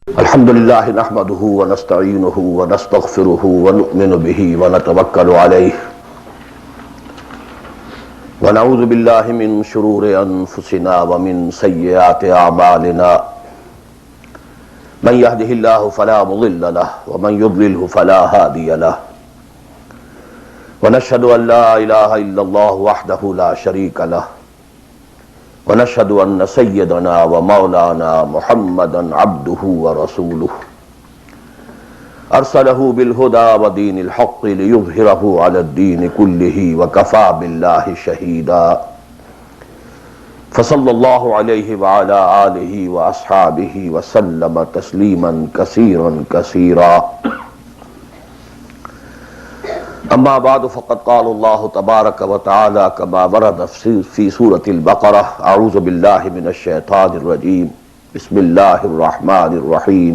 الحمد للہ نحمده ونستعینه ونستغفره ونؤمن به ونتوکل علیہ ونعوذ باللہ من شرور انفسنا ومن سیئات اعمالنا من يهده الله فلا مضل له ومن يضلله فلا هادي له ونشهد ان لا اله الا الله وحده لا شريك له ونشهد أن سيدنا ومولانا محمدا عبده ورسوله أرسله بالهدى ودين الحق ليظهره على الدين كله وكفى بالله شهيدا فصلى الله عليه وعلى آله وأصحابه وسلم تسليما كثيرا كثيرا اما بعد فقد قال الله تبارك وتعالى كما ورد في سورة البقرة اعوذ بالله من الشيطان الرجيم بسم الله الرحمن الرحيم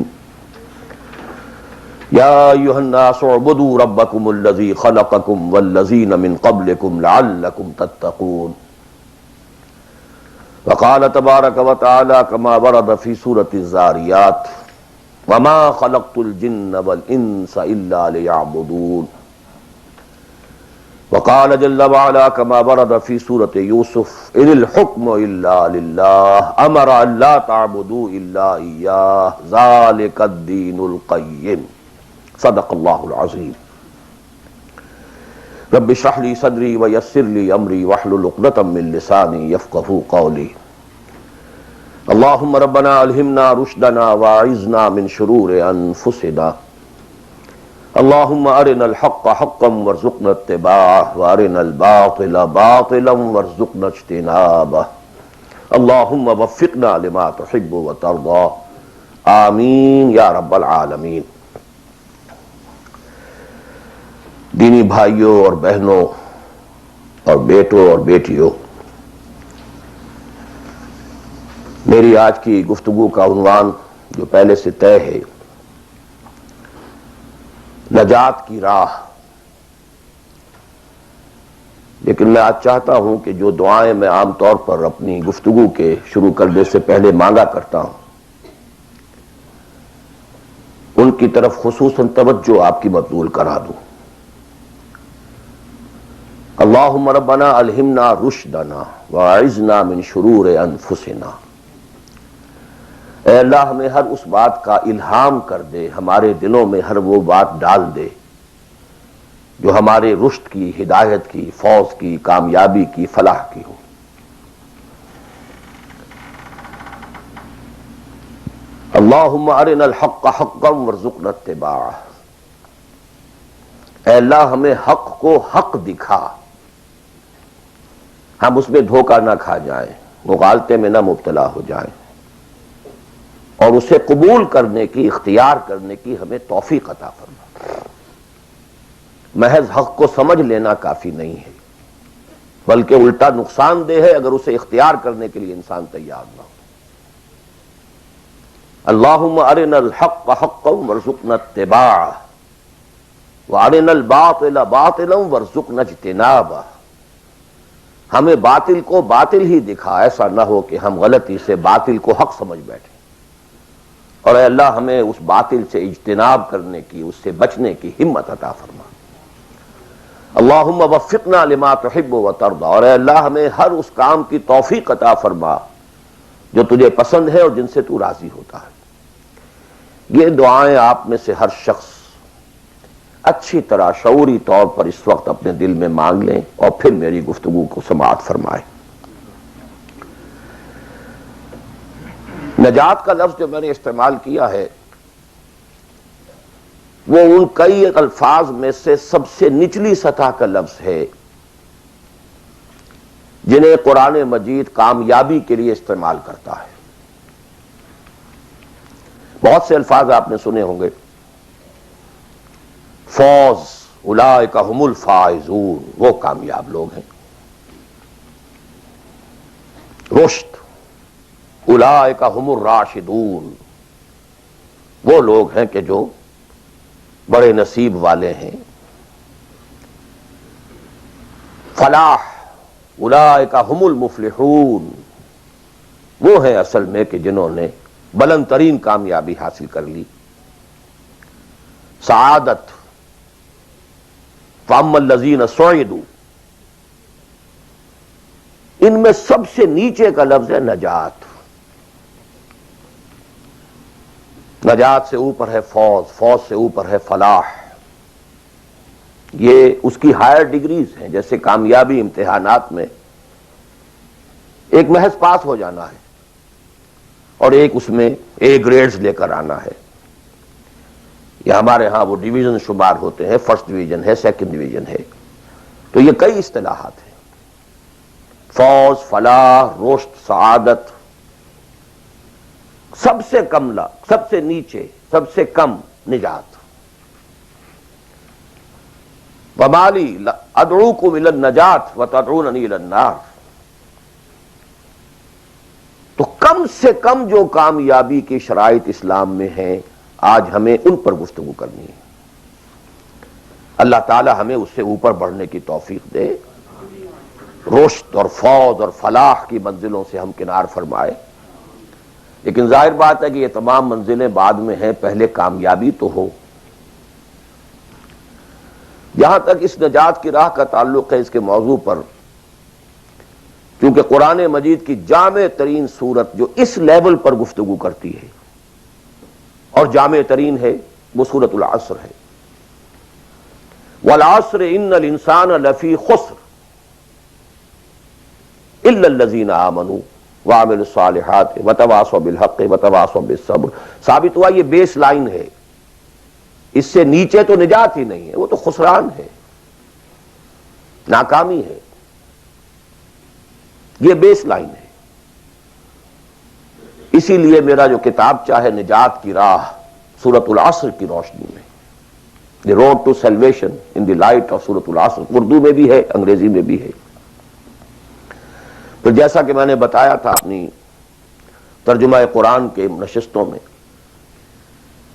يا ايها الناس اعبدوا ربكم الذي خلقكم والذين من قبلكم لعلكم تتقون وقال تبارك وتعالى كما ورد في سورة الذاريات وما خلقت الجن والانس الا ليعبدون وقال جل وعلا كما ورد في سورة يوسف إن الحكم إلا لله أمر أن لا تعبدوا إلا إياه ذلك الدين القيم صدق الله العظيم رب اشرح لي صدري ويسر لي أمري واحلل عقدة من لساني يفقهوا قولي اللهم ربنا ألهمنا رشدنا واعذنا من شرور أنفسنا اللهم ارنا الحق حقا وارزقنا اتباعه وارنا الباطل باطلا وارزقنا اجتنابه اللهم وفقنا لما تحب وترضى آمین یا رب العالمین۔ دینی بھائیوں اور بہنوں اور بیٹوں اور بیٹیوں، میری آج کی گفتگو کا عنوان جو پہلے سے طے ہے، نجات کی راہ، لیکن میں آج چاہتا ہوں کہ جو دعائیں میں عام طور پر اپنی گفتگو کے شروع کرنے سے پہلے مانگا کرتا ہوں، ان کی طرف خصوصاً توجہ آپ کی مبذول کرا دوں۔ اللہم ربنا الہمنا رشدنا واعذنا من شرور انفسنا، اے اللہ ہمیں ہر اس بات کا الہام کر دے، ہمارے دلوں میں ہر وہ بات ڈال دے جو ہمارے رشد کی، ہدایت کی، فوز کی، کامیابی کی، فلاح کی ہو۔ اللہم ارنا الحق حقا وارزقنا اتباعہ، اے اللہ ہمیں حق کو حق دکھا، ہم اس میں دھوکہ نہ کھا جائیں، مغالطے میں نہ مبتلا ہو جائیں، اور اسے قبول کرنے کی، اختیار کرنے کی ہمیں توفیق عطا فرما۔ محض حق کو سمجھ لینا کافی نہیں ہے، بلکہ الٹا نقصان دہ ہے اگر اسے اختیار کرنے کے لیے انسان تیار نہ ہو۔ اللہم ارنا الحق حقا وارزقنا اتباعہ وارنا الباطل باطلا وارزقنا اجتنابہ، ہمیں باطل کو باطل ہی دکھا، ایسا نہ ہو کہ ہم غلطی سے باطل کو حق سمجھ بیٹھیں، اور اے اللہ ہمیں اس باطل سے اجتناب کرنے کی، اس سے بچنے کی ہمت عطا فرما۔ اللہم وفقنا لما تحب وترضى، اور اے اللہ ہمیں ہر اس کام کی توفیق عطا فرما جو تجھے پسند ہے اور جن سے تو راضی ہوتا ہے۔ یہ دعائیں آپ میں سے ہر شخص اچھی طرح شعوری طور پر اس وقت اپنے دل میں مانگ لیں اور پھر میری گفتگو کو سماعت فرمائیں۔ نجات کا لفظ جو میں نے استعمال کیا ہے وہ ان کئی الفاظ میں سے سب سے نچلی سطح کا لفظ ہے جنہیں قرآن مجید کامیابی کے لیے استعمال کرتا ہے۔ بہت سے الفاظ آپ نے سنے ہوں گے، فوز، اولئک هم الفائزون، وہ کامیاب لوگ ہیں، رشد، اولئک هم الراشدون، وہ لوگ ہیں کہ جو بڑے نصیب والے ہیں، فلاح، اولئک هم المفلحون، وہ ہیں اصل میں کہ جنہوں نے بلند ترین کامیابی حاصل کر لی. سعادت. فَأَمَّا الَّذِينَ سُعِدُوا، ان میں سب سے نیچے کا لفظ ہے نجات. نجات سے اوپر ہے فوز، فوز سے اوپر ہے فلاح. یہ اس کی ہائر ڈگریز ہیں. جیسے کامیابی امتحانات میں ایک محض پاس ہو جانا ہے اور ایک اس میں اے گریڈز لے کر آنا ہے. یا ہمارے ہاں وہ ڈویژن شمار ہوتے ہیں، فرسٹ ڈویژن ہے، سیکنڈ ڈویژن ہے. تو یہ کئی اصطلاحات ہیں. فوز، فلاح، رشد، سعادت. سب سے کم سب سے نیچے، سب سے کم نجات. وَمَا لِي أَدْعُوكُمْ إِلَى النَّجَاةِ وَتَدْعُونَنِي إِلَى النَّارِ. تو کم سے کم جو کامیابی کی شرائط اسلام میں ہیں، آج ہمیں ان پر گفتگو کرنی ہے. اللہ تعالی ہمیں اس سے اوپر بڑھنے کی توفیق دے، رشد اور فوز اور فلاح کی منزلوں سے ہم کنار فرمائے. لیکن ظاہر بات ہے کہ یہ تمام منزلیں بعد میں ہیں، پہلے کامیابی تو ہو. جہاں تک اس نجات کی راہ کا تعلق ہے، اس کے موضوع پر کیونکہ قرآن مجید کی جامع ترین سورت جو اس لیول پر گفتگو کرتی ہے اور جامع ترین ہے، وہ سورۃ العصر ہے. والعصر ان الانسان لفی خسر الا الذین آمنوا وعملوا الصالحات وتواصوا بالحق وتواصوا بالصبر. ثابت ہوا یہ بیس لائن ہے، اس سے نیچے تو نجات ہی نہیں ہے، وہ تو خسران ہے، ناکامی ہے. یہ بیس لائن ہے. اسی لیے میرا جو کتاب چاہے نجات کی راہ سورۃ العصر کی روشنی میں، the road to salvation in the light of سورۃ العصر، اردو میں بھی ہے، انگریزی میں بھی ہے. تو جیسا کہ میں نے بتایا تھا اپنی ترجمہ قرآن کے نشستوں میں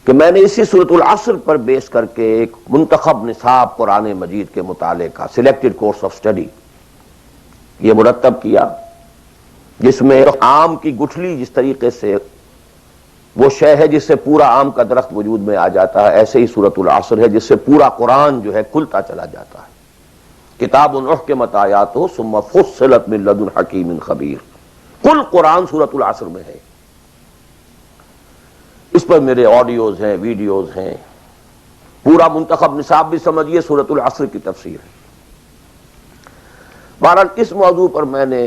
کہ میں نے اسی سورۃ العصر پر بیس کر کے ایک منتخب نصاب قرآن مجید کے مطالعے کا سلیکٹڈ کورس آف اسٹڈی یہ مرتب کیا، جس میں آم کی گٹھلی جس طریقے سے وہ شے ہے جس سے پورا آم کا درخت وجود میں آ جاتا ہے، ایسے ہی سورۃ العصر ہے جس سے پورا قرآن جو ہے کھلتا چلا جاتا ہے. کتاب احکمت آیاتہ ثم فصلت من لدن حکیم خبیر. کل قرآن سورۃ العصر میں ہے. اس پر میرے آڈیوز ہیں، ویڈیوز ہیں. پورا منتخب نصاب بھی سمجھیے سورۃ العصر کی تفسیر ہے. بہرحال اس موضوع پر میں نے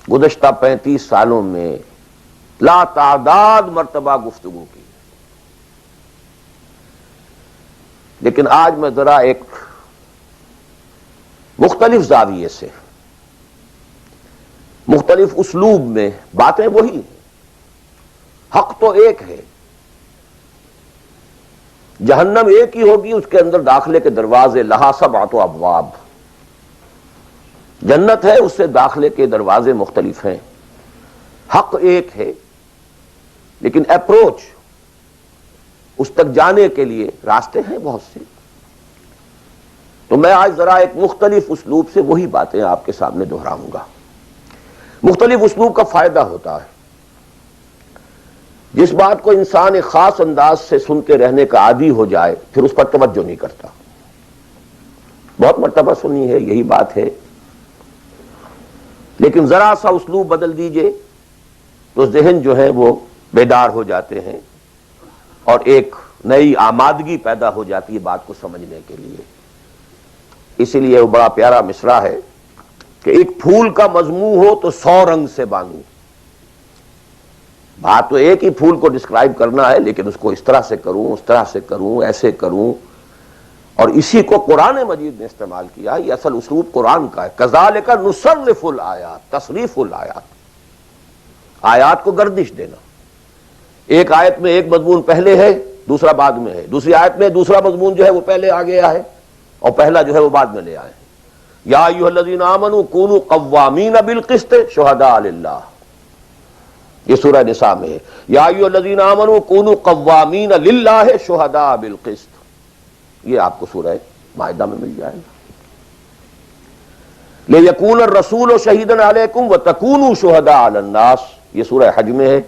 گزشتہ 35 سالوں میں لا تعداد مرتبہ گفتگو کی، لیکن آج میں ذرا ایک مختلف زاویے سے، مختلف اسلوب میں، باتیں وہی ہیں، حق تو ایک ہے، جہنم ایک ہی ہوگی، اس کے اندر داخلے کے دروازے لہا سبعۃ ابواب. جنت ہے، اس سے داخلے کے دروازے مختلف ہیں. حق ایک ہے، لیکن اپروچ اس تک جانے کے لیے راستے ہیں بہت سے. تو میں آج ذرا ایک مختلف اسلوب سے وہی باتیں آپ کے سامنے دہراؤں گا. مختلف اسلوب کا فائدہ ہوتا ہے. جس بات کو انسان ایک خاص انداز سے سنتے رہنے کا عادی ہو جائے پھر اس پر توجہ نہیں کرتا. بہت مرتبہ سنی ہے، یہی بات ہے، لیکن ذرا سا اسلوب بدل دیجئے تو ذہن جو ہے وہ بیدار ہو جاتے ہیں اور ایک نئی آمادگی پیدا ہو جاتی ہے بات کو سمجھنے کے لیے. اسی لیے وہ بڑا پیارا مصرع ہے کہ ایک پھول کا مضمون ہو تو 100 رنگ سے بانو. بات تو ایک ہی پھول کو ڈسکرائب کرنا ہے، لیکن اس کو اس طرح سے کروں، اس طرح سے کروں، ایسے کروں. اور اسی کو قرآن مجید نے استعمال کیا. یہ اصل اسلوب قرآن کا ہے. کذالک نصرف الآیات، تصریف الآیات، آیات کو گردش دینا. ایک آیت میں ایک مضمون پہلے ہے، دوسرا بعد میں ہے. دوسری آیت میں دوسرا مضمون جو ہے وہ پہلے آ گیا ہے اور پہلا جو ہے وہ بعد میں لے آئے. یا ایھا الذین آمنوا کونوا قوامین بالقسط شہداء للہ، یہ سورہ نساء میں ہے. یا ایھا الذین آمنوا کونوا قوامین للہ شہداء بالقسط، یہ آپ کو سورہ مائدہ میں مل جائے گا. لِیَکُونَ الرَّسُولُ شَہِیدًا عَلَیکُمْ وَتَکُونُوا شُہَدَاءَ عَلَى النَّاسِ، یہ سورہ حج میں ہے.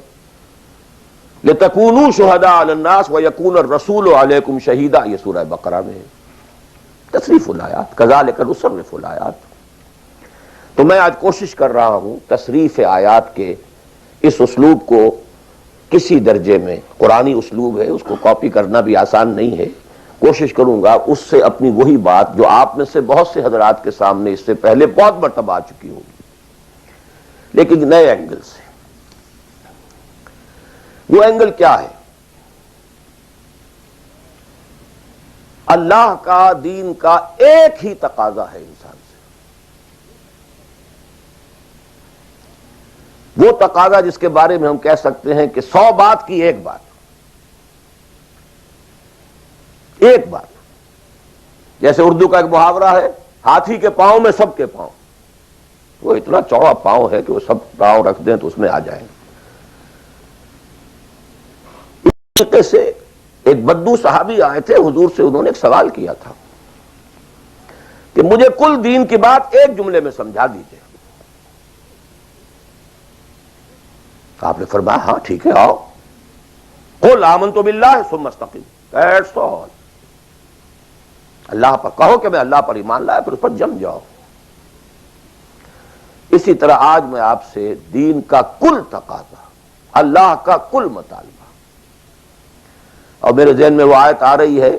لتکونوا شہداء علی الناس ویکون الرسول علیکم شہیدا، یہ سورہ بقرہ میں ہے، تصریف الآیات، کذالک نصرف الآیات۔ تو میں آج کوشش کر رہا ہوں تصریف آیات کے اس اسلوب کو کسی درجے میں، قرآنی اسلوب ہے، اس کو کاپی کرنا بھی آسان نہیں ہے، کوشش کروں گا اس سے اپنی وہی بات جو آپ میں سے بہت سے حضرات کے سامنے اس سے پہلے بہت مرتبہ آ چکی ہوگی، لیکن نئے اینگل سے۔ وہ اینگل کیا ہے؟ اللہ کا، دین کا ایک ہی تقاضا ہے انسان سے، وہ تقاضا جس کے بارے میں ہم کہہ سکتے ہیں کہ 100 بات کی ایک بات، ایک بات۔ جیسے اردو کا ایک محاورہ ہے، ہاتھی کے پاؤں میں سب کے پاؤں، وہ اتنا چوڑا پاؤں ہے کہ وہ سب پاؤں رکھ دیں تو اس میں آ جائیں۔ اس طریقے سے ایک بدو صحابی آئے تھے حضور سے، انہوں نے ایک سوال کیا تھا کہ مجھے کل دین کی بات ایک جملے میں سمجھا دیجئے۔ آپ نے فرمایا ہاں ٹھیک ہے، آؤ، قل آمنت باللہ ثم استقم، دیٹس آل، اللہ پر کہو کہ میں اللہ پر ایمان لایا، پھر اس پر جم جاؤ۔ اسی طرح آج میں آپ سے دین کا کل تقاضا، اللہ کا کل مطالبہ، اور میرے ذہن میں وہ آیت آ رہی ہے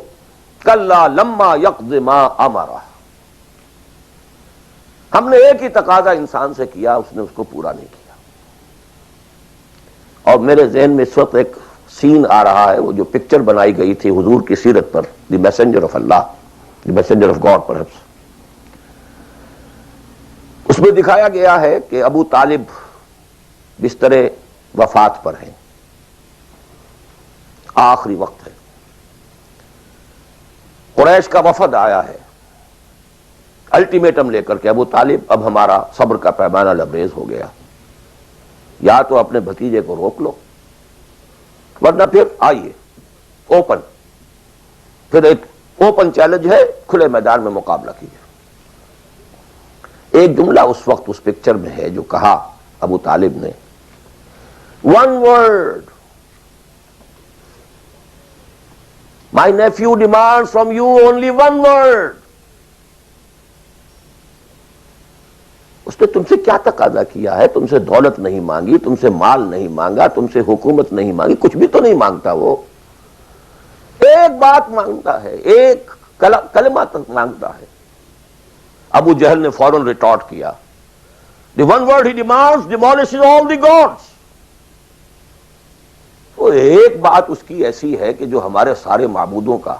کلا لما یقض ما امرہ، ہم نے ایک ہی تقاضا انسان سے کیا، اس نے اس کو پورا نہیں کیا۔ اور میرے ذہن میں اس وقت ایک سین آ رہا ہے، وہ جو پکچر بنائی گئی تھی حضور کی سیرت پر، the messenger of Allah, the messenger of God perhaps, اس میں دکھایا گیا ہے کہ ابو طالب بستر وفات پر ہیں، آخری وقت ہے، قریش کا وفد آیا ہے الٹیمیٹم لے کر کے، ابو طالب اب ہمارا صبر کا پیمانہ لبریز ہو گیا، یا تو اپنے بھتیجے کو روک لو ورنہ پھر آئیے اوپن، پھر ایک اوپن چیلنج ہے، کھلے میدان میں مقابلہ کیجیے۔ ایک جملہ اس وقت اس پکچر میں ہے جو کہا ابو طالب نے، one word, my nephew demands from you only one word۔ اس نے تم سے کیا تقاضا کیا ہے؟ تم سے دولت نہیں مانگی، تم سے مال نہیں مانگا، تم سے حکومت نہیں مانگی، کچھ بھی تو نہیں مانگتا، وہ ایک بات مانگتا ہے، ایک کلمہ تک مانگتا ہے۔ ابو جہل نے فوراً ریٹارٹ کیا، the one word he demands demolishes all the gods۔ وہ ایک بات اس کی ایسی ہے کہ جو ہمارے سارے معبودوں کا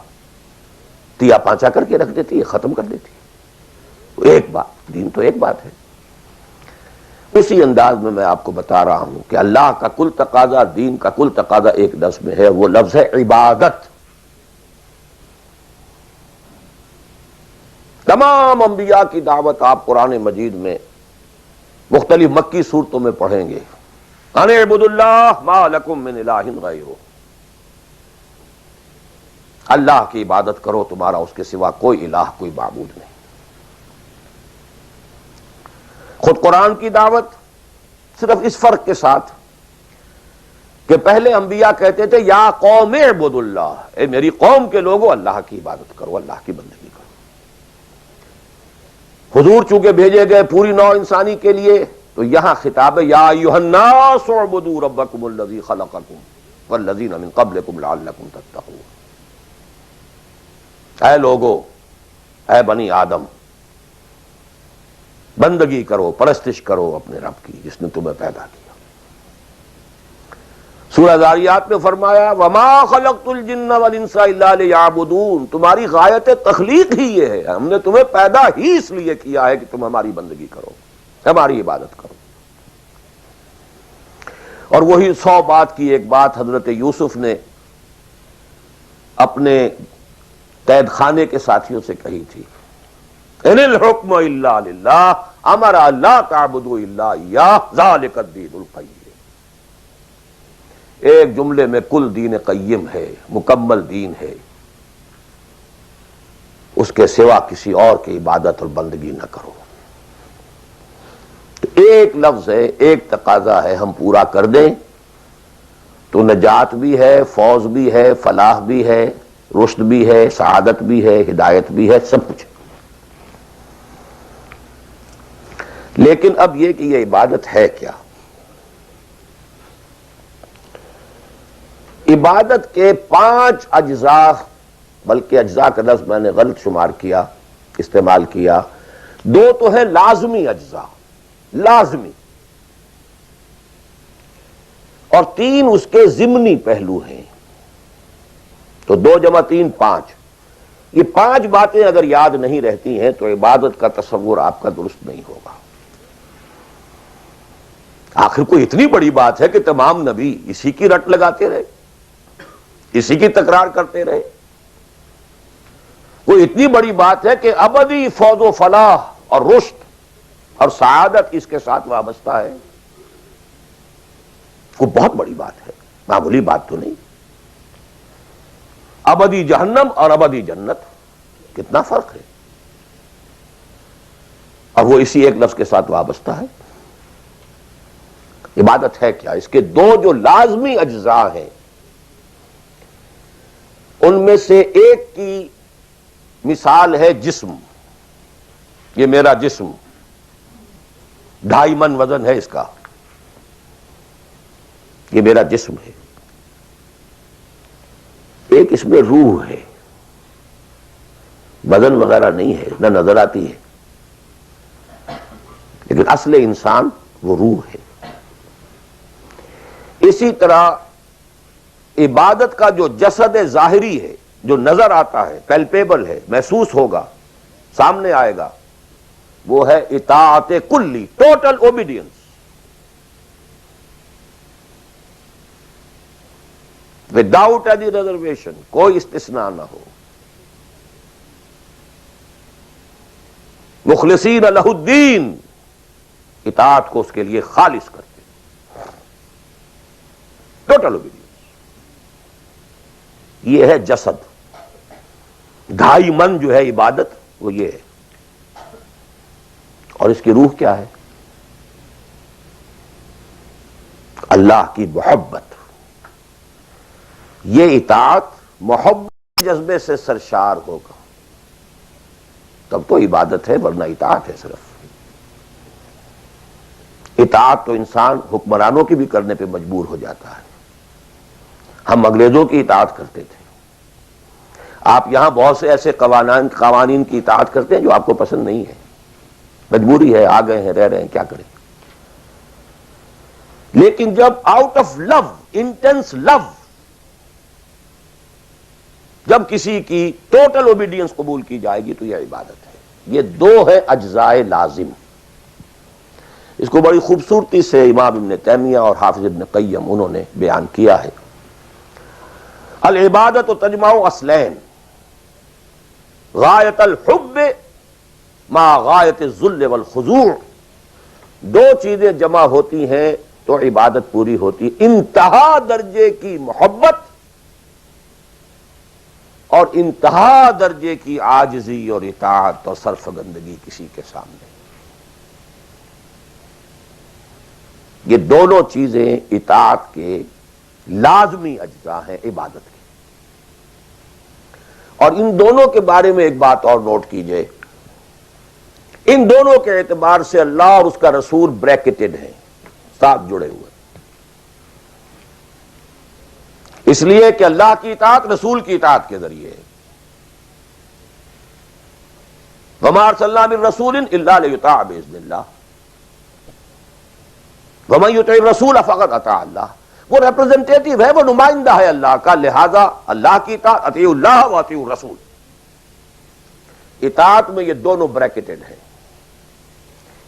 تیا پانچا کر کے رکھ دیتی ہے، ختم کر دیتی ہے۔ ایک بات، دین تو ایک بات ہے۔ اسی انداز میں آپ کو بتا رہا ہوں کہ اللہ کا کل تقاضا، دین کا کل تقاضا ایک لفظ میں ہے، وہ لفظ ہے عبادت۔ تمام انبیاء کی دعوت آپ قرآن مجید میں مختلف مکی صورتوں میں پڑھیں گے، ان اعبدوا اللہ ما لکم من الہ غیرہ، اللہ کی عبادت کرو، تمہارا اس کے سوا کوئی الہ، کوئی معبود نہیں۔ خود قرآن کی دعوت صرف اس فرق کے ساتھ کہ پہلے انبیاء کہتے تھے یا قوم اعبدوا اللہ، اے میری قوم کے لوگوں اللہ کی عبادت کرو، اللہ کی بندگی کرو۔ حضور چونکہ بھیجے گئے پوری نوع انسانی کے لیے، تو یہاں خطاب ہے یا ایھا الناس اعبدوا ربکم الذی خلقکم والذین من قبلکم لعلکم تتقون، اے لوگو، اے بنی آدم، بندگی کرو، پرستش کرو اپنے رب کی جس نے تمہیں پیدا کیا۔ سورہ ذاریات میں فرمایا وما خلقت الجن والانس الا لیعبدون، تمہاری غایت تخلیق ہی یہ ہے، ہم نے تمہیں پیدا ہی اس لیے کیا ہے کہ تم ہماری بندگی کرو، ہماری عبادت کرو۔ اور وہی 100 بات کی ایک بات حضرت یوسف نے اپنے قید خانے کے ساتھیوں سے کہی تھی، ان الحکم الا للہ امر لا تعبدوا الا ایاہ ذالک الدین القیم۔ ایک جملے میں کل دین قیم ہے، مکمل دین ہے، اس کے سوا کسی اور کی عبادت اور بندگی نہ کرو۔ ایک لفظ ہے، ایک تقاضا ہے، ہم پورا کر دیں تو نجات بھی ہے، فوز بھی ہے، فلاح بھی ہے، رشد بھی ہے، سعادت بھی ہے، ہدایت بھی ہے، سب کچھ. لیکن اب یہ کہ یہ عبادت ہے کیا؟ عبادت کے 5 اجزاء، بلکہ اجزاء کا لفظ میں نے غلط شمار کیا، استعمال کیا. 2 تو ہیں لازمی اجزاء، لازمی، اور 3 اس کے ضمنی پہلو ہیں. تو 2 جمع 3 5. یہ 5 باتیں اگر یاد نہیں رہتی ہیں تو عبادت کا تصور آپ کا درست نہیں ہوگا. آخر کوئی اتنی بڑی بات ہے کہ تمام نبی اسی کی رٹ لگاتے رہے، اسی کی تکرار کرتے رہے. وہ اتنی بڑی بات ہے کہ ابدی فوز و فلاح اور رشد اور سعادت اس کے ساتھ وابستہ ہے. وہ بہت بڑی بات ہے، معمولی بات تو نہیں. ابدی جہنم اور ابدی جنت، کتنا فرق ہے، اور وہ اسی ایک لفظ کے ساتھ وابستہ ہے. عبادت ہے کیا؟ اس کے 2 جو لازمی اجزاء ہیں، ان میں سے ایک کی مثال ہے جسم. یہ میرا جسم 2.5 من وزن ہے اس کا، یہ میرا جسم ہے. ایک اس میں روح ہے، بدن وغیرہ نہیں ہے، نہ نظر آتی ہے، لیکن اصل انسان وہ روح ہے. اسی طرح عبادت کا جو جسد ظاہری ہے، جو نظر آتا ہے، پیلپیبل ہے، محسوس ہوگا، سامنے آئے گا، وہ ہے اطاعت کلی، total obedience. Without any reservation, کوئی استثناء نہ ہو. مخلصین لہ الدین، اطاعت کو اس کے لیے خالص کرتے، ٹوٹل اوبیڈینس. یہ ہے جسد. 2.5 من جو ہے عبادت، وہ یہ ہے. اور اس کی روح کیا ہے؟ اللہ کی محبت. یہ اطاعت محبت جذبے سے سرشار ہوگا تب تو عبادت ہے، ورنہ اطاعت ہے صرف. اطاعت تو انسان حکمرانوں کی بھی کرنے پہ مجبور ہو جاتا ہے. ہم انگریزوں کی اطاعت کرتے تھے، آپ یہاں بہت سے ایسے قوانین کی اطاعت کرتے ہیں جو آپ کو پسند نہیں ہے، مجبوری ہے، آ گئے ہیں، رہ رہے ہیں، کیا کریں. لیکن جب آؤٹ آف لو، انٹینس لو، جب کسی کی ٹوٹل اوبیڈینس قبول کی جائے گی تو یہ عبادت ہے. یہ 2 ہے اجزاء لازم. اس کو بڑی خوبصورتی سے امام ابن تیمیہ اور حافظ ابن قیم انہوں نے بیان کیا ہے. العبادت تجمع اصلین، غایت الحب مع غایت الذل والخضوع. 2 چیزیں جمع ہوتی ہیں تو عبادت پوری ہوتی. انتہا درجے کی محبت اور انتہا درجے کی عاجزی اور اطاعت اور سرفگندگی کسی کے سامنے. یہ دونوں چیزیں اطاعت کے لازمی اجزاء ہیں عبادت کے. اور ان دونوں کے بارے میں ایک بات اور نوٹ کیجئے، ان دونوں کے اعتبار سے اللہ اور اس کا رسول بریکٹڈ ہیں، ساتھ جڑے ہوئے. اس لیے کہ اللہ کی اطاعت رسول کی اطاعت کے ذریعے ہے. وَمَا أَرْسَلْنَا مِن رَّسُولٍ إِلَّا لِيُطَاعَ بِإِذْنِ اللَّهِ وَمَن يُطِعِ الرَّسُولَ فَقَدْ أَطَاعَ اللَّهَ. وہ ریپرزنٹیٹو ہے، وہ نمائندہ ہے اللہ کا، لہذا اللہ کی اطاعت، اطیعوا اللہ واطیعوا الرسول. اطاعت میں یہ دونوں بریکٹڈ ہیں.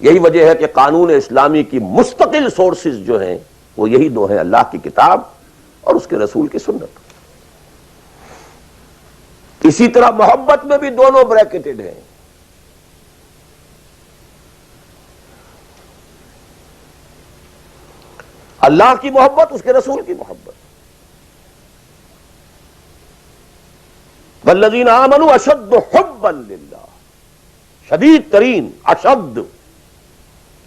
یہی وجہ ہے کہ قانون اسلامی کی مستقل سورسز جو ہیں وہ یہی 2 ہیں، اللہ کی کتاب اور اس کے رسول کی سنت. اسی طرح محبت میں بھی دونوں بریکٹڈ ہیں. اللہ کی محبت، اس کے رسول کی محبت. والذین آمنوا اشد حبا للہ، شدید ترین، اشد.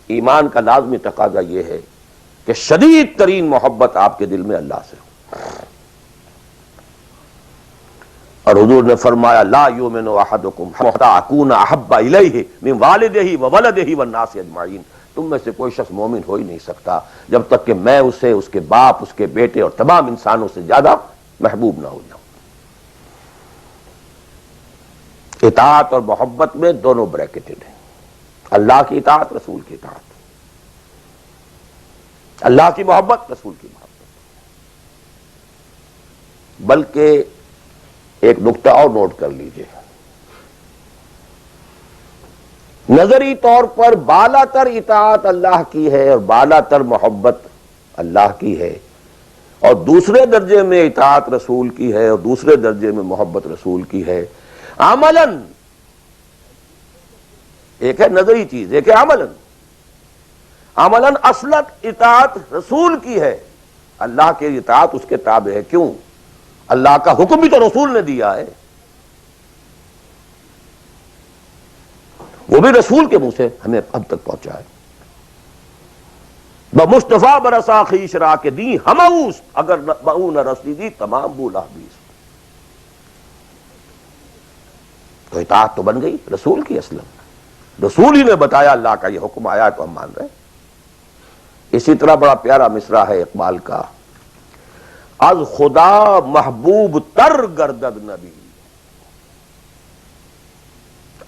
ایمان کا لازمی تقاضا یہ ہے کہ شدید ترین محبت آپ کے دل میں اللہ سے ہو. اور حضور نے فرمایا لا یؤمن احدکم حتی اکون احب الیہ من والدہ وولدہ والناس اجمعین، تم میں سے کوئی شخص مومن ہو ہی نہیں سکتا جب تک کہ میں اسے، اس کے باپ، اس کے بیٹے اور تمام انسانوں سے زیادہ محبوب نہ ہو جاؤں۔ اطاعت اور محبت میں دونوں بریکٹڈ ہیں، اللہ کی اطاعت، رسول کی اطاعت، اللہ کی محبت، رسول کی محبت۔ بلکہ ایک نقطہ اور نوٹ کر لیجئے، نظری طور پر بالا تر اطاعت اللہ کی ہے اور بالا تر محبت اللہ کی ہے، اور دوسرے درجے میں اطاعت رسول کی ہے اور دوسرے درجے میں محبت رسول کی ہے۔ عملاً ایک ہے نظری چیز، ایک ہے عملاً۔ عملاً اصلت اطاعت رسول کی ہے، اللہ کے اطاعت اس کے تابع ہے۔ کیوں؟ اللہ کا حکم بھی تو رسول نے دیا ہے، وہ بھی رسول کے منہ سے ہمیں اب تک پہنچا ہے۔ بمصطفیٰ برسا خیش را کے دی ہموس، اگر بہو نہ رسیدی تمام بولا بیس۔ تو اطاعت تو بن گئی رسول کی، اصلا رسول ہی نے بتایا، اللہ کا یہ حکم آیا تو ہم مان رہے ہیں۔ اسی طرح بڑا پیارا مصرع ہے اقبال کا، از خدا محبوب تر گردد نبی،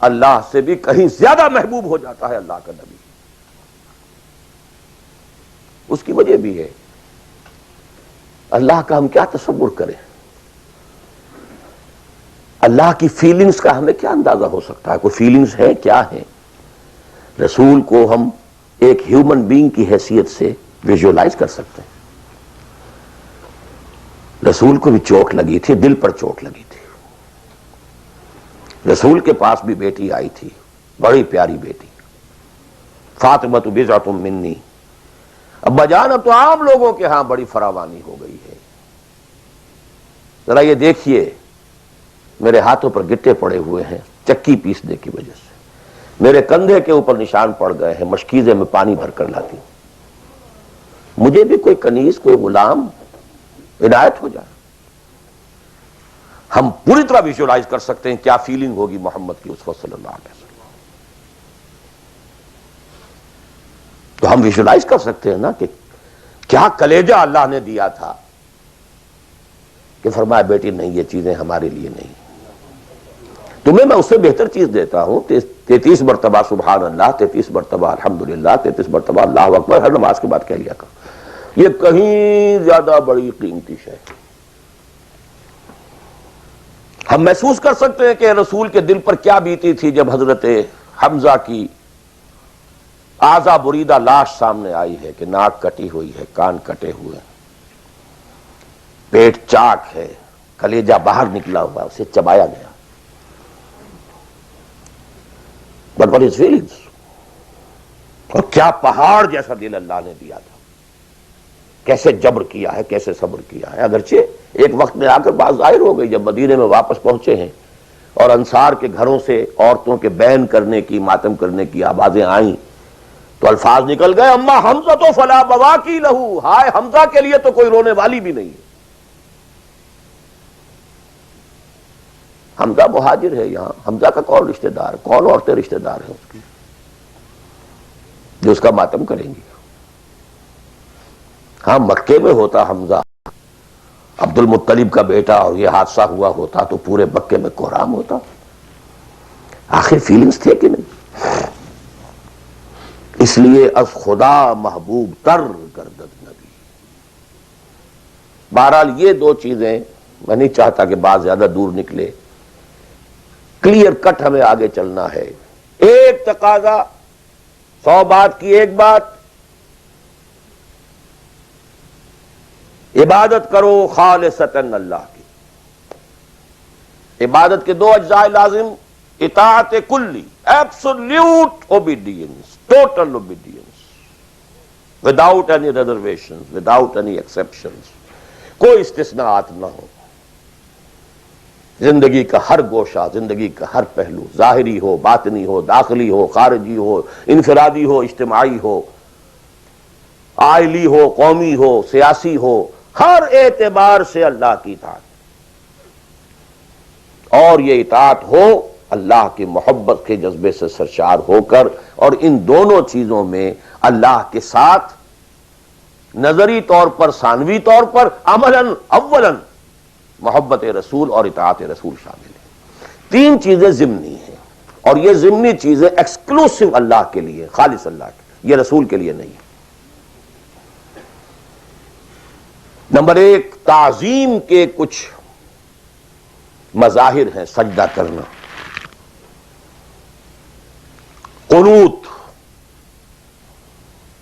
اللہ سے بھی کہیں زیادہ محبوب ہو جاتا ہے اللہ کا نبی۔ اس کی وجہ بھی ہے، اللہ کا ہم کیا تصور کریں، اللہ کی فیلنگز کا ہمیں کیا اندازہ ہو سکتا ہے؟ کوئی فیلنگز ہے کیا ہے؟ رسول کو ہم ایک ہیومن بینگ کی حیثیت سے ویژولائز کر سکتے ہیں۔ رسول کو بھی چوٹ لگی تھی، دل پر چوٹ لگی تھی۔ رسول کے پاس بھی بیٹی آئی تھی، بڑی پیاری بیٹی، فاطمہ بضعۃ منی۔ ابا جان اب تو عام لوگوں کے ہاں بڑی فراوانی ہو گئی ہے، ذرا یہ دیکھیے میرے ہاتھوں پر گٹے پڑے ہوئے ہیں چکی پیسنے کی وجہ سے، میرے کندھے کے اوپر نشان پڑ گئے ہیں، مشکیزے میں پانی بھر کر لاتی ہوں، مجھے بھی کوئی کنیز، کوئی غلام عنایت ہو جائے۔ ہم پوری طرح ویژولائز کر سکتے ہیں کیا فیلنگ ہوگی محمد کی اس وقت صلی اللہ علیہ وسلم، تو ہم ویژولائز کر سکتے ہیں نا کہ کیا کلیجہ اللہ نے دیا تھا کہ فرمایا بیٹی نہیں، یہ چیزیں ہمارے لیے نہیں، تمہیں میں اس سے بہتر چیز دیتا ہوں۔ 33 مرتبہ سبحان اللہ، 33 مرتبہ الحمدللہ، 33 مرتبہ اللہ اکبر ہر نماز کے بعد کہہ لیا کرو، یہ کہیں زیادہ بڑی قیمتی شے۔ ہم محسوس کر سکتے ہیں کہ رسول کے دل پر کیا بیتی تھی جب حضرت حمزہ کی اعضا بریدہ لاش سامنے آئی ہے کہ ناک کٹی ہوئی ہے، کان کٹے ہوئے، پیٹ چاک ہے، کلیجہ باہر نکلا ہوا، اسے چبایا گیا۔ But what is feelings؟ اور کیا پہاڑ جیسا دل اللہ نے دیا تھا، کیسے جبر کیا ہے، کیسے صبر کیا ہے۔ اگرچہ ایک وقت میں آ کر بات ظاہر ہو گئی، جب مدینے میں واپس پہنچے ہیں اور انصار کے گھروں سے عورتوں کے بین کرنے کی، ماتم کرنے کی آوازیں آئیں تو الفاظ نکل گئے، اما حمزہ تو فلا بواکی لہو، ہائے حمزہ کے لیے تو کوئی رونے والی بھی نہیں ہے۔ حمزہ مہاجر ہے، یہاں حمزہ کا کون رشتہ دار، کون عورتیں رشتہ دار ہیں اس کی جو اس کا ماتم کریں گی؟ ہاں مکے میں ہوتا حمزہ عبد المطلب کا بیٹا اور یہ حادثہ ہوا ہوتا تو پورے مکے میں کوہرام ہوتا۔ آخر فیلنگز تھے کہ نہیں؟ اس لیے از خدا محبوب تر گردد نبی۔ بہرحال یہ دو چیزیں، میں نہیں چاہتا کہ بات زیادہ دور نکلے، کلیئر کٹ ہمیں آگے چلنا ہے۔ ایک تقاضا، 100 بات کی ایک بات، عبادت کرو خالصتاً اللہ کی۔ عبادت کے دو اجزاء لازم، اطاعت کلی، absolute obedience, total obedience, without any reservation, without any exceptions, کوئی استثناءات نہ ہو۔ زندگی کا ہر گوشہ، زندگی کا ہر پہلو، ظاہری ہو، باطنی ہو، داخلی ہو، خارجی ہو، انفرادی ہو، اجتماعی ہو، عائلی ہو، قومی ہو، سیاسی ہو، ہر اعتبار سے اللہ کی اطاعت، اور یہ اطاعت ہو اللہ کی محبت کے جذبے سے سرشار ہو کر، اور ان دونوں چیزوں میں اللہ کے ساتھ نظری طور پر، ثانوی طور پر، عملاً اولاً محبت رسول اور اطاعت رسول شامل ہے۔ تین چیزیں ضمنی ہیں، اور یہ ضمنی چیزیں ایکسکلوسیو اللہ کے لیے، خالص اللہ کے، یہ رسول کے لیے نہیں ہے۔ نمبر ایک، تعظیم کے کچھ مظاہر ہیں، سجدہ کرنا، قنوت،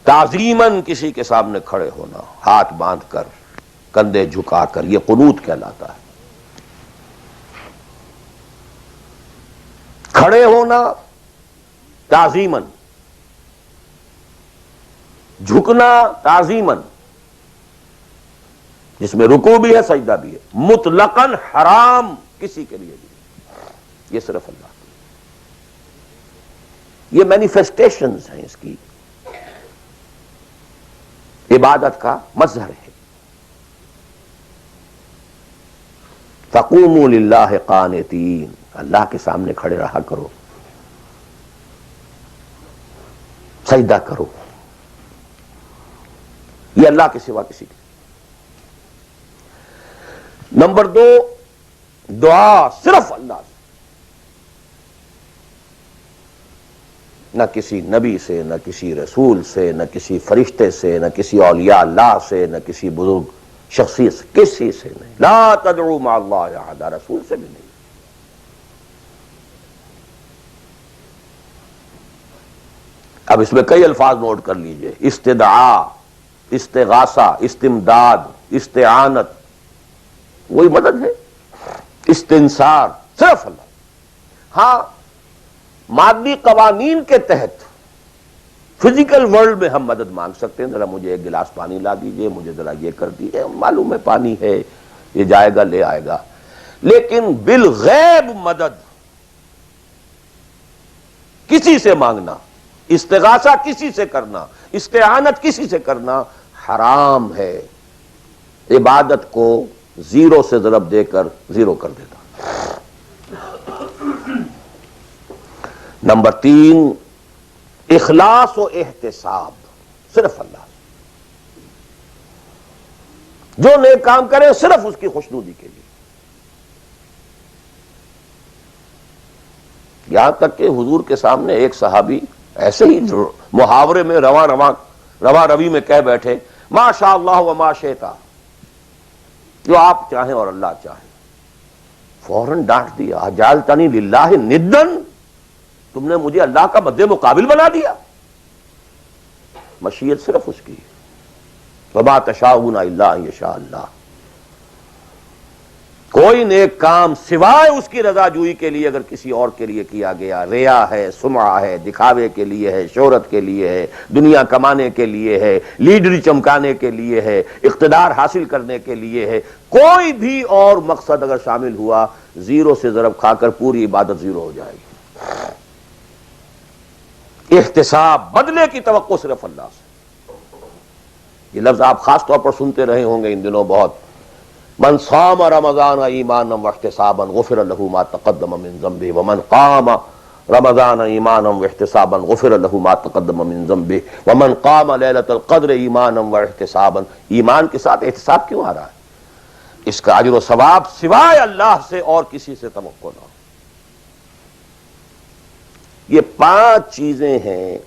تعظیماً کسی کے سامنے کھڑے ہونا، ہاتھ باندھ کر، کندھے جھکا کر، یہ قنوت کہلاتا ہے۔ کھڑے ہونا تعظیماً، جھکنا تعظیماً، جس میں رکوع بھی ہے سجدہ بھی ہے، مطلقاً حرام کسی کے لیے بھی، یہ صرف اللہ کی، یہ مینیفیسٹیشنز ہیں اس کی، عبادت کا مظہر ہے۔ فَقُومُوا لِلَّهِ قَانِتِينَ، اللہ کے سامنے کھڑے رہا کرو، سجدہ کرو، یہ اللہ کے سوا کسی کے۔ نمبر دو، دعا صرف اللہ سے، نہ کسی نبی سے، نہ کسی رسول سے، نہ کسی فرشتے سے، نہ کسی اولیاء اللہ سے، نہ کسی بزرگ شخصیت سے، کسی سے نہیں۔ لا تدعو مع اللہ احدا، رسول سے بھی نہیں۔ اب اس میں کئی الفاظ نوٹ کر لیجئے، استدعاء، استغاثہ، استمداد، استعانت، وہی مدد ہے، استنصار، صرف اللہ۔ ہاں مادی قوانین کے تحت فزیکل ورلڈ میں ہم مدد مانگ سکتے ہیں، ذرا مجھے ایک گلاس پانی لا دیجئے، مجھے ذرا یہ کر دیجئے، معلوم ہے پانی ہے، یہ جائے گا لے آئے گا، لیکن بالغیب مدد کسی سے مانگنا، استغاثہ کسی سے کرنا، استعانت کسی سے کرنا حرام ہے، عبادت کو زیرو سے ضرب دے کر زیرو کر دیتا۔ نمبر تین، اخلاص و احتساب، صرف اللہ، جو نیک کام کرے صرف اس کی خوشنودی کے لیے۔ یہاں تک کہ حضور کے سامنے ایک صحابی ایسے ہی محاورے میں رواں روی میں کہہ بیٹھے، ما شاء اللہ و ما شئت، جو آپ چاہیں اور اللہ چاہے، فوراً ڈانٹ دیا، اجعلتنی للہ ندن، تم نے مجھے اللہ کا مد مقابل بنا دیا۔ مشیت صرف اس کی، وما تشاءون الا ان یشاء اللہ، کوئی نیک کام سوائے اس کی رضا جوئی کے لیے اگر کسی اور کے لیے کیا گیا، ریا ہے، سمعہ ہے، دکھاوے کے لیے ہے، شہرت کے لیے ہے، دنیا کمانے کے لیے ہے، لیڈری چمکانے کے لیے ہے، اقتدار حاصل کرنے کے لیے ہے، کوئی بھی اور مقصد اگر شامل ہوا، زیرو سے ضرب کھا کر پوری عبادت زیرو ہو جائے گی۔ احتساب، بدلے کی توقع صرف اللہ سے۔ یہ لفظ آپ خاص طور پر سنتے رہے ہوں گے ان دنوں بہت، من صام رمضان ایمانا واحتسابا غفر له ما تقدم من ذنبه ومن قام رمضان ایمانا واحتسابا غفر له ما تقدم من ذنبه ومن قام لیلۃ القدر ایمانا واحتسابا۔ ایمان کے ساتھ احتساب کیوں آ رہا ہے؟ اس کا اجر و ثواب سوائے اللہ سے اور کسی سے توقع نہ ہو۔ یہ 5 چیزیں ہیں۔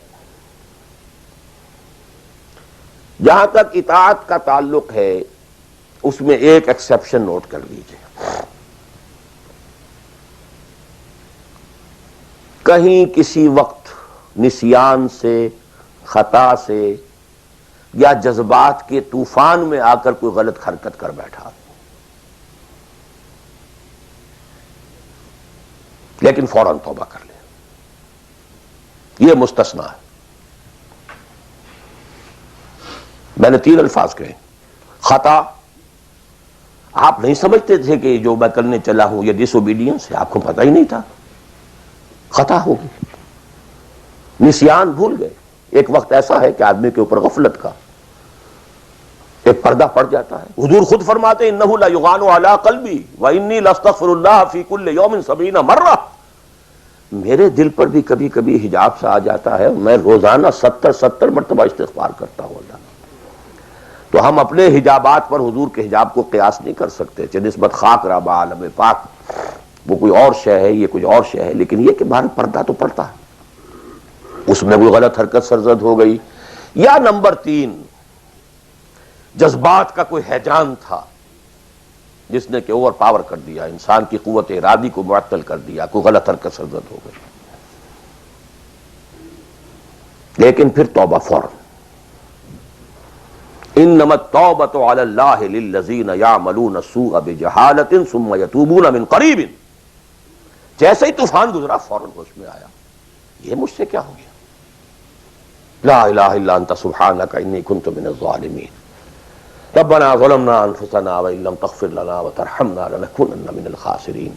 جہاں تک اطاعت کا تعلق ہے اس میں ایک ایکسیپشن نوٹ کر لیجئے، کہیں کسی وقت نسیان سے، خطا سے یا جذبات کے طوفان میں آ کر کوئی غلط حرکت کر بیٹھا، لیکن فوراً توبہ کر لے، یہ مستثنیٰ ہے۔ میں نے 3 الفاظ کہے، خطا، آپ نہیں سمجھتے تھے کہ جو میں کرنے چلا ہوں یہ ڈس اوبیڈینس ہے، آپ کو پتہ ہی نہیں تھا، خطا ہوگی۔ نسیان، بھول گئے، ایک وقت ایسا ہے کہ آدمی کے اوپر غفلت کا ایک پردہ پڑ جاتا ہے. حضور خود فرماتے ہیں انہ لیغان علی قلبی وانی لاستغفر اللہ فی کل یوم 70 مرہ. میرے دل پر بھی کبھی کبھی حجاب سا آ جاتا ہے، میں روزانہ 70 مرتبہ استغفار کرتا ہوں اللہ. تو ہم اپنے حجابات پر حضور کے حجاب کو قیاس نہیں کر سکتے. چہ نسبت خاک را با عالم پاک، وہ کوئی اور شے ہے، یہ کوئی اور شے ہے، لیکن یہ کہ باہر پردہ تو پڑتا ہے. اس میں کوئی غلط حرکت سرزد ہو گئی، یا نمبر 3 جذبات کا کوئی ہیجان تھا جس نے کہ اوور پاور کر دیا، انسان کی قوت ارادی کو معطل کر دیا، کوئی غلط حرکت سرزد ہو گئی. لیکن پھر توبہ فوراً. انما التوبۃ علی اللہ للذین یعملون السوء بجہالۃ ثم یتوبون من قریب. جیسے ہی طوفان گزرا فوراً ہوش میں آیا، یہ مجھ سے کیا ہو گیا. لا الہ الا انت سبحانک انی کنت من الظالمین. ربنا ظلمنا انفسنا وان لم تغفر لنا وترحمنا لنکونن من الخاسرین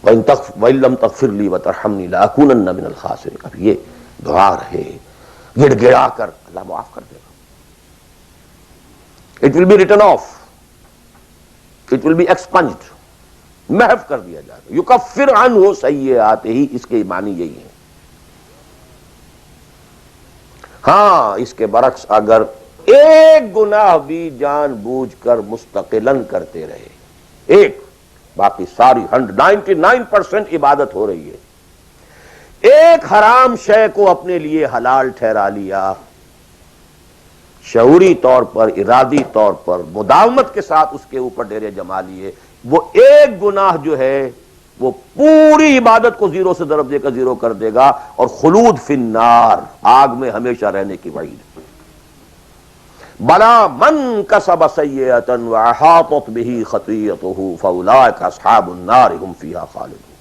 وان لم تغفر لی وترحمنی لاکونن من الخاسرین. اب یہ دعا رہے، گڑ گڑا کر اللہ معاف کر دے گا. It will be written off. It will be expunged. محو کر دیا جائے گا. یکفر عنہ سیئات ہی، اس کے معنی یہی ہے. ہاں اس کے برعکس اگر ایک گناہ بھی جان بوجھ کر مستقلاً کرتے رہے، ایک، باقی ساری 99% عبادت ہو رہی ہے، ایک حرام شے کو اپنے لیے حلال ٹھہرا لیا، شعوری طور پر، ارادی طور پر، مداومت کے ساتھ اس کے اوپر ڈیرے جما لیے، وہ ایک گناہ جو ہے وہ پوری عبادت کو زیرو سے ضرب دے کر زیرو کر دے گا، اور خلود فی النار، آگ میں ہمیشہ رہنے کی وعید. بلا من کسب سیئۃ واحاطت بہ خطیئتہ فاولئک اصحاب النار هم فیہا خالدون.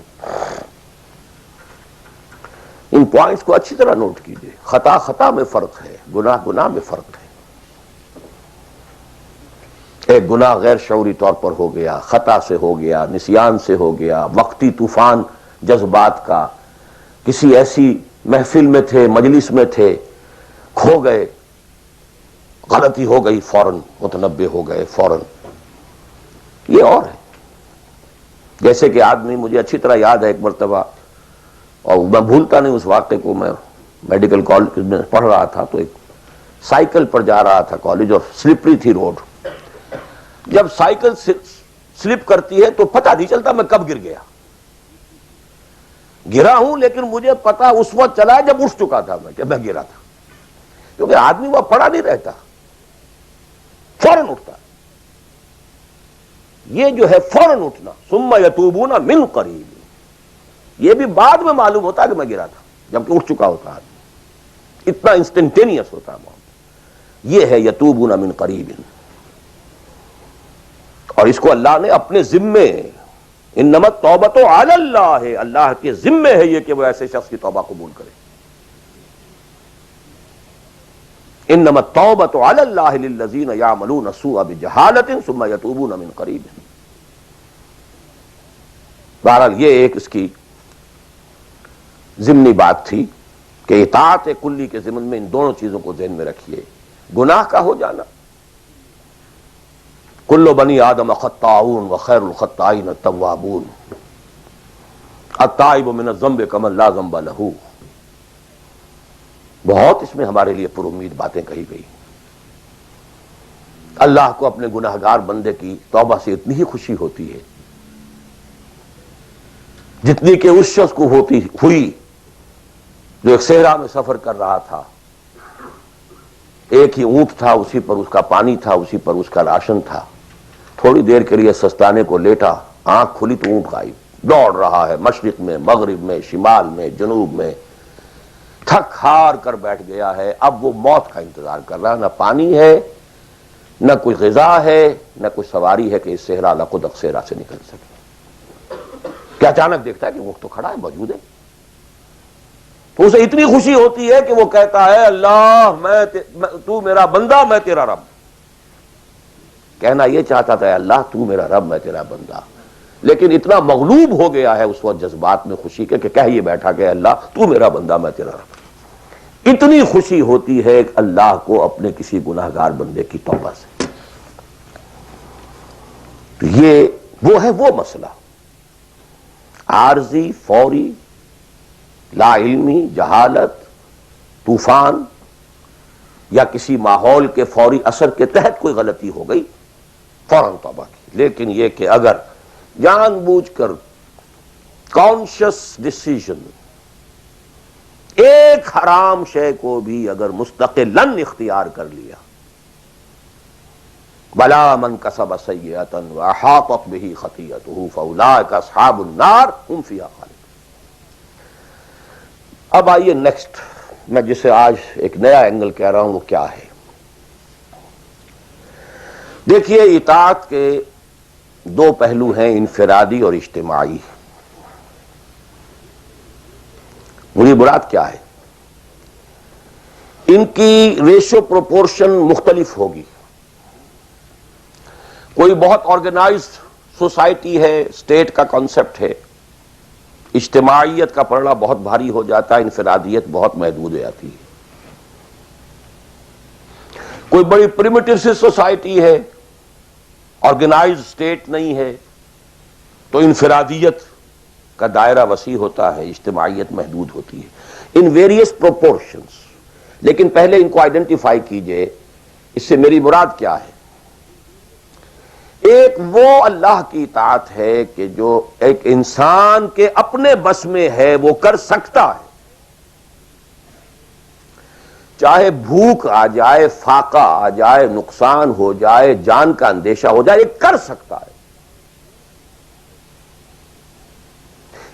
ان پوائنٹس کو اچھی طرح نوٹ کیجئے. خطا خطا میں فرق ہے، گناہ گناہ میں فرق ہے. ایک گناہ غیر شعوری طور پر ہو گیا، خطا سے ہو گیا، نسیان سے ہو گیا، وقتی طوفان جذبات کا، کسی ایسی محفل میں تھے، مجلس میں تھے، کھو گئے، غلطی ہو گئی، فوراً متنبہ ہو گئے فوراً. یہ اور ہے. جیسے کہ آدمی، مجھے اچھی طرح یاد ہے ایک مرتبہ، اور میں بھولتا نہیں اس واقعے کو، میں میڈیکل کالج میں پڑھ رہا تھا تو ایک سائیکل پر جا رہا تھا کالج، اور سلپری تھی روڈ. جب سائیکل سلپ کرتی ہے تو پتہ نہیں چلتا میں کب گر گیا. گرا ہوں لیکن مجھے پتا اس وقت چلا جب اٹھ چکا تھا میں کہ میں گرا تھا، کیونکہ آدمی وہ پڑا نہیں رہتا، فوراً اٹھتا. یہ جو ہے فوراً اٹھنا، ثم یتوبون من قریب، یہ بھی بعد میں معلوم ہوتا کہ میں گرا تھا جبکہ اٹھ چکا ہوتا آدمی. اتنا انسٹنٹینیس ہوتا ہے. یہ ہے یتوبون من قریب. اور اس کو اللہ نے اپنے ذمے، انما التوبۃ علی اللہ، اللہ کے ذمے ہے یہ کہ وہ ایسے شخص کی توبہ قبول کرے. انما التوبۃ علی اللہ للذین یعملون السوء بجہالۃ ثم یتوبون من قریب. بہرحال یہ ایک اس کی ضمنی بات تھی کہ اطاعت کلی کے ضمن میں ان دونوں چیزوں کو ذہن میں رکھیے. گناہ کا ہو جانا، کل بنی آدم خطاؤون وخیر الخطائین التوابون، التائب من الذنب کمن لا ذنب لہ. بہت اس میں ہمارے لیے پر امید باتیں کہی گئی. اللہ کو اپنے گناہگار بندے کی توبہ سے اتنی ہی خوشی ہوتی ہے جتنی کہ اس شخص کو ہوئی جو ایک صحرا میں سفر کر رہا تھا. ایک ہی اونٹ تھا، اسی پر اس کا پانی تھا، اسی پر اس کا راشن تھا. تھوڑی دیر کے لیے سستانے کو لیٹا، آنکھ کھلی تو اونٹ غائب. دوڑ رہا ہے مشرق میں، مغرب میں، شمال میں، جنوب میں، تھک ہار کر بیٹھ گیا ہے. اب وہ موت کا انتظار کر رہا ہے. نہ پانی ہے، نہ کوئی غذا ہے، نہ کوئی سواری ہے کہ اس صحرا لقدق صحرا سے نکل سکے. کہ اچانک دیکھتا ہے کہ اونٹ تو کھڑا ہے، موجود ہے. تو اسے اتنی خوشی ہوتی ہے کہ وہ کہتا ہے اللہ تو میرا بندہ، میں تیرا رب. کہنا یہ چاہتا تھا اللہ تو میرا رب، میں تیرا بندہ، لیکن اتنا مغلوب ہو گیا ہے اس وقت جذبات میں خوشی کے کہ کہہ یہ بیٹھا کہ اللہ تو میرا بندہ، میں تیرا رب. اتنی خوشی ہوتی ہے اللہ کو اپنے کسی گناہگار بندے کی توبہ سے. تو یہ وہ مسئلہ عارضی، فوری، لا علمی، جہالت، طوفان یا کسی ماحول کے فوری اثر کے تحت کوئی غلطی ہو گئی فوراً توبہ کی. لیکن یہ کہ اگر جان بوجھ کر کانشس ڈیسیژن ایک حرام شے کو بھی اگر مستقلاً اختیار کر لیا، بلا من کسب سیئۃ واحاطت بہ خطیئتہ فاولئک اصحاب النار هم فیہا خالدون. اب آئیے نیکسٹ، میں جسے آج ایک نیا اینگل کہہ رہا ہوں وہ کیا ہے. دیکھیے اطاعت کے دو پہلو ہیں، انفرادی اور اجتماعی. مجھے مراد کیا ہے؟ ان کی ریشو پروپورشن مختلف ہوگی. کوئی بہت آرگنائزڈ سوسائٹی ہے، اسٹیٹ کا کانسیپٹ ہے، اجتماعیت کا پڑھنا بہت بھاری ہو جاتا ہے، انفرادیت بہت محدود ہو جاتی ہے. کوئی بڑی پریمیٹو سی سوسائٹی ہے، آرگنائزڈ اسٹیٹ نہیں ہے، تو انفرادیت کا دائرہ وسیع ہوتا ہے، اجتماعیت محدود ہوتی ہے. In various proportions. لیکن پہلے ان کو آئیڈینٹیفائی کیجئے، اس سے میری مراد کیا ہے. ایک وہ اللہ کی اطاعت ہے کہ جو ایک انسان کے اپنے بس میں ہے، وہ کر سکتا ہے. چاہے بھوک آ جائے، فاقہ آ جائے، نقصان ہو جائے، جان کا اندیشہ ہو جائے، یہ کر سکتا ہے.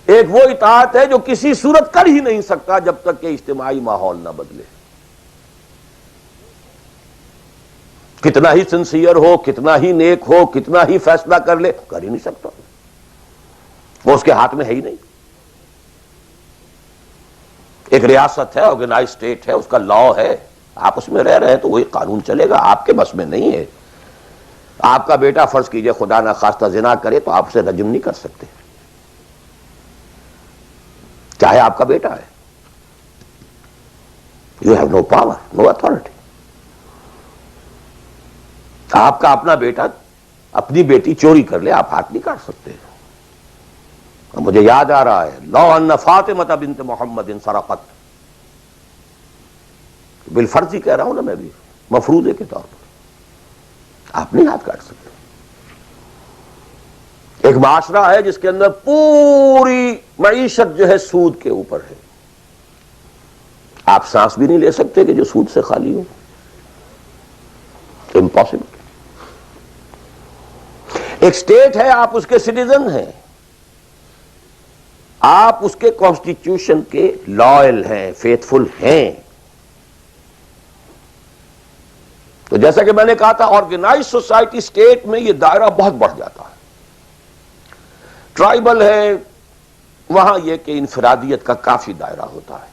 ایک وہ اطاعت ہے جو کسی صورت کر ہی نہیں سکتا جب تک کہ اجتماعی ماحول نہ بدلے. کتنا ہی سنسیئر ہو، کتنا ہی نیک ہو، کتنا ہی فیصلہ کر لے، کر ہی نہیں سکتا. وہ اس کے ہاتھ میں ہے ہی نہیں. ایک ریاست ہے، آرگنائز اسٹیٹ ہے، اس کا لا ہے، آپ اس میں رہ رہے ہیں تو وہی قانون چلے گا. آپ کے بس میں نہیں ہے. آپ کا بیٹا فرض کیجئے خدا نہ خواستہ زنا کرے تو آپ اسے رجم نہیں کر سکتے، چاہے آپ کا بیٹا ہے. You have no power, no authority. آپ کا اپنا بیٹا اپنی بیٹی چوری کر لے، آپ ہاتھ نہیں کاٹ سکتے. مجھے یاد آ رہا ہے، لو ان فاطمہ بنت محمد سرقت، بالفرض ہی کہہ رہا ہوں نا میں بھی، مفروضے کے طور پر آپ نہیں ہاتھ کاٹ سکتے. ایک معاشرہ ہے جس کے اندر پوری معیشت جو ہے سود کے اوپر ہے، آپ سانس بھی نہیں لے سکتے کہ جو سود سے خالی ہو. امپاسبل. ایک اسٹیٹ ہے، آپ اس کے سٹیزن ہیں، آپ اس کے کانسٹیٹیوشن کے لائل ہیں، فیتھفل ہیں. تو جیسا کہ میں نے کہا تھا، آرگنائز سوسائٹی اسٹیٹ میں یہ دائرہ بہت بڑھ جاتا ہے. ٹرائبل ہے، وہاں یہ کہ انفرادیت کا کافی دائرہ ہوتا ہے،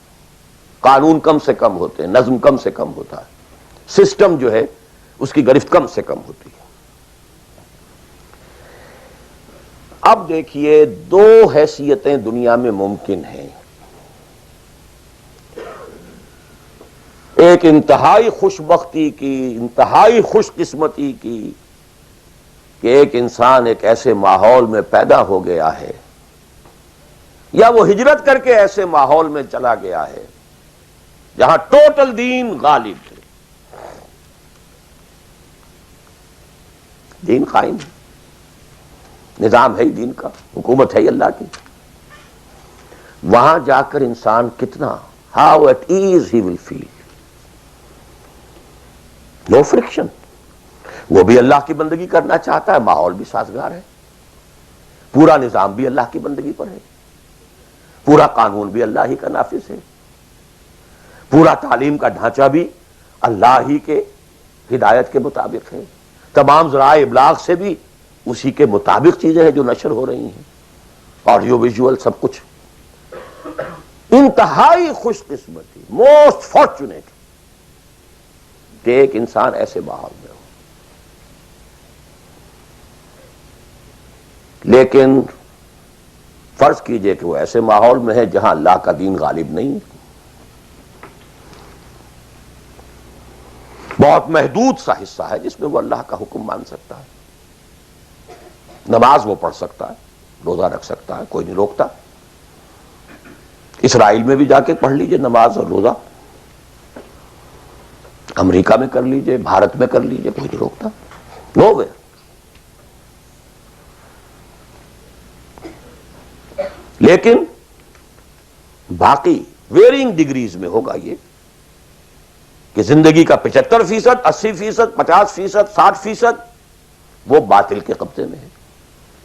قانون کم سے کم ہوتے ہیں، نظم کم سے کم ہوتا ہے، سسٹم جو ہے اس کی گرفت کم سے کم ہوتی ہے. اب دیکھیے، دو حیثیتیں دنیا میں ممکن ہیں. ایک انتہائی خوش بختی کی، انتہائی خوش قسمتی کی کہ ایک انسان ایک ایسے ماحول میں پیدا ہو گیا ہے، یا وہ ہجرت کر کے ایسے ماحول میں چلا گیا ہے جہاں ٹوٹل دین غالب ہے، دین قائم ہے، نظام ہے ہی دین کا، حکومت ہے ہی اللہ کی. وہاں جا کر انسان کتنا how at ease he will feel. No friction. وہ بھی اللہ کی بندگی کرنا چاہتا ہے، ماحول بھی سازگار ہے، پورا نظام بھی اللہ کی بندگی پر ہے، پورا قانون بھی اللہ ہی کا نافذ ہے، پورا تعلیم کا ڈھانچہ بھی اللہ ہی کے ہدایت کے مطابق ہے، تمام ذرائع ابلاغ سے بھی اسی کے مطابق چیزیں ہیں جو نشر ہو رہی ہیں، آڈیو ویژول سب کچھ. انتہائی خوش قسمتی، موسٹ فارچونیٹ کہ ایک انسان ایسے ماحول میں ہو. لیکن فرض کیجئے کہ وہ ایسے ماحول میں ہے جہاں اللہ کا دین غالب نہیں. بہت محدود سا حصہ ہے جس میں وہ اللہ کا حکم مان سکتا ہے. نماز وہ پڑھ سکتا ہے، روزہ رکھ سکتا ہے، کوئی نہیں روکتا. اسرائیل میں بھی جا کے پڑھ لیجئے نماز اور روزہ، امریکہ میں کر لیجئے، بھارت میں کر لیجئے، کوئی نہیں روکتا. نو وے. لیکن باقی ویرینگ ڈگریز میں ہوگا یہ کہ زندگی کا 75%، 80%، 50%، 60% وہ باطل کے قبضے میں ہے.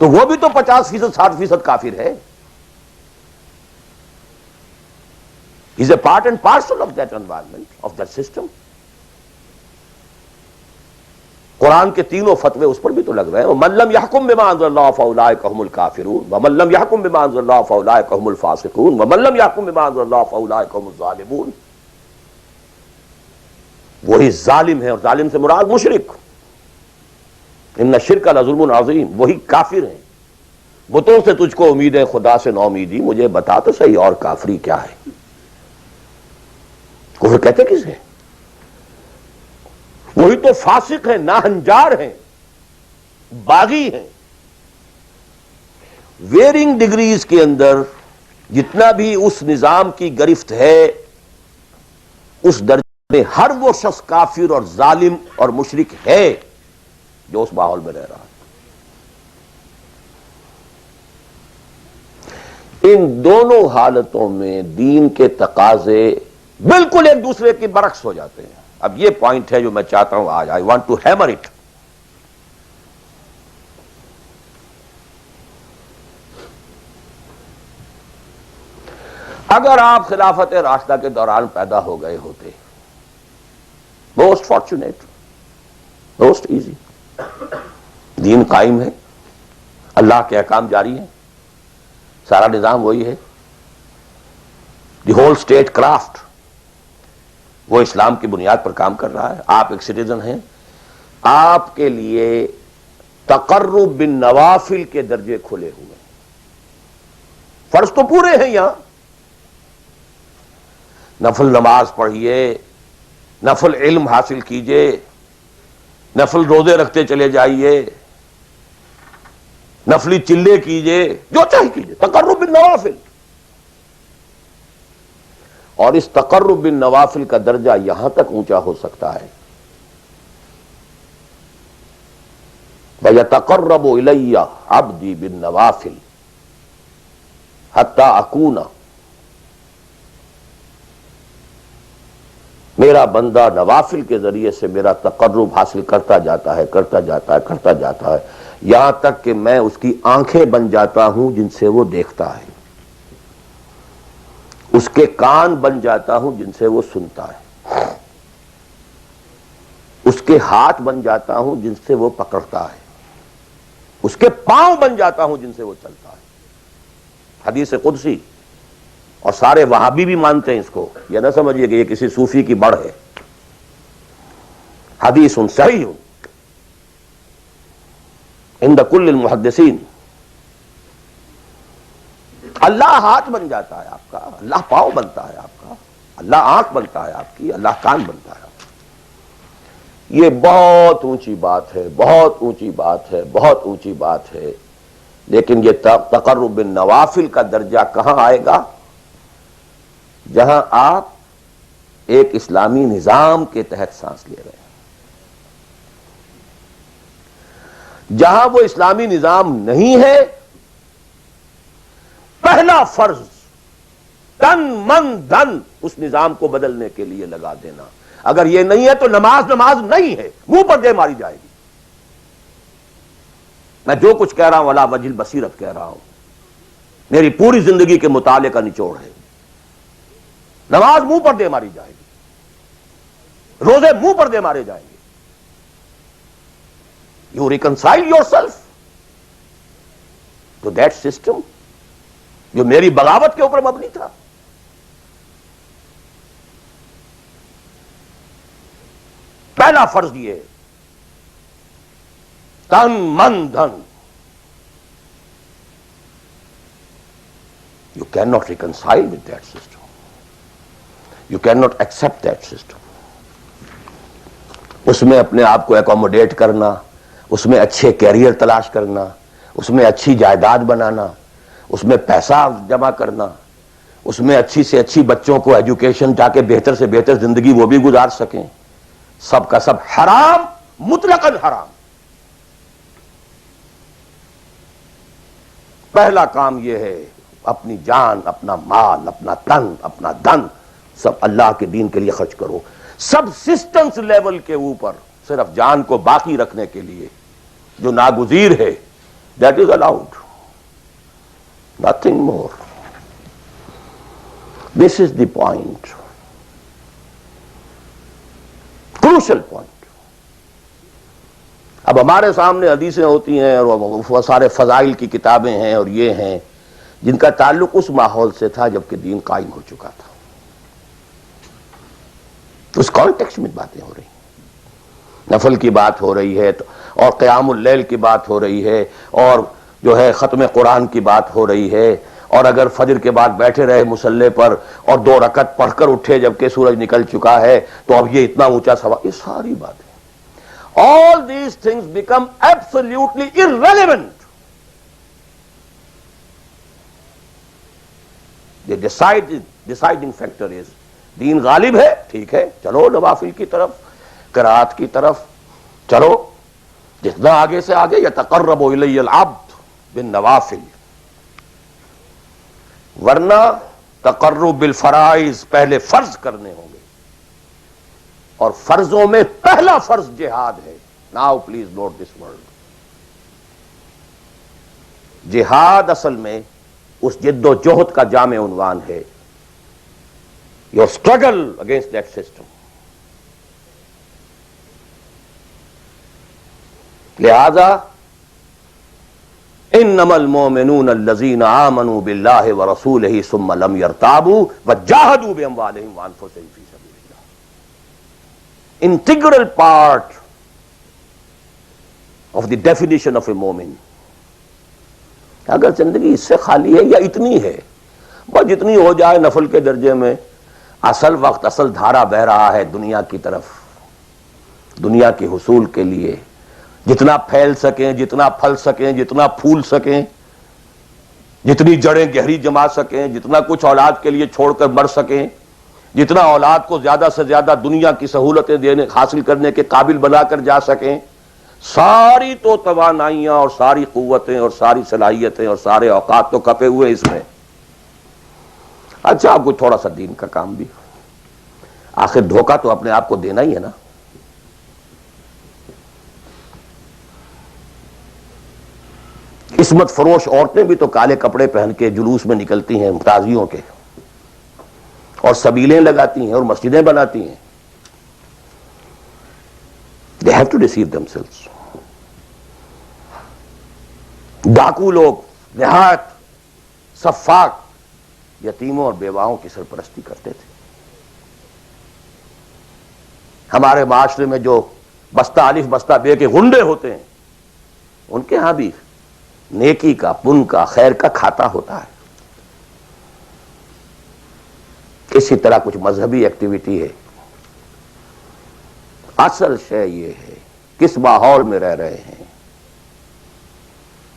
تو وہ بھی تو 50%، 60% کافر ہے. is a part and parcel of that environment, of that system. قرآن کے تینوں فتوے اس پر بھی تو لگ رہے ہیں. وَمَن لَّمْ يَحْكُم بِمَا أَنزَلَ اللَّهُ فَأُولَٰئِكَ هُمُ الْكَافِرُونَ وَمَن لَّمْ يَحْكُم بِمَا أَنزَلَ اللَّهُ فَأُولَٰئِكَ هُمُ الْفَاسِقُونَ وَمَن لَّمْ يَحْكُم بِمَا أَنزَلَ اللَّهُ فَأُولَٰئِكَ هُمُ الظَّالِمُونَ. وہی ظالم ہے، اور ظالم سے مراد مشرک. ان الشرک لظلم عظیم. وہی کافر ہیں. بتوں سے تجھ کو امید ہے، خدا سے نا امیدی. مجھے بتا تو صحیح اور کافری کیا ہے. کفر کہتے کسے؟ وہی تو فاسق ہیں، ناہنجار ہیں، باغی ہیں. ویرنگ ڈگریز کے اندر جتنا بھی اس نظام کی گرفت ہے، اس درجے میں ہر وہ شخص کافر اور ظالم اور مشرک ہے جو اس ماحول میں رہ رہا ہے. ان دونوں حالتوں میں دین کے تقاضے بالکل ایک دوسرے کے برعکس ہو جاتے ہیں. اب یہ پوائنٹ ہے جو میں چاہتا ہوں آج I want to hammer it. اگر آپ خلافت راشدہ کے دوران پیدا ہو گئے ہوتے، موسٹ فارچونیٹ، موسٹ ایزی. دین قائم ہے، اللہ کے احکام جاری ہیں، سارا نظام وہی ہے. دی ہول اسٹیٹ کرافٹ وہ اسلام کی بنیاد پر کام کر رہا ہے. آپ ایک سٹیزن ہیں، آپ کے لیے تقرب بالنوافل کے درجے کھلے ہوئے ہیں. فرض تو پورے ہیں یہاں. نفل نماز پڑھیے، نفل علم حاصل کیجئے، نفل روزے رکھتے چلے جائیے، نفلی چلے کیجئے، جو چاہیے کیجئے. تقرب بالنوافل. اور اس تقرب بالنوافل کا درجہ یہاں تک اونچا ہو سکتا ہے وَيَتَقَرَّبُ إِلَيَّ عَبْدِي بِالنَّوَافِلِ حَتَّى أَكُونَ. میرا بندہ نوافل کے ذریعے سے میرا تقرب حاصل کرتا جاتا ہے، کرتا جاتا ہے، کرتا جاتا ہے، یہاں تک کہ میں اس کی آنکھیں بن جاتا ہوں جن سے وہ دیکھتا ہے، اس کے کان بن جاتا ہوں جن سے وہ سنتا ہے، اس کے ہاتھ بن جاتا ہوں جن سے وہ پکڑتا ہے، اس کے پاؤں بن جاتا ہوں جن سے وہ چلتا ہے. حدیث قدسی. اور سارے وہابی بھی مانتے ہیں اس کو. یہ نہ سمجھیے کہ یہ کسی صوفی کی بڑھ ہے. حدیث صحیح عند کل المحدثین. اللہ ہاتھ بن جاتا ہے آپ کا، اللہ پاؤں بنتا ہے آپ کا، اللہ آنکھ بنتا ہے آپ کی، اللہ کان بنتا ہے آپ کا. یہ بہت اونچی بات ہے، بہت اونچی بات ہے، بہت اونچی بات ہے. لیکن یہ تقرب بالنوافل کا درجہ کہاں آئے گا؟ جہاں آپ ایک اسلامی نظام کے تحت سانس لے رہے ہیں، جہاں وہ اسلامی نظام نہیں ہے. پہلا فرض تن من دھن اس نظام کو بدلنے کے لیے لگا دینا. اگر یہ نہیں ہے تو نماز نہیں ہے، منہ پر دے ماری جائے گی. میں جو کچھ کہہ رہا ہوں علی وجہ البصیرت کہہ رہا ہوں، میری پوری زندگی کے مطالعے کا نچوڑ ہے. نماز منہ پر دے ماری جائے گی، روزے منہ پر دے مارے جائیں گے. You reconcile yourself to that system جو میری بغاوت کے اوپر مبنی تھا. پہلا فرض یہ ہے تن من دھن. You can not reconcile with that system. You cannot accept that system. اس میں اپنے آپ کو ایکوموڈیٹ کرنا، اس میں اچھے کیریئر تلاش کرنا، اس میں اچھی جائیداد بنانا، اس میں پیسہ جمع کرنا، اس میں اچھی سے اچھی بچوں کو ایجوکیشن تاکہ بہتر سے بہتر زندگی وہ بھی گزار سکیں، سب کا سب حرام، مطلقاً حرام۔ پہلا کام یہ ہے اپنی جان، اپنا مال، اپنا تن، اپنا دن سب اللہ کے دین کے لیے خرچ کرو۔ سبسسٹنس لیول کے اوپر صرف جان کو باقی رکھنے کے لیے جو ناگزیر ہے، that is allowed, nothing more. This is the point, crucial point. اب ہمارے سامنے حدیثیں ہوتی ہیں اور وہ سارے فضائل کی کتابیں ہیں اور یہ ہیں جن کا تعلق اس ماحول سے تھا جب کہ دین قائم ہو چکا تھا، اس کانٹیکسٹ میں باتیں ہو رہی ہیں، نفل کی بات ہو رہی ہے اور قیام اللیل کی بات ہو رہی ہے اور جو ہے ختم قرآن کی بات ہو رہی ہے، اور اگر فجر کے بعد بیٹھے رہے مصلی پر اور 2 رکعت پڑھ کر اٹھے جبکہ سورج نکل چکا ہے تو اب یہ اتنا اونچا سوال، یہ ساری باتیں، all these things become absolutely irrelevant. The deciding factor is دین غالب ہے، ٹھیک ہے، چلو نوافل کی طرف، قرات کی طرف چلو، جتنا آگے سے آگے یتقرب الی العبد بالنوافل، ورنہ تقرب بالفرائض پہلے فرض کرنے ہوں گے، اور فرضوں میں پہلا فرض جہاد ہے۔ Now please note this word, جہاد اصل میں اس جد و جہد کا جامع عنوان ہے، your struggle against that system۔ لہذا انما المؤمنون الذين آمنوا بالله ورسوله ثم لم يرتابوا وجاهدوا باموالهم وانفسهم في سبيل الله، integral part of the definition of a مومن۔ اگر زندگی اس سے خالی ہے یا اتنی ہے، بس جتنی ہو جائے نفل کے درجے میں، اصل وقت اصل دھارا بہ رہا ہے دنیا کی طرف، دنیا کے حصول کے لیے، جتنا پھیل سکیں، جتنا پھل سکیں، جتنا پھول سکیں، جتنی جڑیں گہری جما سکیں، جتنا کچھ اولاد کے لیے چھوڑ کر مر سکیں، جتنا اولاد کو زیادہ سے زیادہ دنیا کی سہولتیں دینے حاصل کرنے کے قابل بنا کر جا سکیں، ساری تو توانائیاں اور ساری قوتیں اور ساری صلاحیتیں اور سارے اوقات تو کپے ہوئے اس میں۔ اچھا آپ کو تھوڑا سا دین کا کام بھی، آخر دھوکہ تو اپنے آپ کو دینا ہی ہے نا۔ قسمت فروش عورتیں بھی تو کالے کپڑے پہن کے جلوس میں نکلتی ہیں تازیوں کے، اور سبیلیں لگاتی ہیں اور مسجدیں بناتی ہیں۔ They have to deceive themselves۔ ڈاکو لوگ نہایت سفاک یتیموں اور بیواؤں کی سرپرستی کرتے تھے۔ ہمارے معاشرے میں جو بستہ الف بستہ بے کے غنڈے ہوتے ہیں، ان کے ہاں بھی نیکی کا، پن کا، خیر کا کھاتا ہوتا ہے۔ اسی طرح کچھ مذہبی ایکٹیویٹی ہے۔ اصل شے یہ ہے کس ماحول میں رہ رہے ہیں۔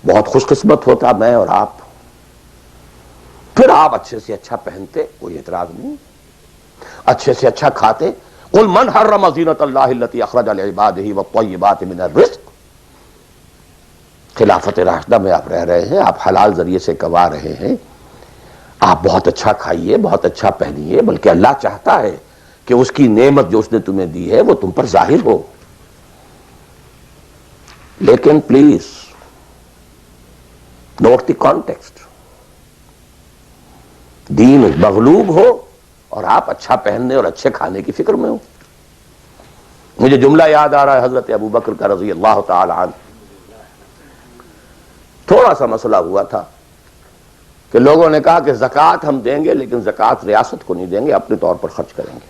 بہت خوش قسمت ہوتا میں اور آپ، پھر آپ اچھے سے اچھا پہنتے، کوئی اعتراض نہیں، اچھے سے اچھا کھاتے۔ قل من حرم زینۃ اللہ التی اخرج لعبادہ والطیبات من الرزق۔ خلافت راشدہ میں آپ رہ رہے ہیں، آپ حلال ذریعے سے کما رہے ہیں، آپ بہت اچھا کھائیے، بہت اچھا پہنیے، بلکہ اللہ چاہتا ہے کہ اس کی نعمت جو اس نے تمہیں دی ہے وہ تم پر ظاہر ہو۔ لیکن پلیز نوٹ دی کانٹیکسٹ، دین مغلوب ہو اور آپ اچھا پہننے اور اچھے کھانے کی فکر میں ہو۔ مجھے جملہ یاد آ رہا ہے حضرت ابو بکر کا رضی اللہ تعالی عنہ۔ تھوڑا سا مسئلہ ہوا تھا کہ لوگوں نے کہا کہ زکوٰۃ ہم دیں گے لیکن زکوٰۃ ریاست کو نہیں دیں گے، اپنے طور پر خرچ کریں گے۔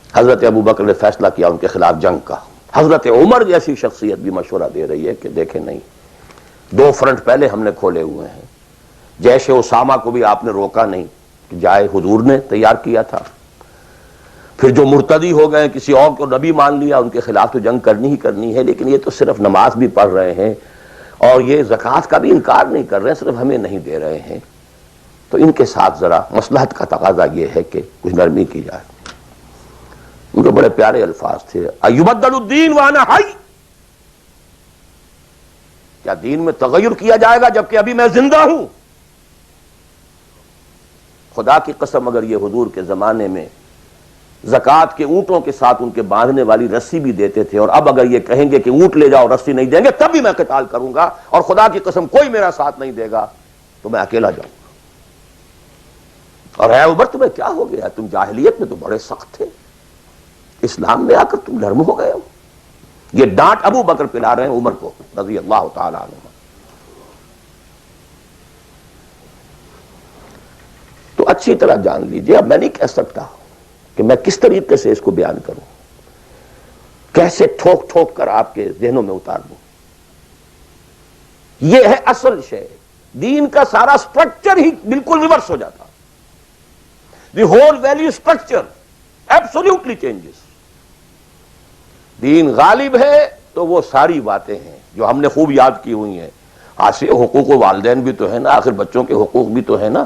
حضرت ابو بکر نے فیصلہ کیا ان کے خلاف جنگ کا۔ حضرت عمر جیسی شخصیت بھی مشورہ دے رہی ہے کہ دیکھیں نہیں، 2 فرنٹ پہلے ہم نے کھولے ہوئے ہیں۔ جیش اسامہ کو بھی آپ نے روکا نہیں کہ جائے، حضور نے تیار کیا تھا۔ پھر جو مرتدی ہو گئے کسی اور کو نبی مان لیا ان کے خلاف تو جنگ کرنی ہی کرنی ہے، لیکن یہ تو صرف نماز بھی پڑھ رہے ہیں اور یہ زکوٰۃ کا بھی انکار نہیں کر رہے ہیں، صرف ہمیں نہیں دے رہے ہیں، تو ان کے ساتھ ذرا مصلحت کا تقاضا یہ ہے کہ کچھ نرمی کی جائے۔ ان کے بڑے پیارے الفاظ تھے، ایبدل الدین وانا حی، کیا دین میں تغیر کیا جائے گا جبکہ ابھی میں زندہ ہوں؟ خدا کی قسم اگر یہ حضور کے زمانے میں زکوٰۃ کے اونٹوں کے ساتھ ان کے باندھنے والی رسی بھی دیتے تھے، اور اب اگر یہ کہیں گے کہ اونٹ لے جاؤ رسی نہیں دیں گے تب بھی میں قتال کروں گا، اور خدا کی قسم کوئی میرا ساتھ نہیں دے گا تو میں اکیلا جاؤں گا۔ اور اے عمر تمہیں کیا ہو گیا؟ تم جاہلیت میں تو بڑے سخت تھے، اسلام میں آ کر تم نرم ہو گئے ہو۔ یہ ڈانٹ ابو بکر پلا رہے ہیں عمر کو رضی اللہ تعالی عنہ۔ تو اچھی طرح جان لیجئے، اب میں نہیں کہہ سکتا کہ میں کس طریقے سے اس کو بیان کروں، کیسے ٹھوک ٹھوک کر آپ کے ذہنوں میں اتار دوں۔ یہ ہے اصل شے، دین کا سارا سٹرکچر ہی بالکل ریورس ہو جاتا، the whole value structure absolutely changes. دین غالب ہے تو وہ ساری باتیں ہیں جو ہم نے خوب یاد کی ہوئی ہیں، حاصل حقوق والدین بھی تو ہے نا، آخر بچوں کے حقوق بھی تو ہے نا۔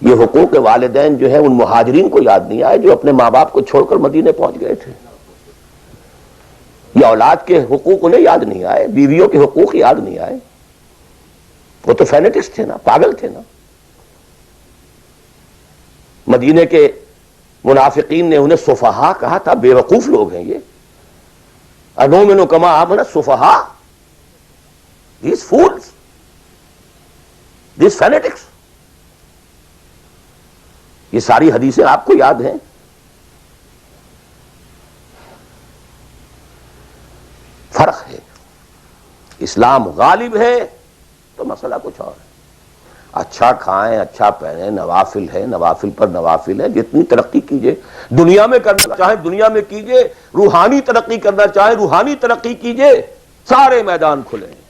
یہ حقوق والدین جو ہے ان مہاجرین کو یاد نہیں آئے جو اپنے ماں باپ کو چھوڑ کر مدینے پہنچ گئے تھے، یہ اولاد کے حقوق انہیں یاد نہیں آئے، بیویوں کے حقوق یاد نہیں آئے، وہ تو فینیٹکس تھے نا، پاگل تھے نا۔ مدینے کے منافقین نے انہیں سفہا کہا تھا، بے وقوف لوگ ہیں یہ، انؤمن کما آمن السفہا، these fools, these fanatics۔ یہ ساری حدیثیں آپ کو یاد ہیں۔ فرق ہے، اسلام غالب ہے تو مسئلہ کچھ اور ہے۔ اچھا کھائیں، اچھا پہنیں، نوافل ہے، نوافل پر نوافل ہے، جتنی ترقی کیجئے، دنیا میں کرنا چاہیں دنیا میں کیجئے، روحانی ترقی کرنا چاہیں روحانی ترقی کیجئے، سارے میدان کھلے ہیں۔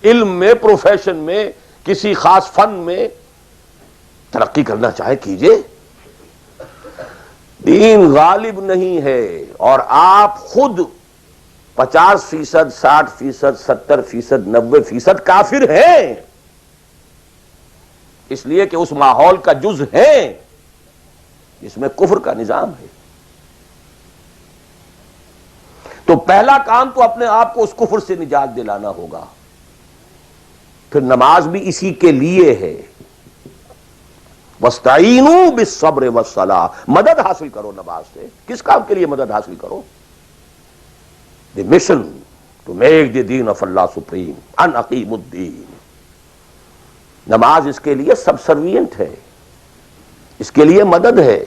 علم میں، پروفیشن میں، کسی خاص فن میں ترقی کرنا چاہے کیجئے۔ دین غالب نہیں ہے، اور آپ خود 50%، 60%، 70%، 90% کافر ہیں، اس لیے کہ اس ماحول کا جز ہیں جس میں کفر کا نظام ہے۔ تو پہلا کام تو اپنے آپ کو اس کفر سے نجات دلانا ہوگا، پھر نماز بھی اسی کے لیے ہے۔ وَاسْتَعِینُوا بِالصَّبْرِ وَالصَّلَاةِ، مدد حاصل کرو نماز سے۔ کس کام کے لیے مدد حاصل کرو؟ The mission to make the دین آف اللہ سپریم، ان اقیم الدین۔ نماز اس کے لیے سب سروینٹ ہے، اس کے لیے مدد ہے۔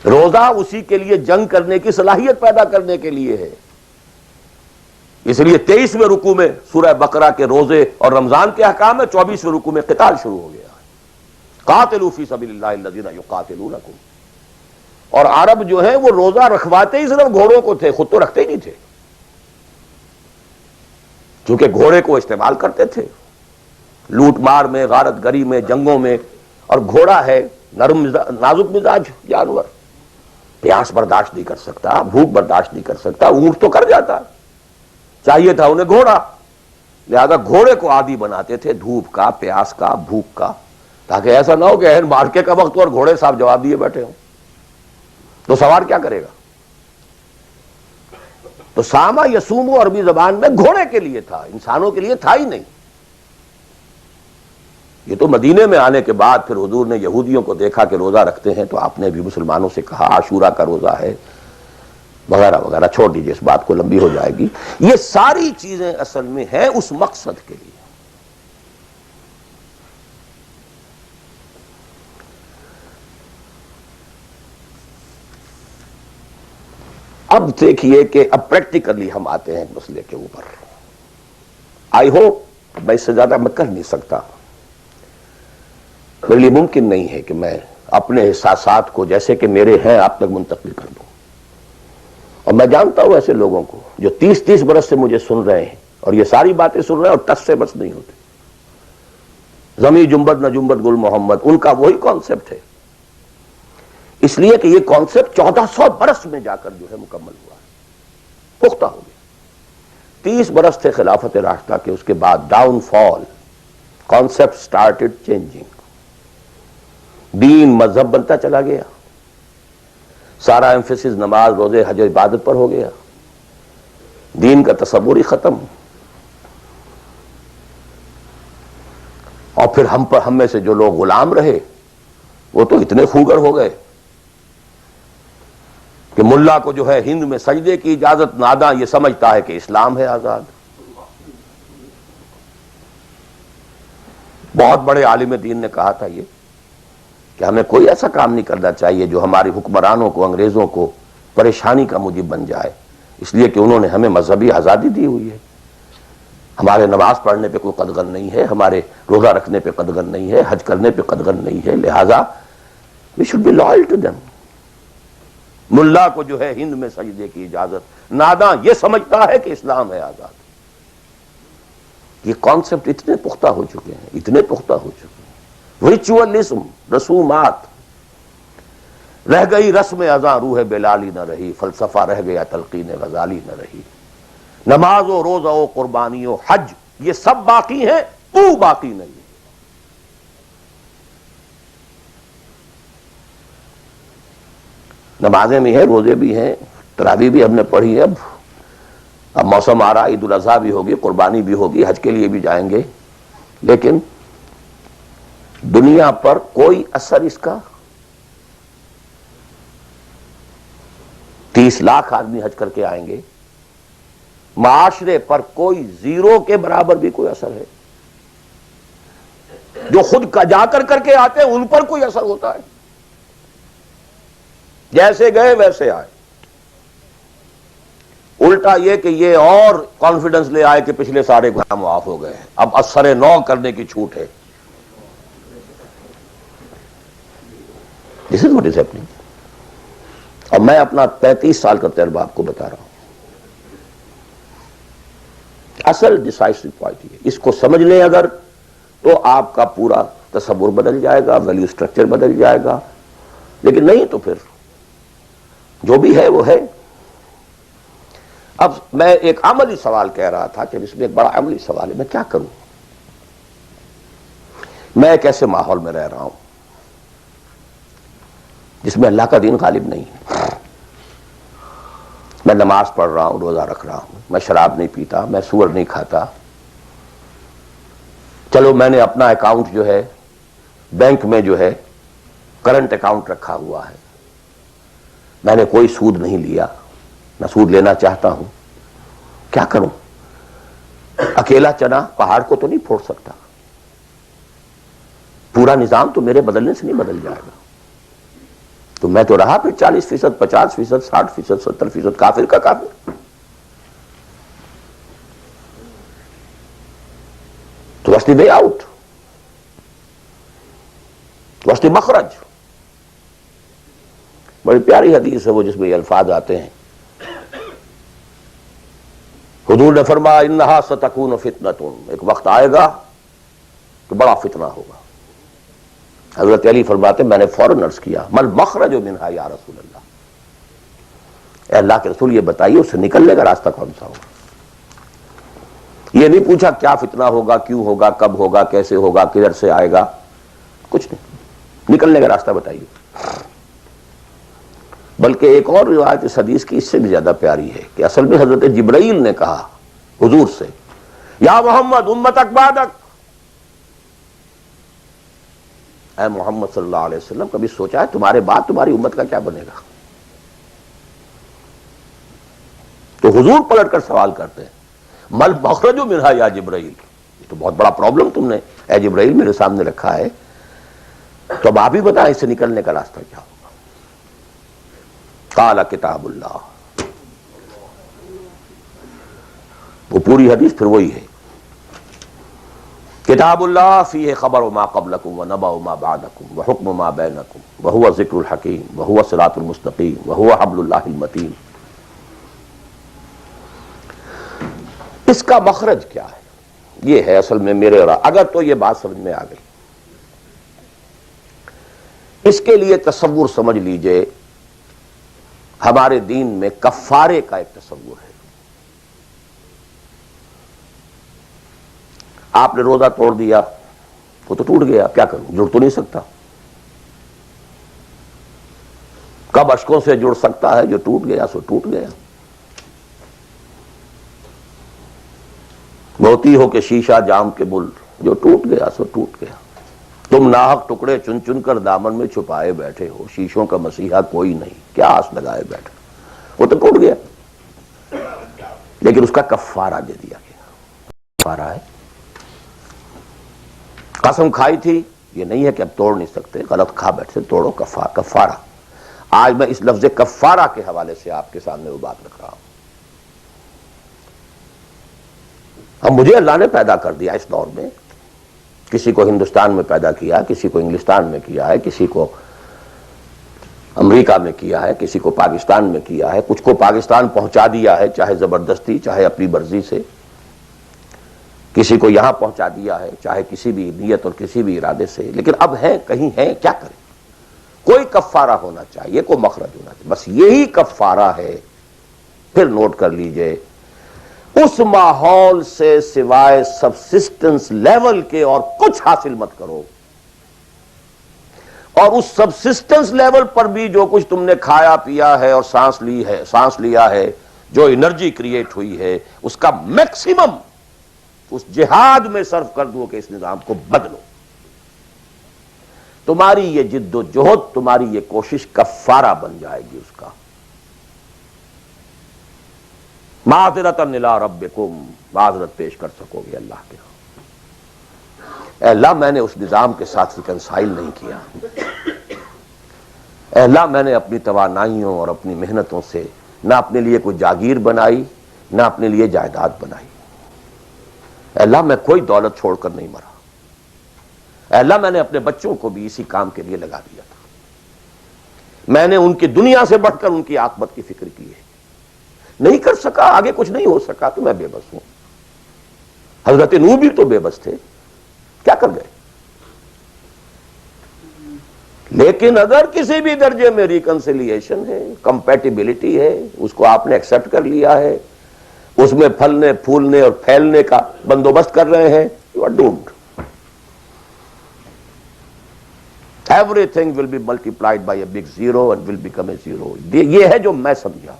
روزہ اسی کے لیے جنگ کرنے کی صلاحیت پیدا کرنے کے لیے ہے۔ اس لیے 23ویں رکوع میں سورہ بقرہ کے روزے اور رمضان کے احکام ہے، 24ویں رکوع میں قتال شروع ہو گیا، قاتلوا فی سبیل اللہ الذین یقاتلونکم۔ اور عرب جو ہیں وہ روزہ رکھواتے ہی صرف گھوڑوں کو تھے، خود تو رکھتے ہی نہیں تھے، چونکہ گھوڑے کو استعمال کرتے تھے لوٹ مار میں، غارت گری میں، جنگوں میں، اور گھوڑا ہے نرم نازک مزاج جانور، پیاس برداشت نہیں کر سکتا، بھوک برداشت نہیں کر سکتا، اونٹ تو کر جاتا، چاہیے تھا انہیں گھوڑا، لہذا گھوڑے کو عادی بناتے تھے دھوپ کا، پیاس کا، بھوک کا، تاکہ ایسا نہ ہو کہ اہن مارکے کا وقت اور گھوڑے صاحب جواب دیے بیٹھے ہوں تو سوار کیا کرے گا۔ تو ساما یسومو عربی زبان میں گھوڑے کے لیے تھا، انسانوں کے لیے تھا ہی نہیں۔ یہ تو مدینے میں آنے کے بعد پھر حضور نے یہودیوں کو دیکھا کہ روزہ رکھتے ہیں تو آپ نے بھی مسلمانوں سے کہا عاشورہ کا روزہ ہے وغیرہ وغیرہ، چھوڑ دیجئے اس بات کو، لمبی ہو جائے گی۔ یہ ساری چیزیں اصل میں ہیں اس مقصد کے لیے۔ اب دیکھیے کہ اب پریکٹیکلی ہم آتے ہیں ایک مسئلے کے اوپر۔ آئی ہوپ میں اس سے زیادہ میں کر نہیں سکتا، میرے لیے ممکن نہیں ہے کہ میں اپنے احساسات کو جیسے کہ میرے ہیں آپ تک منتقل کر دوں۔ اور میں جانتا ہوں ایسے لوگوں کو جو 30 برس سے مجھے سن رہے ہیں اور یہ ساری باتیں سن رہے ہیں اور ٹس سے بس نہیں ہوتے۔ زمیں جنبد نہ جنبد گل محمد، ان کا وہی کانسیپٹ ہے، اس لیے کہ یہ کانسیپٹ 1400 برس میں جا کر جو ہے مکمل ہوا ہے، پختہ ہو گیا۔ 30 برس تھے خلافت راشدہ کے، اس کے بعد ڈاؤن فال، کانسیپٹ سٹارٹڈ چینجنگ، دین مذہب بنتا چلا گیا، سارا ایمفیسس نماز روزے حج و عبادت پر ہو گیا، دین کا تصور ہی ختم، اور پھر ہم میں سے جو لوگ غلام رہے وہ تو اتنے خوگر ہو گئے کہ ملا کو جو ہے ہند میں سجدے کی اجازت، ناداں یہ سمجھتا ہے کہ اسلام ہے آزاد۔ بہت بڑے عالم دین نے کہا تھا یہ کہ ہمیں کوئی ایسا کام نہیں کرنا چاہیے جو ہماری حکمرانوں کو، انگریزوں کو پریشانی کا موجب بن جائے، اس لیے کہ انہوں نے ہمیں مذہبی آزادی دی ہوئی ہے، ہمارے نماز پڑھنے پہ کوئی قدغن نہیں ہے، ہمارے روزہ رکھنے پہ قدغن نہیں ہے، حج کرنے پہ قدغن نہیں ہے، لہذا we should be loyal to them۔ ملا کو جو ہے ہند میں سجدے کی اجازت، ناداں یہ سمجھتا ہے کہ اسلام ہے آزاد۔ یہ کانسیپٹ اتنے پختہ ہو چکے ہیں، اتنے پختہ ہو چکے ہیں، ریچولزم، رسومات، رہ گئی رسم ازاں روح بلالی نہ رہی، فلسفہ رہ گیا تلقین غزالی نہ رہی، نماز و روزہ و قربانی و حج یہ سب باقی ہیں، تو باقی نہیں ہے۔ نمازیں بھی ہیں، روزے بھی ہیں، تراویح بھی ہم نے پڑھی ہے، اب موسم آ رہا، عید الاضحیٰ بھی ہوگی، قربانی بھی ہوگی، حج کے لیے بھی جائیں گے، لیکن دنیا پر کوئی اثر اس کا؟ 30 لاکھ آدمی حج کر کے آئیں گے، معاشرے پر کوئی زیرو کے برابر بھی کوئی اثر ہے؟ جو خود کا جا کر کے آتے ہیں ان پر کوئی اثر ہوتا ہے؟ جیسے گئے ویسے آئے۔ الٹا یہ کہ یہ اور کانفیڈنس لے آئے کہ پچھلے سارے گناہ معاف ہو گئے ہیں، اب اثر نو کرنے کی چھوٹ ہے۔ دس از واٹ از ہیپننگ۔ اور میں اپنا 35 سال کا تجربہ آپ کو بتا رہا ہوں۔ اصل ڈیسائسو پوائنٹ یہ، اس کو سمجھ لیں اگر تو آپ کا پورا تصور بدل جائے گا، ویلیو سٹرکچر بدل جائے گا، لیکن نہیں تو پھر جو بھی ہے وہ ہے۔ اب میں ایک عملی سوال کہہ رہا تھا کہ اس میں ایک بڑا عملی سوال ہے، میں کیا کروں؟ میں ایک ایسے ماحول میں رہ رہا ہوں جس میں اللہ کا دین غالب نہیں ہے۔ میں نماز پڑھ رہا ہوں، روزہ رکھ رہا ہوں، میں شراب نہیں پیتا، میں سور نہیں کھاتا، چلو میں نے اپنا اکاؤنٹ جو ہے بینک میں جو ہے کرنٹ اکاؤنٹ رکھا ہوا ہے، میں نے کوئی سود نہیں لیا، نہ سود لینا چاہتا ہوں، کیا کروں؟ اکیلا چنا پہاڑ کو تو نہیں پھوڑ سکتا، پورا نظام تو میرے بدلنے سے نہیں بدل جائے گا، تو میں تو رہا پھر 40%، 50%، 60%، 70% کافر کا کافر۔ تو what's the way out? What's the مخرج؟ بڑی پیاری حدیث ہے وہ جس میں یہ الفاظ آتے ہیں، حضور نے فرمایا انہا ستکون فتنۃ، ایک وقت آئے گا کہ بڑا فتنہ ہوگا۔ حضرت علی فرماتے میں نے فوراً عرض کیا مل مخرج منہا یا رسول اللہ، اے اللہ کے رسول یہ بتائیے اس سے نکلنے کا راستہ کون سا ہوگا؟ یہ نہیں پوچھا کیا فتنہ ہوگا، کیوں ہوگا، کب ہوگا، کیسے ہوگا، کدھر سے آئے گا، کچھ نہیں، نکلنے کا راستہ بتائیے۔ بلکہ ایک اور روایت اس حدیث کی اس سے بھی زیادہ پیاری ہے کہ اصل میں حضرت جبرائیل نے کہا حضور سے یا محمد امتک بعدک، اے محمد صلی اللہ علیہ وسلم کبھی سوچا ہے تمہارے بعد تمہاری امت کا کیا بنے گا؟ تو حضور پلٹ کر سوال کرتے ہیں مل مخرج منہا یا جبرائیل، یہ تو بہت بڑا پرابلم تم نے اے جبرائیل میرے سامنے رکھا ہے، تو اب آپ ہی بتائیں اس سے نکلنے کا راستہ کیا ہوگا؟ قال کتاب اللہ، وہ پوری حدیث پھر وہی ہے، کتاب اللہ فیہ خبر ما قبلکم ونبأ ما بعدکم وحکم ما بینکم وہو ذکر الحکیم وہو صراط المستقیم وہو حبل اللہ المتین۔ اس کا مخرج کیا ہے؟ یہ ہے اصل میں میرے اور اگر تو یہ بات سمجھ میں آ گئی اس کے لیے تصور سمجھ لیجئے، ہمارے دین میں کفارے کا ایک تصور ہے۔ آپ نے روزہ توڑ دیا، وہ تو ٹوٹ گیا، کیا کروں، جڑ تو نہیں سکتا۔ کب اشکوں سے جڑ سکتا ہے؟ جو ٹوٹ گیا سو ٹوٹ گیا۔ موتی ہو کہ شیشہ جام کے بل، جو ٹوٹ گیا سو ٹوٹ گیا۔ تم ناحق ٹکڑے چن چن کر دامن میں چھپائے بیٹھے ہو، شیشوں کا مسیحا کوئی نہیں، کیا آس لگائے بیٹھے، وہ تو ٹوٹ گیا، لیکن اس کا کفارہ دے دیا گیا۔ کفارہ ہے، قسم کھائی تھی، یہ نہیں ہے کہ اب توڑ نہیں سکتے، غلط کھا بیٹھے، توڑو، کفارہ۔ آج میں اس لفظ کفارہ کے حوالے سے آپ کے سامنے وہ بات رکھ رہا ہوں۔ اب مجھے اللہ نے پیدا کر دیا اس دور میں، کسی کو ہندوستان میں پیدا کیا، کسی کو انگلستان میں کیا ہے، کسی کو امریکہ میں کیا ہے، کسی کو پاکستان میں کیا ہے، کچھ کو پاکستان پہنچا دیا ہے، چاہے زبردستی چاہے اپنی مرضی سے، کسی کو یہاں پہنچا دیا ہے چاہے کسی بھی نیت اور کسی بھی ارادے سے، لیکن اب ہیں کہیں ہیں، کیا کریں؟ کوئی کفارہ ہونا چاہیے، کوئی مخرج ہونا چاہیے، بس یہی کفارہ ہے۔ پھر نوٹ کر لیجئے، اس ماحول سے سوائے سبسسٹنس لیول کے اور کچھ حاصل مت کرو، اور اس سبسسٹنس لیول پر بھی جو کچھ تم نے کھایا پیا ہے اور سانس لیا ہے، جو انرجی کریٹ ہوئی ہے، اس کا میکسیمم اس جہاد میں صرف کر دو کہ اس نظام کو بدلو۔ تمہاری یہ جد و جہد، تمہاری یہ کوشش کفارہ بن جائے گی اس کا۔ معذرۃ الی ربکم، معذرت پیش کر سکو گے اللہ کے ہاں۔ اے اللہ، میں نے اس نظام کے ساتھ ریکنسائل نہیں کیا۔ اے اللہ، میں نے اپنی توانائیوں اور اپنی محنتوں سے نہ اپنے لیے کوئی جاگیر بنائی، نہ اپنے لیے جائیداد بنائی۔ اے اللہ، میں کوئی دولت چھوڑ کر نہیں مرا۔ اے اللہ، میں نے اپنے بچوں کو بھی اسی کام کے لیے لگا دیا تھا۔ میں نے ان کی دنیا سے بڑھ کر ان کی عاقبت کی فکر کی ہے۔ نہیں کر سکا، آگے کچھ نہیں ہو سکا تو میں بے بس ہوں۔ حضرت نوح بھی تو بے بس تھے، کیا کر گئے؟ لیکن اگر کسی بھی درجے میں ریکنسیلیشن ہے، کمپیٹیبلٹی ہے، اس کو آپ نے ایکسپٹ کر لیا ہے، اس میں پھلنے پھولنے اور پھیلنے کا بندوبست کر رہے ہیں، you are doomed. Everything will be multiplied by a big zero and will become a zero۔ یہ ہے جو میں سمجھا۔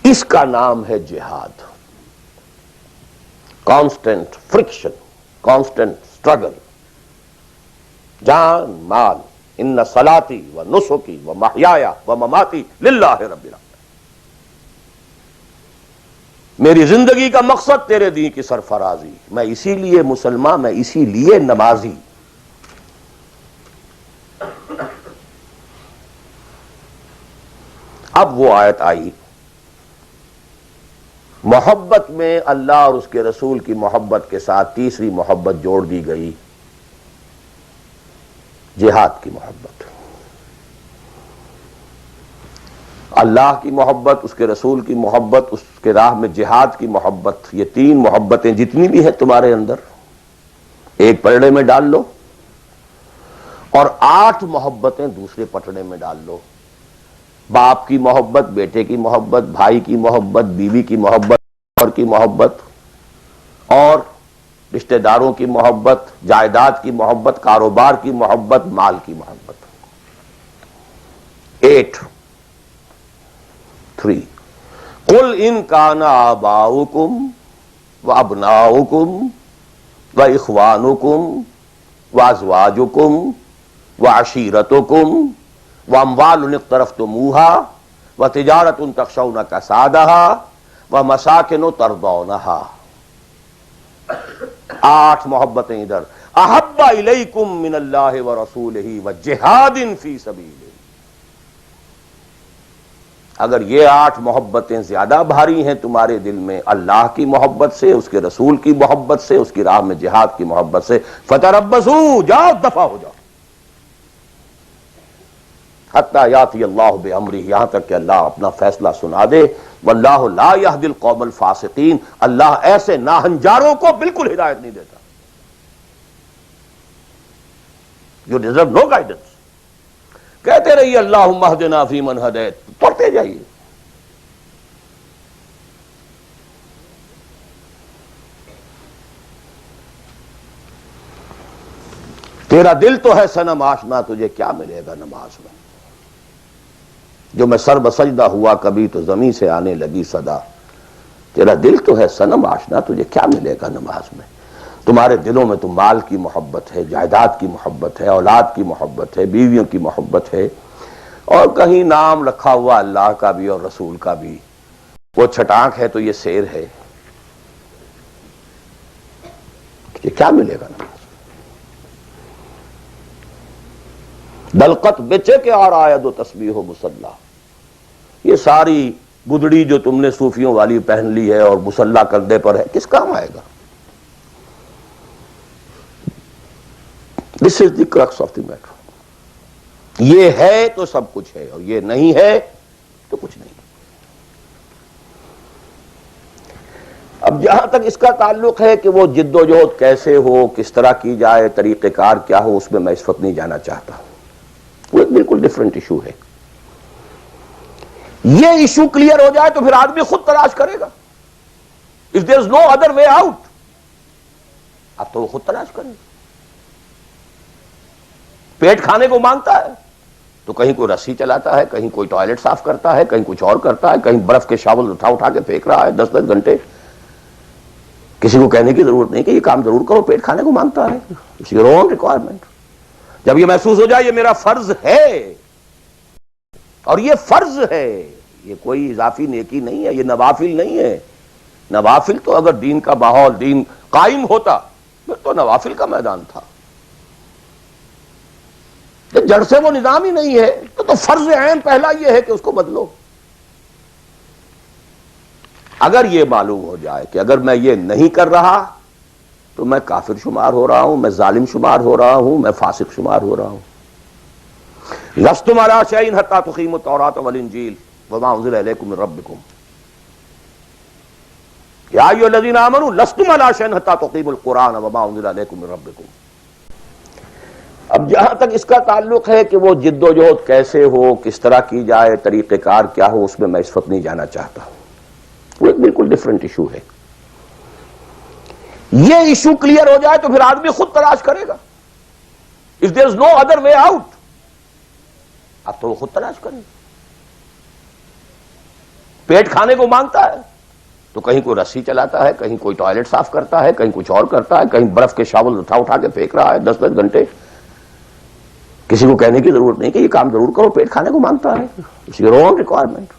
اس کا نام ہے جہاد۔ کانسٹنٹ فرکشن، کانسٹنٹ اسٹرگل، جان مال، ان صلاتی و نسکی و محیای و مماتی للہ رب العالمین۔ میری زندگی کا مقصد تیرے دین کی سرفرازی، میں اسی لیے مسلمان، میں اسی لیے نمازی۔ اب وہ آیت آئی، محبت میں اللہ اور اس کے رسول کی محبت کے ساتھ تیسری محبت جوڑ دی گئی، جہاد کی محبت۔ اللہ کی محبت، اس کے رسول کی محبت، اس کے راہ میں جہاد کی محبت، یہ تین محبتیں جتنی بھی ہیں تمہارے اندر، ایک پلڑے میں ڈال لو، اور 8 محبتیں دوسرے پٹڑے میں ڈال لو۔ باپ کی محبت، بیٹے کی محبت، بھائی کی محبت، بیوی کی محبت، اور کی محبت، اور رشتہ داروں کی محبت، جائیداد کی محبت، کاروبار کی محبت، مال کی محبت۔ 8 3 قل ان کان آباؤکم وابناؤکم واخوانکم وازواجکم وعشیرتکم واموال اقترفتموها وتجارۃ تخشون کسادها ومساکن ترضونها۔ 8 محبتیں ادھر، احب الیکم من اللہ ورسولہ وجہاد فی سبیلہ۔ اگر یہ 8 محبتیں زیادہ بھاری ہیں تمہارے دل میں اللہ کی محبت سے، اس کے رسول کی محبت سے، اس کی راہ میں جہاد کی محبت سے، فتربصوا، جاؤ دفع ہو جاؤ، حتی یاتی اللہ بامرہ، یہاں تک کہ اللہ اپنا فیصلہ سنا دے۔ واللہ لا یہدی القوم الفاسقین، اللہ ایسے ناہنجاروں کو بالکل ہدایت نہیں دیتا۔ You deserve no guidance. کہتے رہیے اللہم اہدنا فیمن ہدیت، پڑھتے جائیے. تیرا دل تو ہے صنم آشنا، تجھے کیا ملے گا نماز میں. جو میں سر بسجدہ ہوا کبھی تو زمین سے آنے لگی صدا. تیرا دل تو ہے صنم آشنا، تجھے کیا ملے گا نماز میں. تمہارے دلوں میں تو مال کی محبت ہے، جائیداد کی محبت ہے، اولاد کی محبت ہے، بیویوں کی محبت ہے، اور کہیں نام رکھا ہوا اللہ کا بھی اور رسول کا بھی. وہ چھٹانک ہے تو یہ سیر ہے. یہ کیا ملے گا نماز. دلقت بیچے کے اور آید و تسبیح و مصلی. یہ ساری گدڑی جو تم نے صوفیوں والی پہن لی ہے اور مصلی کردے پر ہے، کس کام آئے گا. دس از دی کرکس آف دی میٹر. یہ ہے تو سب کچھ ہے، اور یہ نہیں ہے تو کچھ نہیں. اب جہاں تک اس کا تعلق ہے کہ وہ جد و جہد کیسے ہو، کس طرح کی جائے، طریقہ کار کیا ہو، اس میں میں اس وقت نہیں جانا چاہتا. وہ ایک بالکل ڈفرنٹ ایشو ہے. یہ ایشو کلیئر ہو جائے تو پھر آدمی خود تلاش کرے گا. If there is no other way out, اب تو وہ خود تلاش کرے گا. پیٹ کھانے کو مانگتا ہے تو کہیں کوئی رسی چلاتا ہے، کہیں کوئی ٹوائلٹ صاف کرتا ہے، کہیں کچھ اور کرتا ہے، کہیں برف کے شاول اٹھا کے پھینک رہا ہے 10-10 گھنٹے. کسی کو کہنے کی ضرورت نہیں کہ یہ کام ضرور کرو، پیٹ کھانے کو مانگتا ہے. It's your own requirement. جب یہ محسوس ہو جائے یہ میرا فرض ہے، اور یہ فرض ہے، یہ کوئی اضافی نیکی نہیں ہے، یہ نوافل نہیں ہے. نوافل تو اگر دین کا ماحول، دین قائم ہوتا پھر تو نوافل کا میدان تھا. جڑ سے وہ نظام ہی نہیں ہے تو فرض عین پہلا یہ ہے کہ اس کو بدلو. اگر یہ معلوم ہو جائے کہ اگر میں یہ نہیں کر رہا تو میں کافر شمار ہو رہا ہوں، میں ظالم شمار ہو رہا ہوں، میں فاسق شمار ہو رہا ہوں. لستم علی شیء حتی تقیموا التوراۃ والانجیل وما انزل الیکم من ربکم یا ایھا الذین آمنوا لستم علی شیء حتی تقیموا القرآن وما انزل الیکم من ربکم. اب جہاں تک اس کا تعلق ہے کہ وہ جد و جہد کیسے ہو، کس طرح کی جائے، طریقہ کار کیا ہو، اس میں میں اس وقت نہیں جانا چاہتا. وہ ایک بالکل ڈفرنٹ ایشو ہے. یہ ایشو کلیئر ہو جائے تو پھر آدمی خود تلاش کرے گا. If there is no other way out, اب تو وہ خود تلاش کرے گا. پیٹ کھانے کو مانگتا ہے تو کہیں کوئی رسی چلاتا ہے، کہیں کوئی ٹوائلٹ صاف کرتا ہے، کہیں کچھ اور کرتا ہے، کہیں برف کے شاول اٹھا کے پھینک رہا ہے 10-10 گھنٹے. کسی کو کہنے کی ضرورت نہیں کہ یہ کام ضرور کرو، پیٹ کھانے کو مانگتا ہے. It's your own requirement.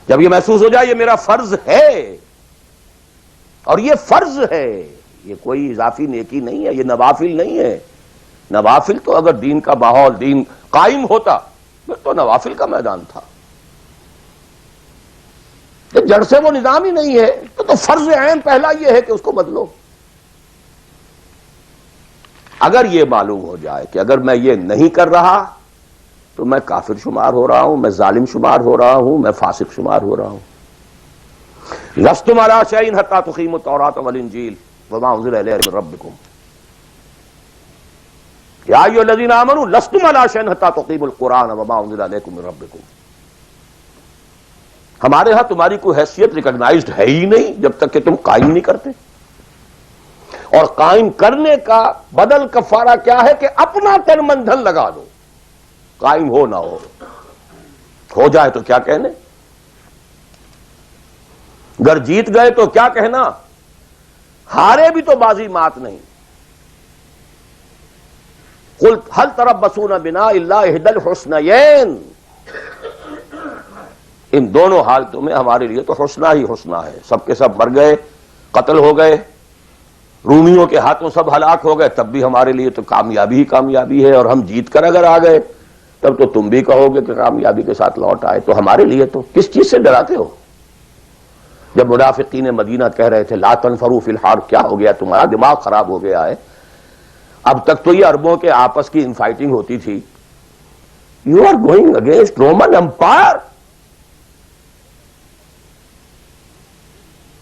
جب یہ محسوس ہو جائے یہ میرا فرض ہے، اور یہ فرض ہے، یہ کوئی اضافی نیکی نہیں ہے، یہ نوافل نہیں ہے. نوافل تو اگر دین کا ماحول، دین قائم ہوتا پھر تو نوافل کا میدان تھا. جڑ سے وہ نظام ہی نہیں ہے تو فرض عین پہلا یہ ہے کہ اس کو بدلو. اگر یہ معلوم ہو جائے کہ اگر میں یہ نہیں کر رہا تو میں کافر شمار ہو رہا ہوں، میں ظالم شمار ہو رہا ہوں، میں فاسق شمار ہو رہا ہوں. لستم علی شیء حتی تقیموا التوراۃ والانجیل وما انزل الیکم من ربکم یا ایھا الذین آمنوا لستم علی شیء حتی تقیموا القرآن وما انزل الیکم من ربکم. ہمارے ہاں تمہاری کوئی حیثیت ریکگنائزڈ ہے ہی نہیں جب تک کہ تم قائم نہیں کرتے. اور قائم کرنے کا بدل کفارہ کیا ہے کہ اپنا تن من دھن لگا دو. قائم ہو نہ ہو جائے تو کیا کہنے، گر جیت گئے تو کیا کہنا، ہارے بھی تو بازی مات نہیں. قل هل تربصون بنا الا احدى الحسنيين. ان دونوں حالتوں میں ہمارے لیے تو حسنہ ہی حسنہ ہے. سب کے سب مر گئے، قتل ہو گئے، رومیوں کے ہاتھوں سب ہلاک ہو گئے، تب بھی ہمارے لیے تو کامیابی ہی کامیابی ہے. اور ہم جیت کر اگر آ گئے تب تو تم بھی کہو گے کہ کامیابی کے ساتھ لوٹ آئے. تو ہمارے لیے تو کس چیز سے ڈراتے ہو؟ جب منافقین مدینہ کہہ رہے تھے لا تنفروا فی الحرب، کیا ہو گیا تمہارا دماغ خراب ہو گیا ہے؟ اب تک تو یہ عربوں کے آپس کی انفائٹنگ ہوتی تھی. You are going against Roman empire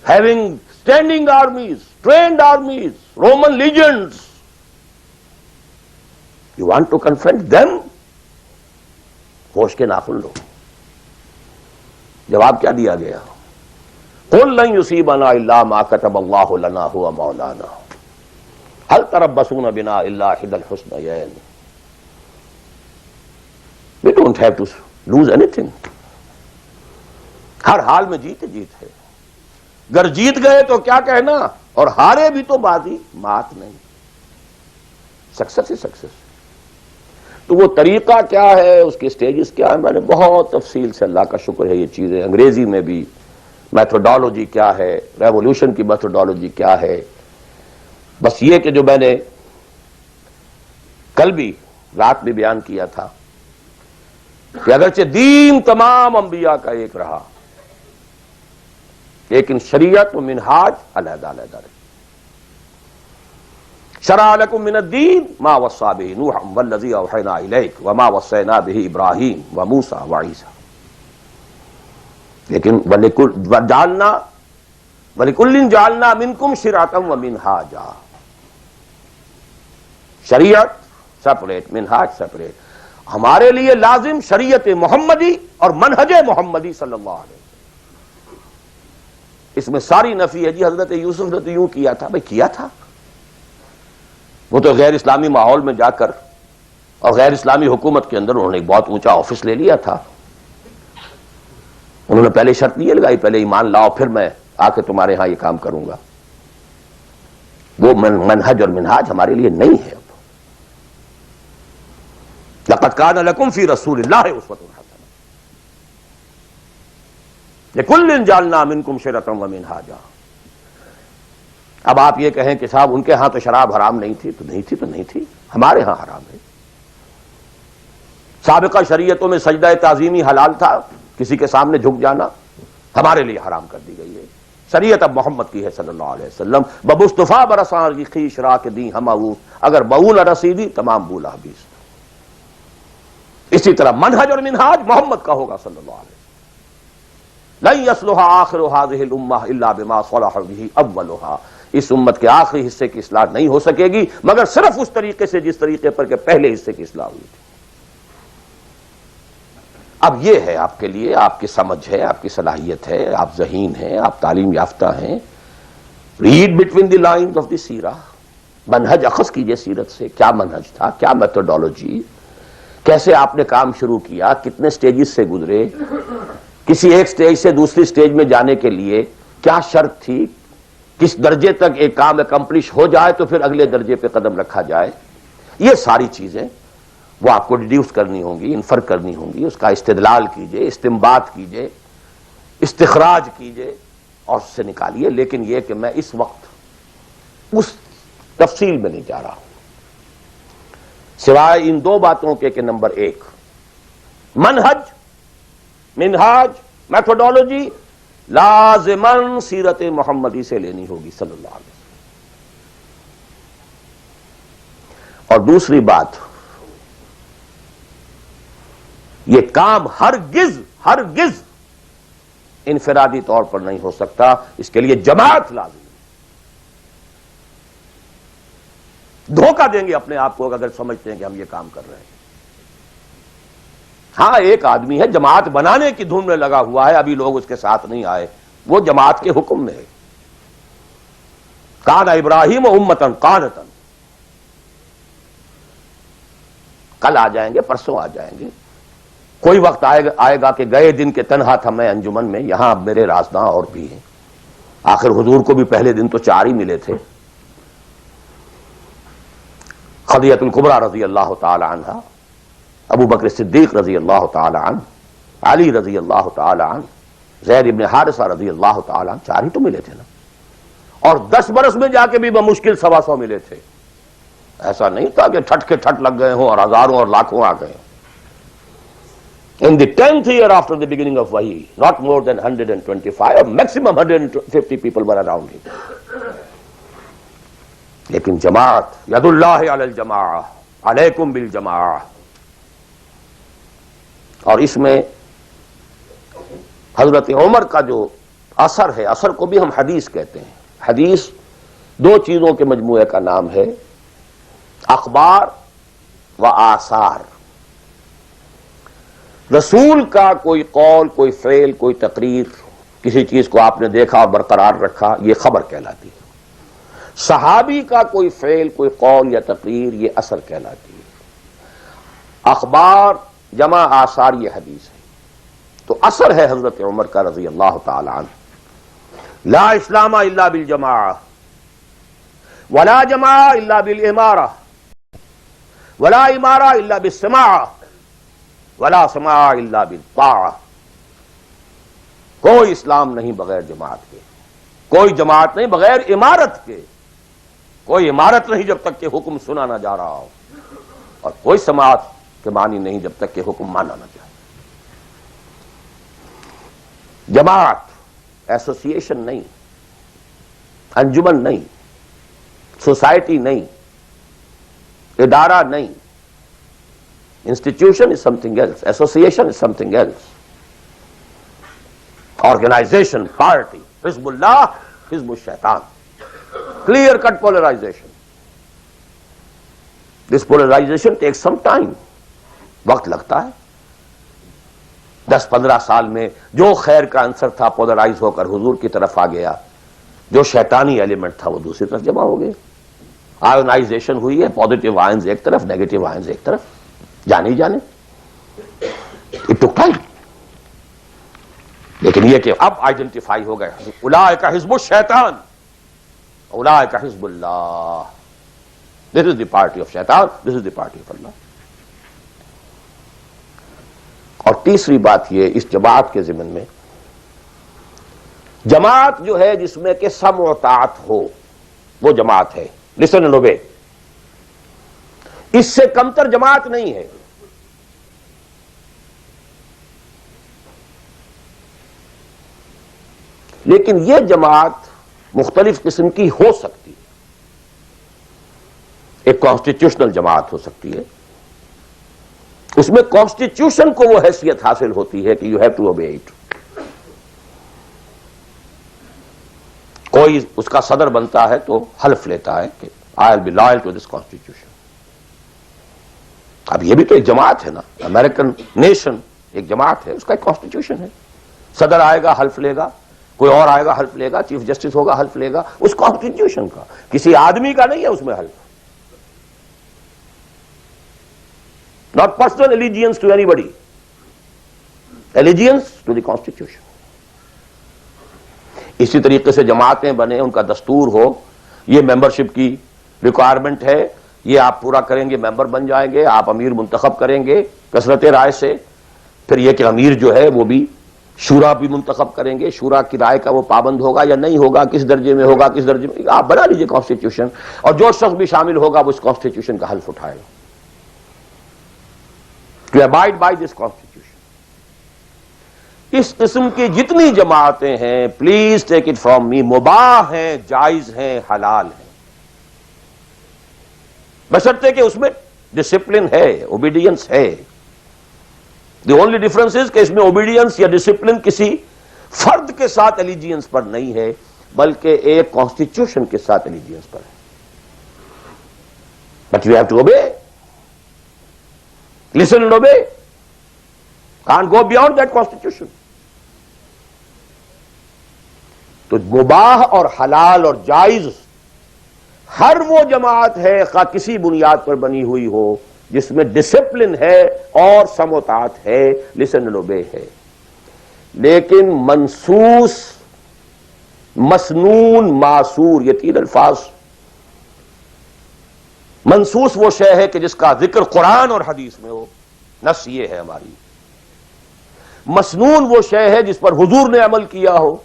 having standing armies, trained armies, Roman legions. You want to confront them? ہوش کے ناخن لو. جواب کیا دیا گیا؟ قل لن يصيبنا الا ما كتب الله لنا هو مولانا هل تربصون بنا الا احدى الحسنيين. We don't have to lose anything. ہر حال میں جیت جیت ہے. گر جیت گئے تو کیا کہنا، اور ہارے بھی تو بازی مات نہیں. سکسس ہی سکسس. تو وہ طریقہ کیا ہے، اس کے سٹیجز کیا ہے، میں نے بہت تفصیل سے، اللہ کا شکر ہے، یہ چیزیں انگریزی میں بھی، میتھوڈالوجی کیا ہے، ریولوشن کی میتھوڈالوجی کیا ہے. بس یہ کہ جو میں نے کل بھی رات میں بیان کیا تھا کہ اگرچہ دین تمام انبیاء کا ایک رہا، لیکن شریعت و منہاج علیحدہ علیحدہ رہے. شرع لکم من الدین ما وصى به نوح والذی اوحینا الیک وما وصینا به ابراہیم وموسیٰ وعیسیٰ. لیکن وَلِكُلٍّ جَعَلْنَا مِنْكُمْ شِرْعَةً وَمِنْهَاجًا. شریعت سپریٹ، منہاج سپریٹ. ہمارے لیے لازم شریعت محمدی اور منہج محمدی صلی اللہ علیہ وسلم. اس میں ساری نفی ہے. جی حضرت یوسف نے تو یوں کیا تھا. بھئی کیا تھا، وہ تو غیر اسلامی ماحول میں جا کر اور غیر اسلامی حکومت کے اندر انہوں نے ایک بہت اونچا آفس لے لیا تھا. انہوں نے پہلے شرط یہ لگائی، پہلے ایمان لاؤ پھر میں آ کے تمہارے ہاں یہ کام کروں گا. وہ منہج اور منہاج ہمارے لیے نہیں ہے. اب لقد کان لکم فی رسول اللہ اسوۃ حسنہ لکل جعلنا منکم شرعۃ ومنہاجا. اب آپ یہ کہیں کہ صاحب ان کے ہاں تو شراب حرام نہیں تھی، تو نہیں تھی، تو نہیں تھی. ہمارے ہاں حرام ہے. سابقہ شریعتوں میں سجدہ تعظیمی حلال تھا، کسی کے سامنے جھک جانا، ہمارے لیے حرام کر دی گئی ہے. شریعت اب محمد کی ہے صلی اللہ علیہ وسلم. بمصطفیٰ برساں کی خیش را کے دی ہم اگر بہو نہ رسیدی تمام بولا حبیث. اسی طرح منہج اور منہاج محمد کا ہوگا صلی اللہ علیہ وسلم. لن یصلح آخر هذه الامہ الا بما صلح به اولها. اس امت کے آخری حصے کی اصلاح نہیں ہو سکے گی مگر صرف اس طریقے سے جس طریقے پر کہ پہلے حصے کی اصلاح ہوئی تھی. اب یہ ہے آپ کے لیے، آپ کی سمجھ ہے، آپ کی صلاحیت ہے، آپ ذہین ہیں، آپ تعلیم یافتہ ہیں. Read between the lines of the سیرہ. منہج اخذ کیجئے سیرت سے. کیا منہج تھا، کیا میتھوڈالوجی، کیسے آپ نے کام شروع کیا، کتنے سٹیجز سے گزرے، کسی ایک سٹیج سے دوسری سٹیج میں جانے کے لیے کیا شرط تھی، کس درجے تک ایک کام اکمپلش ہو جائے تو پھر اگلے درجے پہ قدم رکھا جائے. یہ ساری چیزیں وہ آپ کو ڈیڈیوس کرنی ہوں گی، انفر کرنی ہوں گی. اس کا استدلال کیجئے، استنباط کیجئے، استخراج کیجئے اور اس سے نکالیے. لیکن یہ کہ میں اس وقت اس تفصیل میں نہیں جا رہا ہوں، سوائے ان دو باتوں کے کہ نمبر ایک، منہج، منہاج، میتھوڈالوجی لازماً سیرت محمدی سے لینی ہوگی صلی اللہ علیہ وسلم. اور دوسری بات، یہ کام ہرگز ہرگز انفرادی طور پر نہیں ہو سکتا. اس کے لیے جماعت لازم ہے. دھوکہ دیں گے اپنے آپ کو اگر سمجھتے ہیں کہ ہم یہ کام کر رہے ہیں. ہاں ایک آدمی ہے جماعت بنانے کی دھن میں لگا ہوا ہے، ابھی لوگ اس کے ساتھ نہیں آئے، وہ جماعت کے حکم میں ہے. کان ابراہیم امتن قانتن. کل آ جائیں گے، پرسوں آ جائیں گے. کوئی وقت آئے گا کہ گئے دن کے تنہا تھا میں انجمن میں، یہاں اب میرے رازداں اور بھی ہیں. آخر حضور کو بھی پہلے دن تو 4 ہی ملے تھے. خدیجہ الکبریٰ رضی اللہ تعالی عنہ، ابو بکر صدیق رضی اللہ تعالی عنہ، علی رضی اللہ تعالی عنہ، زید ابن حارثہ رضی اللہ تعالی عنہ، 4 ہی تو ملے تھے نا. اور 10 برس میں جا کے بھی بمشکل 125 ملے تھے. ایسا نہیں تھا کہ ٹھٹ کے ٹھٹ لگ گئے ہوں اور ہزاروں اور لاکھوں آ گئے. In the 10th year after the beginning of Wahi, not more than 125 or maximum 150 people were around him. لیکن جماعت، ید اللہ علی الجماعہ، علیکم بالجماعہ. اور اس میں حضرت عمر کا جو اثر ہے، اثر کو بھی ہم حدیث کہتے ہیں. حدیث 2 چیزوں کے مجموعے کا نام ہے، اخبار و آثار، رسول کا کوئی قول، کوئی فعل، کوئی تقریر، کسی چیز کو آپ نے دیکھا اور برقرار رکھا، یہ خبر کہلاتی ہے۔ صحابی کا کوئی فعل، کوئی قول یا تقریر، یہ اثر کہلاتی ہے۔ اخبار جمع آثار یہ حدیث ہے۔ تو اثر ہے حضرت عمر کا رضی اللہ تعالی عنہ، لا اسلام الا بالجماعہ ولا جماعہ الا بالامارہ ولا امارہ الا بالسماع ولا سماع الا بالطاعہ۔ کوئی اسلام نہیں بغیر جماعت کے، کوئی جماعت نہیں بغیر امارت کے، کوئی امارت نہیں جب تک کہ حکم سنا نہ جا رہا ہو، اور کوئی سماعت کے معنی نہیں جب تک کہ حکم مانا نہ جائے۔ جماعت ایسوسیشن نہیں، انجمن نہیں، سوسائٹی نہیں، ادارہ نہیں۔ Institution is something else, association is something else, organization, party, حزب اللہ، حزب الشیطان، clear cut polarization. This polarization takes some time. وقت لگتا ہے۔ 10-15 سال میں جو خیر کا عنصر تھا پولرائز ہو کر حضور کی طرف آ گیا، جو شیطانی ایلیمنٹ تھا وہ دوسری طرف جمع ہو گئے۔ آئونائزیشن ہوئی ہے، پازیٹیو آئنز ایک طرف، نیگیٹو آئنز ایک طرف، جانے جانے۔ It took time. لیکن یہ کہ اب آئیڈینٹیفائی ہو گئے، اولئک حزب الشیطان، اولئک حزب اللہ۔ This is the party of شیطان، this is the party of اللہ۔ اور تیسری بات یہ اس جماعت کے ضمن میں، جماعت جو ہے جس میں کہ سمع و طاعت ہو، وہ جماعت ہے، listen and obey۔ اس سے کمتر جماعت نہیں ہے۔ لیکن یہ جماعت مختلف قسم کی ہو سکتی ہے۔ ایک کانسٹیٹیوشنل جماعت ہو سکتی ہے، اس میں کانسٹیٹیوشن کو وہ حیثیت حاصل ہوتی ہے کہ you have to obey it. کوئی اس کا صدر بنتا ہے تو حلف لیتا ہے کہ I will be loyal to this constitution. اب یہ بھی تو ایک جماعت ہے نا، امریکن نیشن ایک جماعت ہے، اس کا ایک کانسٹیٹیوشن ہے۔ صدر آئے گا حلف لے گا، کوئی اور آئے گا حلف لے گا، چیف جسٹس ہوگا حلف لے گا، اس کانسٹیٹیوشن کا، کسی آدمی کا نہیں ہے اس میں حلف۔ Not personal allegiance to anybody, allegiance to the constitution۔ اسی طریقے سے جماعتیں بنے، ان کا دستور ہو، یہ ممبرشپ کی ریکوائرمنٹ ہے، یہ آپ پورا کریں گے ممبر بن جائیں گے، آپ امیر منتخب کریں گے کثرت رائے سے، پھر یہ کہ امیر جو ہے وہ بھی شورا بھی منتخب کریں گے، شورا کی رائے کا وہ پابند ہوگا یا نہیں ہوگا، کس درجے میں ہوگا، کس درجے میں، آپ بنا لیجئے کانسٹیٹیوشن، اور جو شخص بھی شامل ہوگا وہ اس کانسٹیٹیوشن کا حلف اٹھائے گا۔ To abide by this constitution۔ اس قسم کی جتنی جماعتیں ہیں، please take it from me, مباح ہیں، جائز ہیں، حلال ہیں، بشرطے کہ اس میں ڈسپلن ہے، اوبیڈینس ہے۔ دی اونلی ڈفرنس از کہ اس میں اوبیڈینس یا ڈسپلن کسی فرد کے ساتھ الیجینس پر نہیں ہے، بلکہ ایک کانسٹیٹیوشن کے ساتھ الیجینس پر ہے۔ But you have to obey, listen and obey، can't go beyond that constitution۔ تو مباح اور حلال اور جائز ہر وہ جماعت ہے، خواہ کسی بنیاد پر بنی ہوئی ہو، جس میں ڈسپلن ہے اور سمع و طاعت ہے، listen and obey ہے۔ لیکن منصوص، مسنون، معصور، یہ تین الفاظ، منصوص وہ شے ہے کہ جس کا ذکر قرآن اور حدیث میں ہو، نص یہ ہے ہماری۔ مسنون وہ شے ہے جس پر حضور نے عمل کیا ہو۔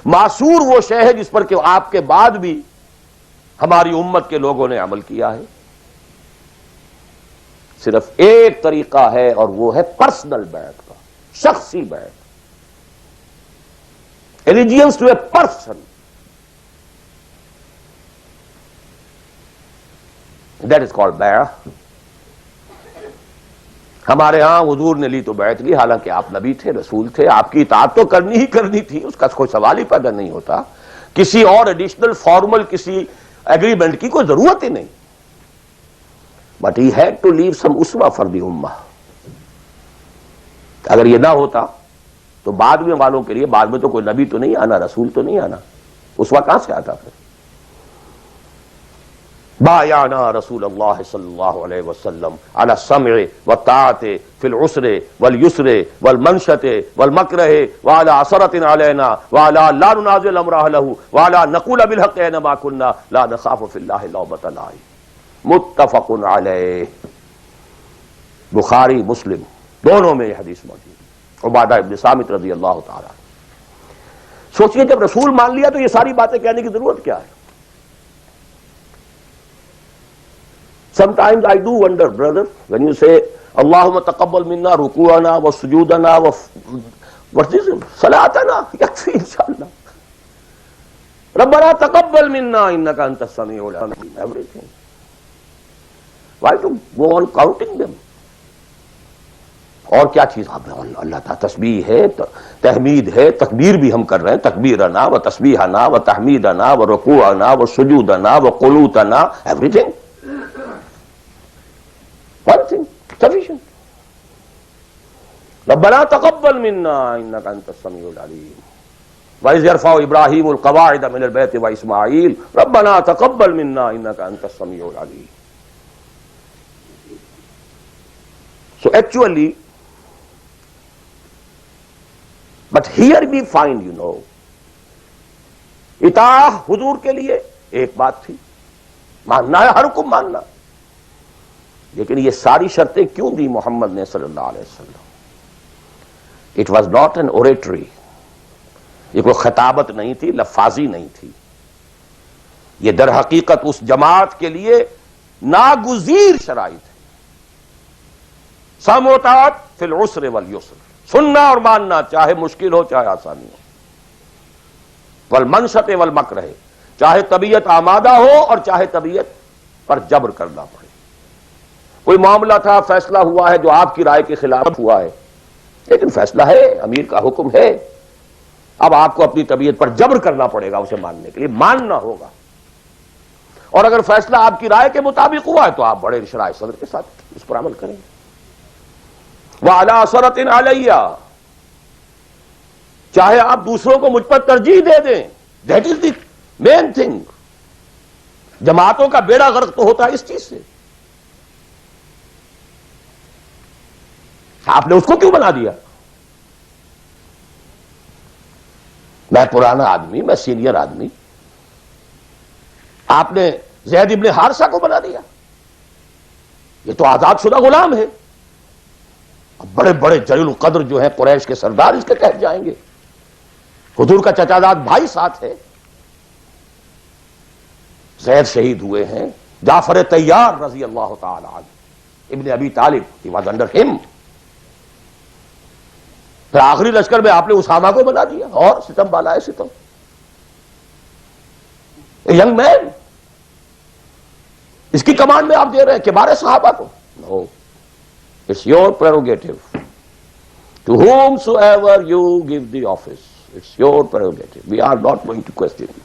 معصور وہ شے ہے جس پر کہ آپ کے بعد بھی ہماری امت کے لوگوں نے عمل کیا ہے۔ صرف ایک طریقہ ہے اور وہ ہے پرسنل بیعت کا، شخصی بیعت، allegiance to a person۔ That is called بیعت۔ ہمارے ہاں حضور نے لی تو بیعت لی، حالانکہ آپ نبی تھے، رسول تھے، آپ کی اطاعت تو کرنی ہی کرنی تھی، اس کا کوئی سوال ہی پیدا نہیں ہوتا، کسی اور ایڈیشنل فارمل کسی ایگریمنٹ کی کوئی ضرورت ہی نہیں۔ But he had to leave some uswa for the ummah. اگر یہ نہ ہوتا تو بعد میں والوں کے لیے، بعد میں تو کوئی نبی تو نہیں آنا، رسول تو نہیں آنا، اسوا کہاں سے آتا پھر؟ بایعنا رسول اللہ صلی اللہ علیہ وسلم علی السمع والطاعۃ فی العسر والیسر والمنشۃ والمکرہ وعلی عثرۃ علینا وعلی لا ننازع امر اہلہ وعلی نقول بالحق اینما کنا لا نخاف فی اللہ لومۃ لائم. متفق علیہ، بخاری مسلم دونوں میں یہ حدیث موجود ہے. عبادہ ابن صامت رضی اللہ تعالیٰ. سوچئے جب رسول مان لیا تو یہ ساری باتیں کہنے کی ضرورت کیا ہے؟ Sometimes I do wonder, brother, when you say Allahumma taqabbal minna ruku'ana wa sujudana wa what's this? Salatana, yakfi inshallah. Rabbana taqabbal minna innaka antas sami'ul alim. Everything. Why to go on counting them? اور کیا چیز اللہ تعالیٰ تسبیح ہے، تحمید ہے، تکبیر بھی ہم کر رہے ہیں، تکبیرنا و تسبیحنا و تحمیدنا و رکوعنا و سجودنا و قنوتنا، everything. One thing, sufficient. ربنا تقبل منا انك انت السميع العليم. وإذ يرفع ابراهيم القواعد من البيت واسماعيل ربنا تقبل منا انك انت السميع العليم. So actually, but here we find, اطاعہ حضور کے لیے ایک بات تھی، ماننا ہے، ہر حکم ماننا. لیکن یہ ساری شرطیں کیوں دی محمد نے صلی اللہ علیہ وسلم؟ It was not an oratory, یہ کوئی خطابت نہیں تھی، لفاظی نہیں تھی. یہ در حقیقت اس جماعت کے لیے ناگزیر شرائط ہے. سمع و طاعت فی العسر والیسر، سننا اور ماننا چاہے مشکل ہو چاہے آسانی ہو. والمنشط والمکرہ، چاہے طبیعت آمادہ ہو اور چاہے طبیعت پر جبر کرنا پڑے. کوئی معاملہ تھا، فیصلہ ہوا ہے جو آپ کی رائے کے خلاف ہوا ہے، لیکن فیصلہ ہے، امیر کا حکم ہے. اب آپ کو اپنی طبیعت پر جبر کرنا پڑے گا اسے ماننے کے لیے، ماننا ہوگا. اور اگر فیصلہ آپ کی رائے کے مطابق ہوا ہے تو آپ بڑے شرح صدر کے ساتھ اس پر عمل کریں گے. وَعَلَىٰ عَثَرَةٍ عَلَيَّ، چاہے آپ دوسروں کو مجھ پر ترجیح دے دیں، that is the main thing. جماعتوں کا بیڑا غرق تو ہوتا ہے اس چیز سے. آپ نے اس کو کیوں بنا دیا؟ میں پرانا آدمی، میں سینئر آدمی، آپ نے زید ابن حارثہ کو بنا دیا. یہ تو آزاد شدہ غلام ہے. بڑے بڑے جلیل القدر جو ہیں قریش کے سردار اس کے کہہ جائیں گے. حضور کا چچا زاد بھائی ساتھ ہے. زید شہید ہوئے ہیں، جعفر طیار رضی اللہ تعالی عنہ، ابن ابی طالب، he was under him. پھر آخری لشکر میں آپ نے اسامہ کو بنا دیا، اور ستم بالا ہے ستم. ینگ مین، اس کی کمانڈ میں آپ دے رہے ہیں کبار صحابہ کو. No, it's your prerogative. To whomsoever you give the office, it's your prerogative. We are not going to question it.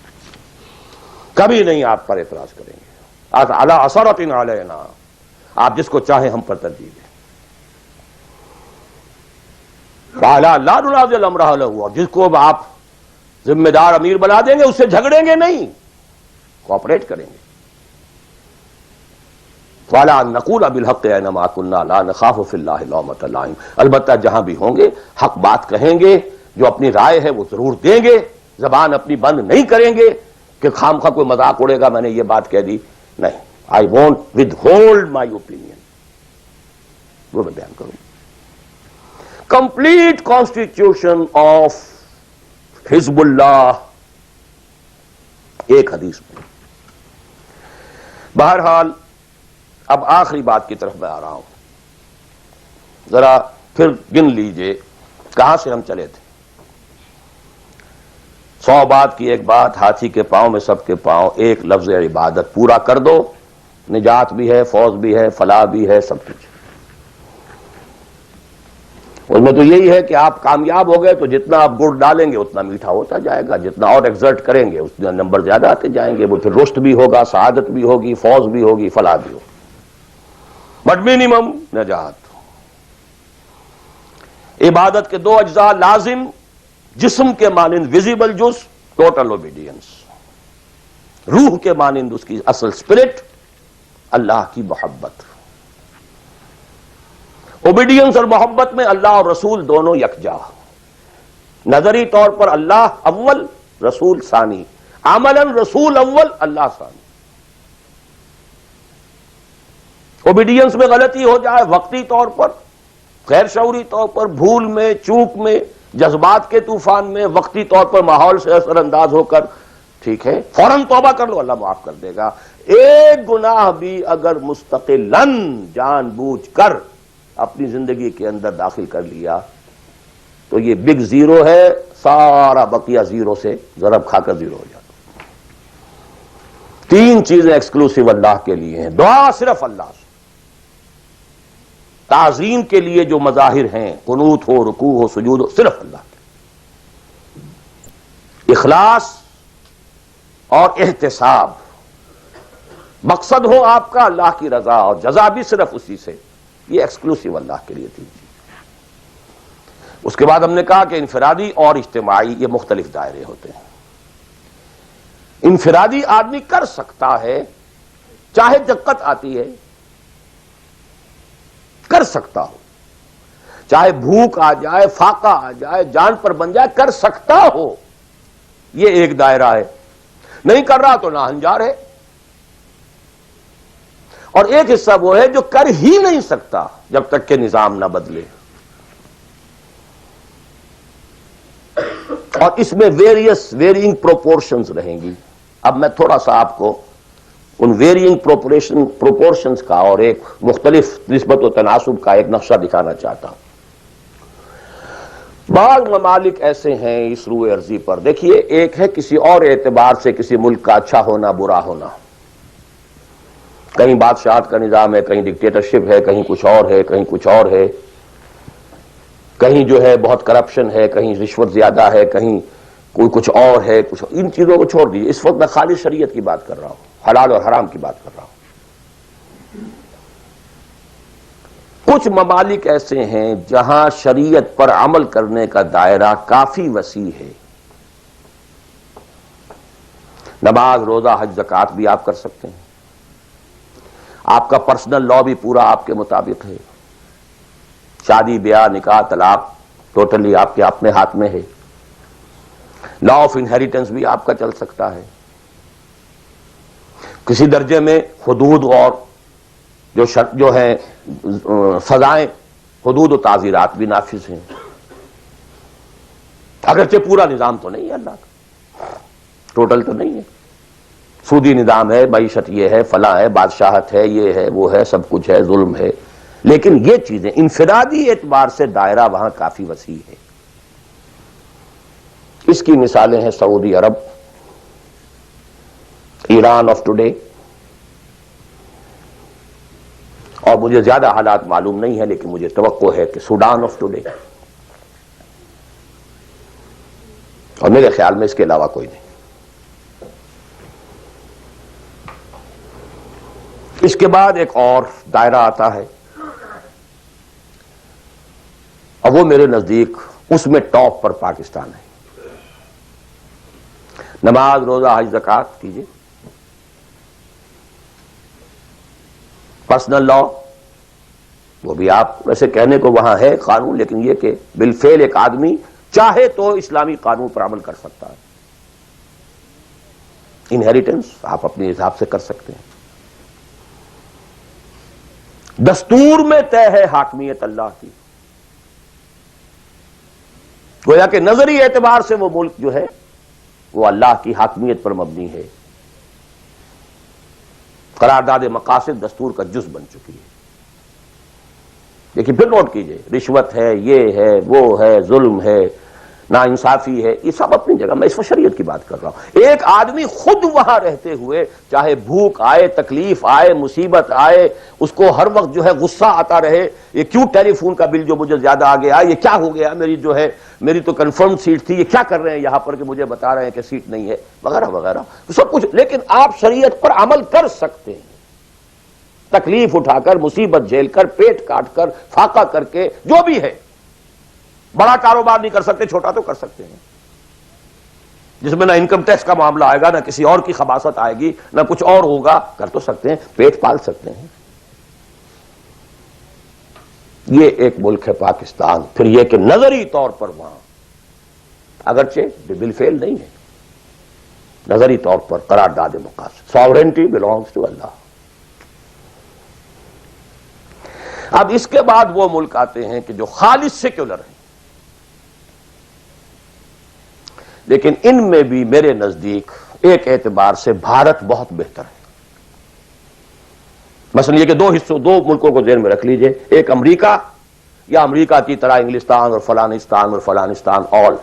کبھی نہیں آپ پر اعتراض کریں گے. علی عثرۃ علینا، آپ جس کو چاہیں ہم پر ترجیح دیں. لا ننازع الامر اہلہ، اور جس کو آپ ذمہ دار امیر بنا دیں گے اس سے جھگڑیں گے نہیں، کوآپریٹ کریں گے. وَلَا نَقُولَ بِالْحَقِّ أَيْنَمَا كُنَّا لَا نَخَافُ فِي اللَّهِ لَوْمَةَ لَائِمٍ. البتہ جہاں بھی ہوں گے حق بات کہیں گے، جو اپنی رائے ہے وہ ضرور دیں گے، زبان اپنی بند نہیں کریں گے کہ خام خواہ کوئی مذاق اڑے گا میں نے یہ بات کہہ دی. نہیں، I won't withhold my opinion. وہ میں بیان کروں. Complete constitution of حزب اللہ ایک حدیث میں. بہرحال اب آخری بات کی طرف میں آ رہا ہوں. ذرا پھر گن لیجئے کہاں سے ہم چلے تھے. 100 بات کی ایک بات، ہاتھی کے پاؤں میں سب کے پاؤں، ایک لفظ عبادت پورا کر دو، نجات بھی ہے، فوز بھی ہے، فلاح بھی ہے، سب کچھ. اس میں تو یہی ہے کہ آپ کامیاب ہو گئے تو جتنا آپ گڑ ڈالیں گے اتنا میٹھا ہوتا جائے گا، جتنا اور ایکزرٹ کریں گے اتنا نمبر زیادہ آتے جائیں گے. وہ پھر رشد بھی ہوگا، سعادت بھی ہوگی، فوز بھی ہوگی، فلاح بھی ہوگی. بٹ منیمم نجات. عبادت کے دو اجزاء لازم، جسم کے مانند ویزیبل جز ٹوٹل اوبیڈینس، روح کے مانند اس کی اصل اسپرٹ اللہ کی محبت. اوبیڈینس اور محبت میں اللہ اور رسول دونوں یکجا، نظری طور پر اللہ اول رسول ثانی، عملاً رسول اول اللہ ثانی. اوبیڈینس میں غلطی ہو جائے وقتی طور پر، غیر شعوری طور پر، بھول میں، چوک میں، جذبات کے طوفان میں، وقتی طور پر ماحول سے اثر انداز ہو کر، ٹھیک ہے فوراً توبہ کر لو، اللہ معاف کر دے گا. ایک گناہ بھی اگر مستقلاً جان بوجھ کر اپنی زندگی کے اندر داخل کر لیا تو یہ بگ زیرو ہے، سارا بقیہ زیرو سے ضرب کھا کر زیرو ہو جاتا. تین چیزیں ایکسکلوسیو اللہ کے لیے ہیں. دعا صرف اللہ سے، تعظیم کے لیے جو مظاہر ہیں، قنوت ہو، رکوع ہو، سجود ہو، صرف اللہ کے. اخلاص اور احتساب، مقصد ہو آپ کا اللہ کی رضا اور جزا بھی صرف اسی سے، یہ ایکسکلوسیو اللہ کے لیے تھی. اس کے بعد ہم نے کہا کہ انفرادی اور اجتماعی یہ مختلف دائرے ہوتے ہیں. انفرادی آدمی کر سکتا ہے، چاہے دقت آتی ہے کر سکتا ہو، چاہے بھوک آ جائے، فاقہ آ جائے، جان پر بن جائے، کر سکتا ہو. یہ ایک دائرہ ہے. نہیں کر رہا تو ناہنجار ہے. اور ایک حصہ وہ ہے جو کر ہی نہیں سکتا جب تک کہ نظام نہ بدلے. اور اس میں ویرینگ پروپورشنز رہیں گی. اب میں تھوڑا سا آپ کو ان ویرینگ پروپورشنز کا اور ایک مختلف نسبت و تناسب کا ایک نقشہ دکھانا چاہتا ہوں. بعض ممالک ایسے ہیں اس روئے ارضی پر، دیکھیے ایک ہے کسی اور اعتبار سے کسی ملک کا اچھا ہونا برا ہونا. کہیں بادشاہت کا نظام ہے، کہیں ڈکٹیٹرشپ ہے، کہیں کچھ اور ہے، کہیں کچھ اور ہے، کہیں جو ہے بہت کرپشن ہے، کہیں رشوت زیادہ ہے، کہیں کوئی کچھ اور ہے. کچھ ان چیزوں کو چھوڑ دیجیے، اس وقت میں خالی شریعت کی بات کر رہا ہوں، حلال اور حرام کی بات کر رہا ہوں. کچھ ممالک ایسے ہیں جہاں شریعت پر عمل کرنے کا دائرہ کافی وسیع ہے. نماز، روزہ، حج، زکوٰۃ بھی آپ کر سکتے ہیں. آپ کا پرسنل لا بھی پورا آپ کے مطابق ہے. شادی، بیاہ، نکاح، طلاق ٹوٹلی آپ کے اپنے ہاتھ میں ہے. لا آف انہیریٹنس بھی آپ کا چل سکتا ہے. کسی درجے میں حدود اور جو ہے سزائیں، حدود و تعزیرات بھی نافذ ہیں. اگرچہ پورا نظام تو نہیں ہے اللہ کا، ٹوٹل تو نہیں ہے. سودی نظام ہے، معیشت یہ ہے، فلاں ہے، بادشاہت ہے، یہ ہے، وہ ہے، سب کچھ ہے، ظلم ہے. لیکن یہ چیزیں انفرادی اعتبار سے دائرہ وہاں کافی وسیع ہے. اس کی مثالیں ہیں سعودی عرب، ایران آف ٹوڈے، اور مجھے زیادہ حالات معلوم نہیں ہے لیکن مجھے توقع ہے کہ سوڈان آف ٹوڈے، اور میرے خیال میں اس کے علاوہ کوئی نہیں. اس کے بعد ایک اور دائرہ آتا ہے اور وہ میرے نزدیک اس میں ٹاپ پر پاکستان ہے. نماز، روزہ، حج، زکوٰۃ کیجیے. پرسنل لا وہ بھی آپ ویسے کہنے کو وہاں ہے قانون، لیکن یہ کہ بالفعل ایک آدمی چاہے تو اسلامی قانون پر عمل کر سکتا ہے. انہیریٹنس آپ اپنے حساب سے کر سکتے ہیں. دستور میں طے ہے حاکمیت اللہ کی. گویا کہ نظری اعتبار سے وہ ملک جو ہے وہ اللہ کی حاکمیت پر مبنی ہے. قرارداد مقاصد دستور کا جز بن چکی ہے. لیکن پھر نوٹ کیجئے، رشوت ہے، یہ ہے، وہ ہے، ظلم ہے، ناانصافی ہے، یہ سب اپنی جگہ. میں اس وقت شریعت کی بات کر رہا ہوں. ایک آدمی خود وہاں رہتے ہوئے چاہے بھوک آئے، تکلیف آئے، مصیبت آئے، اس کو ہر وقت جو ہے غصہ آتا رہے، یہ کیوں ٹیلی فون کا بل جو مجھے زیادہ آ گیا، یہ کیا ہو گیا، میری جو ہے میری تو کنفرم سیٹ تھی، یہ کیا کر رہے ہیں یہاں پر کہ مجھے بتا رہے ہیں کہ سیٹ نہیں ہے، وغیرہ وغیرہ سب کچھ. لیکن آپ شریعت پر عمل کر سکتے ہیں. تکلیف اٹھا کر، مصیبت جھیل کر، پیٹ کاٹ کر، فاقہ کر کے، جو بھی ہے، بڑا کاروبار نہیں کر سکتے، چھوٹا تو کر سکتے ہیں، جس میں نہ انکم ٹیکس کا معاملہ آئے گا، نہ کسی اور کی خباثت آئے گی، نہ کچھ اور ہوگا، کر تو سکتے ہیں، پیٹ پال سکتے ہیں۔ یہ ایک ملک ہے پاکستان۔ پھر یہ کہ نظری طور پر وہاں اگرچہ بالفعل نہیں ہے، نظری طور پر قرارداد مقاصد، ساورنٹی بلانگس ٹو اللہ۔ اب اس کے بعد وہ ملک آتے ہیں کہ جو خالص سیکولر ہیں، لیکن ان میں بھی میرے نزدیک ایک اعتبار سے بھارت بہت بہتر ہے۔ مثلا یہ کہ دو ملکوں کو ذہن میں رکھ لیجئے، ایک امریکہ یا امریکہ کی طرح انگلستان اور فلانستان آل،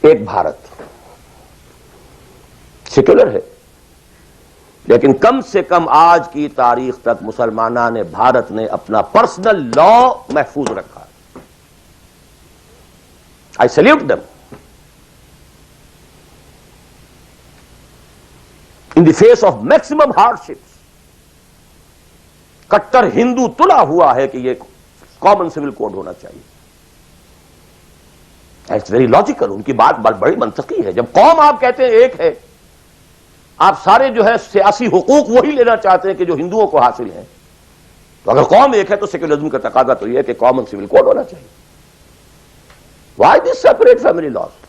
ایک بھارت سیکولر ہے، لیکن کم سے کم آج کی تاریخ تک مسلمانان نے، بھارت نے اپنا پرسنل لا محفوظ رکھا۔ I salute them. In the face of maximum hardships, کٹر ہندو تلا ہوا ہے کہ یہ کامن سول کوڈ ہونا چاہیے۔ اٹس ویری لاجیکل، ان کی بات بڑی منطقی ہے۔ جب قوم آپ کہتے ہیں ایک ہے، آپ سارے جو ہے سیاسی حقوق وہی لینا چاہتے ہیں کہ جو ہندوؤں کو حاصل ہیں، تو اگر قوم ایک ہے تو سیکولرزم کا تقاضا تو یہ ہے کہ کامن سول کوڈ ہونا چاہیے۔ Why this separate family laws?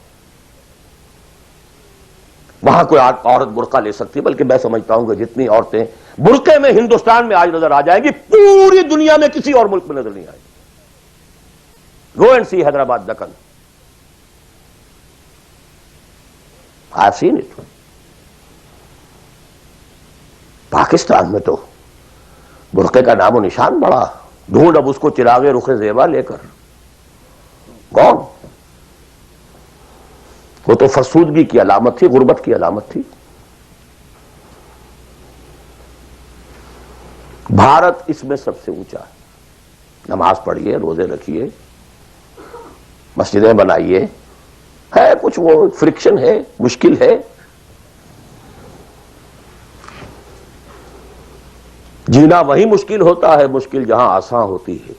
وہاں کوئی عورت برقع لے سکتی ہے، بلکہ میں سمجھتا ہوں کہ جتنی عورتیں برقعے میں ہندوستان میں آج نظر آ جائیں گی، پوری دنیا میں کسی اور ملک میں نظر نہیں آئے گی۔ Go and see Hyderabad Deccan, I have seen it. Pakistan میں تو برقعے کا نام و نشان بڑا، ڈھونڈ اب اس کو چراغ رخ زیبا لے کر کون؟ وہ تو فرسودگی کی علامت تھی، غربت کی علامت تھی۔ بھارت اس میں سب سے اونچا ہے۔ نماز پڑھیے، روزے رکھیے، مسجدیں بنائیے، ہے کچھ وہ فرکشن ہے، مشکل ہے، جینا وہی مشکل ہوتا ہے، مشکل جہاں آسان ہوتی ہے۔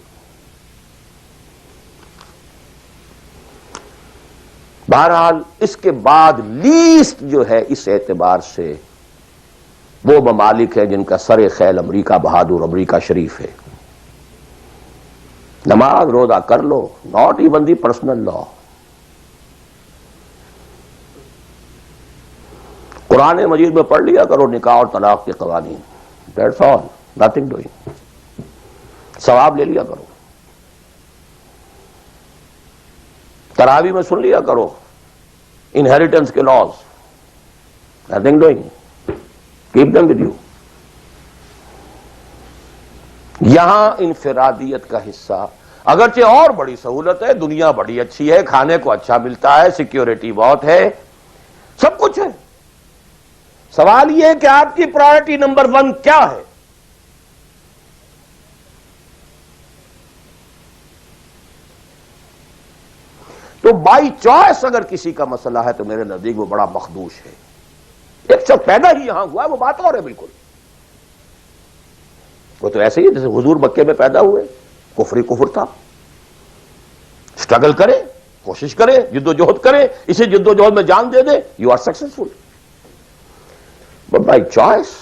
بہرحال اس کے بعد لیسٹ جو ہے اس اعتبار سے وہ ممالک ہیں جن کا سر خیل امریکہ بہادر، امریکہ شریف ہے۔ نماز روزہ کر لو، ناٹ ایون دی پرسنل لا۔ قرآن مجید میں پڑھ لیا کرو نکاح اور طلاق کے قوانین، دیٹس آل، نتھنگ ڈوئنگ، ثواب لے لیا کرو۔ تراویح میں سن لیا کرو انہیریٹنس کے laws, nothing doing, keep them with you. یہاں انفرادیت کا حصہ، اگرچہ اور بڑی سہولت ہے، دنیا بڑی اچھی ہے، کھانے کو اچھا ملتا ہے، سیکیورٹی بہت ہے، سب کچھ ہے۔ سوال یہ ہے کہ آپ کی پرائرٹی نمبر 1 کیا ہے؟ تو بائی چوائس اگر کسی کا مسئلہ ہے تو میرے نزدیک وہ بڑا مخدوش ہے۔ ایک شخص پیدا ہی یہاں ہوا ہے، وہ بات اور ہے بالکل۔ وہ تو ایسے ہی جیسے حضور مکے میں پیدا ہوئے، کفر کفر تھا، اسٹرگل کرے، کوشش کرے، جد و جہد کرے، اسی جد و جہد میں جان دے دے، you are successful. But by choice,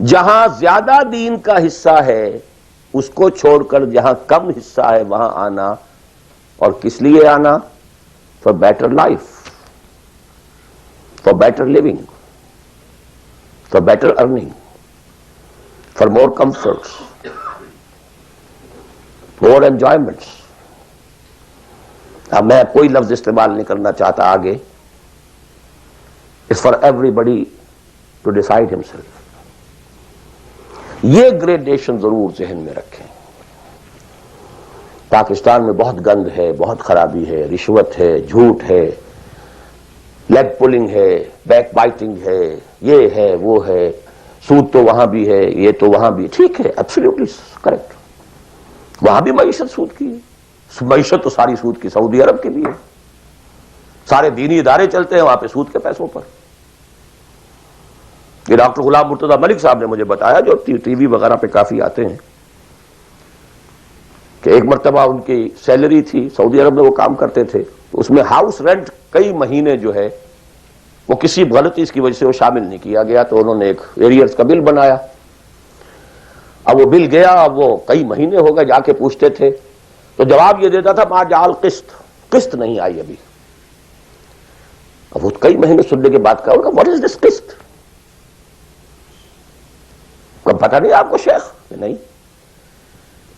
جہاں زیادہ دین کا حصہ ہے اس کو چھوڑ کر جہاں کم حصہ ہے وہاں آنا، اور کس لیے آنا؟ For better life, for better living, for better earning, for more comforts, more enjoyments. اب میں کوئی لفظ استعمال نہیں کرنا چاہتا آگے، it's for everybody to decide himself. یہ گریڈیشن ضرور ذہن میں رکھیں۔ پاکستان میں بہت گند ہے، بہت خرابی ہے، رشوت ہے، جھوٹ ہے، لیگ پولنگ ہے، بیک بائٹنگ ہے، یہ ہے، وہ ہے، سود تو وہاں بھی ہے، یہ تو وہاں بھی، ٹھیک ہے، ایبسلیوٹلی کریکٹ۔ وہاں بھی معیشت سود کی ہے، معیشت تو ساری سود کی سعودی عرب کی بھی ہے، سارے دینی ادارے چلتے ہیں وہاں پہ سود کے پیسوں پر۔ یہ ڈاکٹر غلام مرتضیٰ ملک صاحب نے مجھے بتایا، جو ٹی وی وغیرہ پہ کافی آتے ہیں، کہ ایک مرتبہ ان کی سیلری تھی، سعودی عرب میں وہ کام کرتے تھے، اس میں ہاؤس رینٹ کئی مہینے جو ہے وہ کسی غلطی کی وجہ سے وہ شامل نہیں کیا گیا، تو انہوں نے ایک ایریئرز کا بل بنایا۔ اب وہ بل گیا، اب وہ کئی مہینے ہو گئے، جا کے پوچھتے تھے تو جواب یہ دیتا تھا ما جعل قسط نہیں آئی ابھی۔ اب وہ کئی مہینے سننے کے بعد کہا واٹ از دس قسط؟ پتہ نہیں آپ کو شیخ؟ نہیں،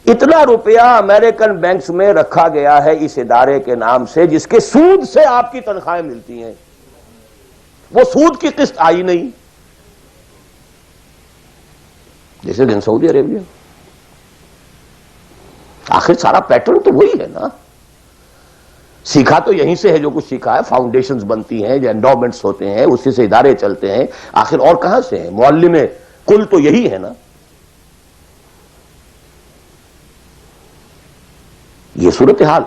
اتنا روپیہ امریکن بینکس میں رکھا گیا ہے اس ادارے کے نام سے جس کے سود سے آپ کی تنخواہیں ملتی ہیں، وہ سود کی قسط آئی نہیں۔ جیسے دن سعودی عربیہ، آخر سارا پیٹرن تو وہی ہے نا، سیکھا تو یہیں سے ہے، جو کچھ سیکھا ہے، فاؤنڈیشنز بنتی ہیں، جو انڈومنٹس ہوتے ہیں، اسی سے ادارے چلتے ہیں، آخر اور کہاں سے ہیں؟ معلم کل تو یہی ہے نا۔ یہ صورتحال،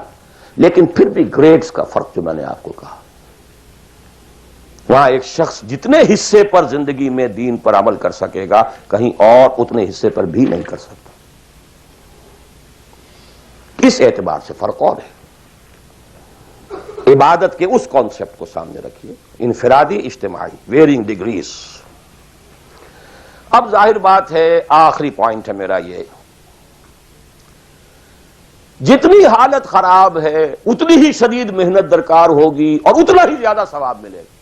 لیکن پھر بھی گریڈز کا فرق جو میں نے آپ کو کہا، وہاں ایک شخص جتنے حصے پر زندگی میں دین پر عمل کر سکے گا، کہیں اور اتنے حصے پر بھی نہیں کر سکتا۔ اس اعتبار سے فرق اور ہے۔ عبادت کے اس کانسیپٹ کو سامنے رکھیے، انفرادی، اجتماعی، ویئرنگ ڈگریز۔ اب ظاہر بات ہے، آخری پوائنٹ ہے میرا یہ، جتنی حالت خراب ہے اتنی ہی شدید محنت درکار ہوگی اور اتنا ہی زیادہ ثواب ملے گا۔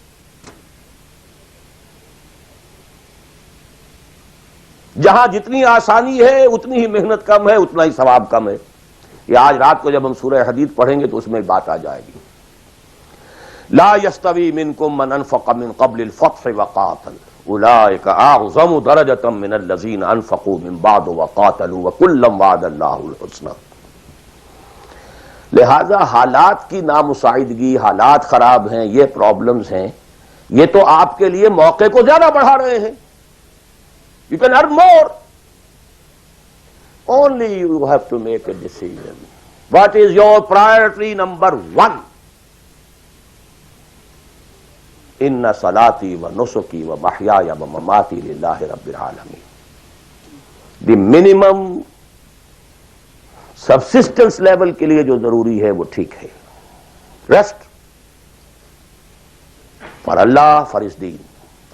جہاں جتنی آسانی ہے اتنی ہی محنت کم ہے، اتنا ہی ثواب کم ہے۔ یہ آج رات کو جب ہم سورہ حدید پڑھیں گے تو اس میں بات آ جائے گی۔ لا يستوي منكم من انفق من قبل الفتح وقاتل اولئك اعظم درجة من الذين انفقوا من بعد وقاتلوا وكلا وعد الله الحسنى۔ لہذا حالات کی نامساعدگی، حالات خراب ہیں، یہ پرابلمز ہیں، یہ تو آپ کے لیے موقع کو زیادہ بڑھا رہے ہیں۔ You can earn more. Only you have to make a decision. What is your priority number one? Inna salati wa nusuki wa mahyaya wa mamati lillahi rabbil alamin. The minimum subsistence level کے لیے جو ضروری ہے وہ ٹھیک ہے، rest for Allah, for His deen.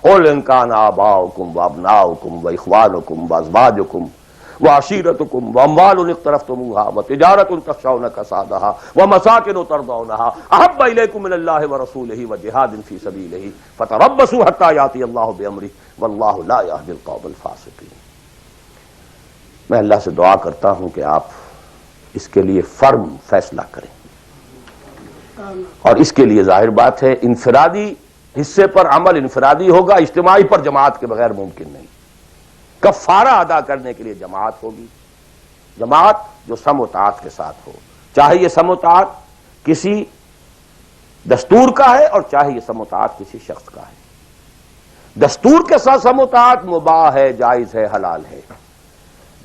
قل ان کان آباؤکم وابناؤکم واخوانکم وازواجکم وعشیرتکم واموال اقترفتموها وتجارۃ تخشون کسادها ومساکن ترضونها احب الیکم من اللہ ورسولہ وجہاد فی سبیلہ فتربصوا حتی یأتی اللہ بامرہ واللہ لا یہدی القوم الفاسقین۔ میں اللہ سے دعا کرتا ہوں کہ آپ اس کے لیے فرم فیصلہ کریں، اور اس کے لیے ظاہر بات ہے انفرادی حصے پر عمل انفرادی ہوگا، اجتماعی پر جماعت کے بغیر ممکن نہیں۔ کفارہ ادا کرنے کے لیے جماعت ہوگی، جماعت جو سم و طاعت کے ساتھ ہو، چاہے یہ سم و طاعت کسی دستور کا ہے اور چاہے یہ سم و طاعت کسی شخص کا ہے۔ دستور کے ساتھ سم و طاعت مباح ہے، جائز ہے، حلال ہے،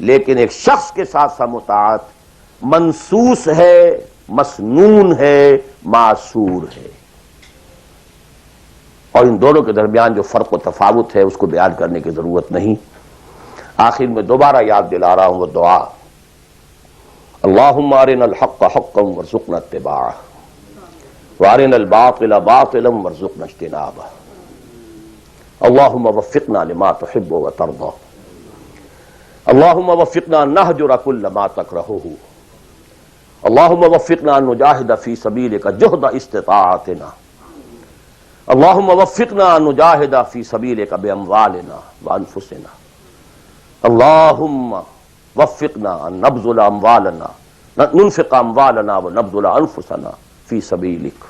لیکن ایک شخص کے ساتھ سم و طاعت منسوس ہے، مسنون ہے، معصور ہے، اور ان دونوں کے درمیان جو فرق و تفاوت ہے اس کو بیان کرنے کی ضرورت نہیں۔ آخر میں دوبارہ یاد دلا رہا ہوں وہ دعا، اللہم ارنا الحق حقا وارزقنا اتباعہ وارنا الباطل باطلا وارزقنا اجتنابہ، اللہم وفقنا لما تحب وترضى، اللہم وفقنا نہجر کل ما تکرہہ، اللہم وفقنا نجاہد فی سبیلک جہد استطاعتنا، اللہم وفقنا نجاہد فی سبیلک باموالنا وانفسنا، اللہم وفقنا نبذل اموالنا ننفق اموالنا ونبذل انفسنا فی سبیلک،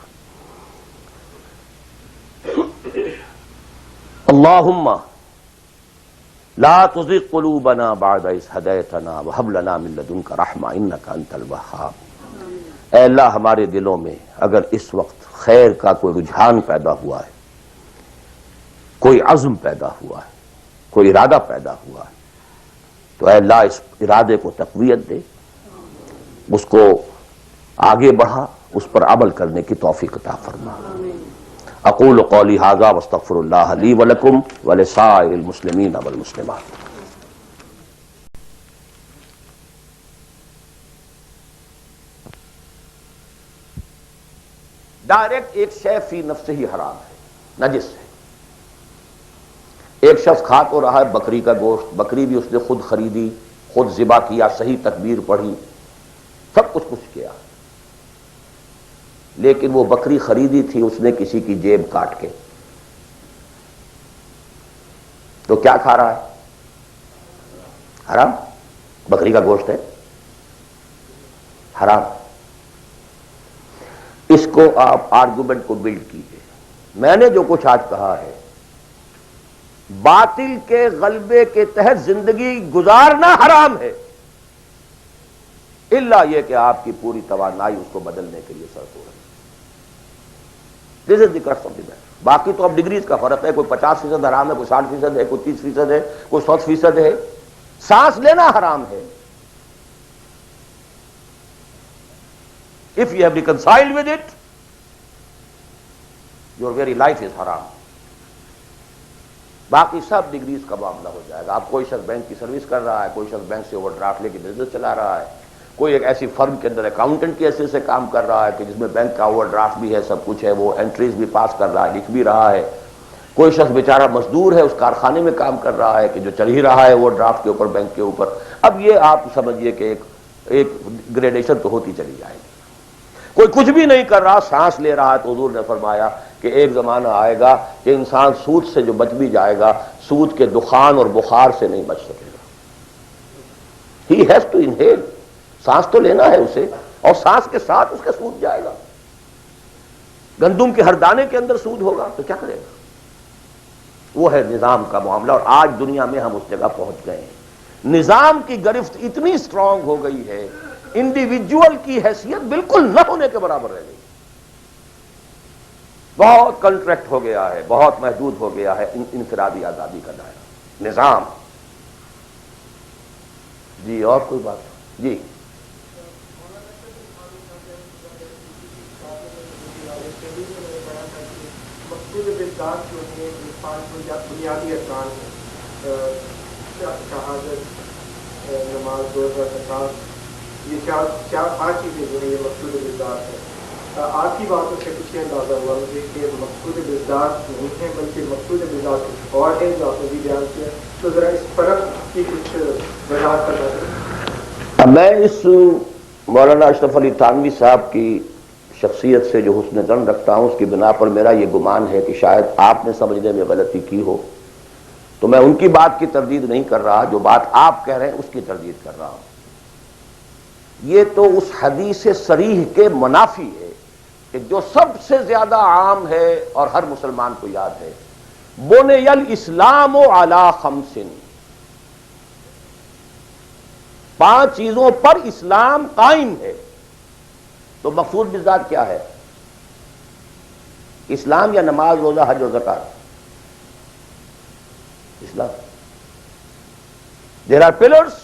اللہم لا تزغ قلوبنا بعد اذ ہدیتنا وہب لنا من لدنک رحمہ انک انت الوہاب۔ اے اللہ، ہمارے دلوں میں اگر اس وقت خیر کا کوئی رجحان پیدا ہوا ہے، کوئی عزم پیدا ہوا ہے، کوئی ارادہ پیدا ہوا ہے، تو اے اللہ اس ارادے کو تقویت دے، اس کو آگے بڑھا، اس پر عمل کرنے کی توفیق عطا فرما۔ اقول قولی ھذا واستغفر اللہ لی ولکم ولسائر المسلمین والمسلمات. ڈائریکٹ ایک شے فی نفس ہی حرام ہے، نجس ہے. ایک شخص کھا تو رہا ہے بکری کا گوشت، بکری بھی اس نے خود خریدی، خود ذبح کیا، صحیح تکبیر پڑھی، سب کچھ کیا، لیکن وہ بکری خریدی تھی اس نے کسی کی جیب کاٹ کے، تو کیا کھا رہا ہے؟ حرام. بکری کا گوشت ہے، حرام. اس کو آپ آرگومنٹ کو بلڈ کیجئے. میں نے جو کچھ آج کہا ہے، باطل کے غلبے کے تحت زندگی گزارنا حرام ہے، الا یہ کہ آپ کی پوری توانائی اس کو بدلنے کے لیے صرف ہو رہی ہے. دس از دی کرسٹ آف دی میٹر. باقی تو اب ڈگریز کا فرق ہے، کوئی 50% حرام ہے، کوئی 60% ہے، کوئی 30% ہے، کوئی 100% ہے. سانس لینا حرام ہے. If you have reconciled with it, your very life is haram. باقی سب ڈگریز کا معاملہ ہو جائے گا. آپ کوئی شخص بینک کی سروس کر رہا ہے، کوئی شخص بینک سے اوور ڈرافٹ لے کے بزنس چلا رہا ہے، کوئی ایک ایسی فرم کے اندر اکاؤنٹنٹ کی حیثیت سے کام کر رہا ہے کہ جس میں بینک کا اوور ڈرافٹ بھی ہے، سب کچھ ہے، وہ انٹریز بھی پاس کر رہا ہے، لکھ بھی رہا ہے. کوئی شخص بیچارہ مزدور ہے، اس کارخانے میں کام کر رہا ہے کہ جو چل ہی رہا ہے اوور ڈرافٹ کے اوپر، بینک کے اوپر. اب یہ آپ سمجھیے کہ ایک گریڈیشن تو ہوتی چلی جائے گی. کوئی کچھ بھی نہیں کر رہا، سانس لے رہا ہے، تو حضور نے فرمایا کہ ایک زمانہ آئے گا کہ انسان سود سے جو بچ بھی جائے گا، سود کے دخان اور بخار سے نہیں بچ سکے گا. He has to inhale. سانس تو لینا ہے اسے، اور سانس کے ساتھ اس کا سود جائے گا. گندم کے ہر دانے کے اندر سود ہوگا تو کیا کرے گا؟ وہ ہے نظام کا معاملہ. اور آج دنیا میں ہم اس جگہ پہنچ گئے ہیں. نظام کی گرفت اتنی اسٹرانگ ہو گئی ہے، انڈیویجول کی حیثیت بالکل نہ ہونے کے برابر رہ گئی. بہت کنٹریکٹ ہو گیا ہے، بہت محدود ہو گیا ہے انفرادی آزادی کا دائرہ. نظام. جی اور کوئی بات؟ جی بنیادی ارکان شہادت، نماز، روزہ، زکات، یہ چار 5 چیزیں جو ہیں یہ مقصود بذات ہے. آپ کی باتوں سے کچھ اندازہ ہوا مجھے کہ مقصود بذات نہیں ہے بلکہ مقصود بذات کچھ اور ہے جو آپ نے بھی بیان کیا. تو ذرا اس فرق کی کچھ وضاحت کرنا چاہیے. اب میں اس مولانا اشرف علی تھانوی صاحب کی شخصیت سے جو حسن ظن رکھتا ہوں، اس کی بنا پر میرا یہ گمان ہے کہ شاید آپ نے سمجھنے میں غلطی کی ہو، تو میں ان کی بات کی تردید نہیں کر رہا، جو بات آپ کہہ رہے ہیں اس کی تردید کر رہا ہوں. یہ تو اس حدیث صریح کے منافی ہے کہ جو سب سے زیادہ عام ہے اور ہر مسلمان کو یاد ہے، بنی الاسلام علی 5. 5 چیزوں پر اسلام قائم ہے. تو مقصود بالذات کیا ہے؟ اسلام یا نماز، روزہ، حج و زکات؟ اسلام. There are pillars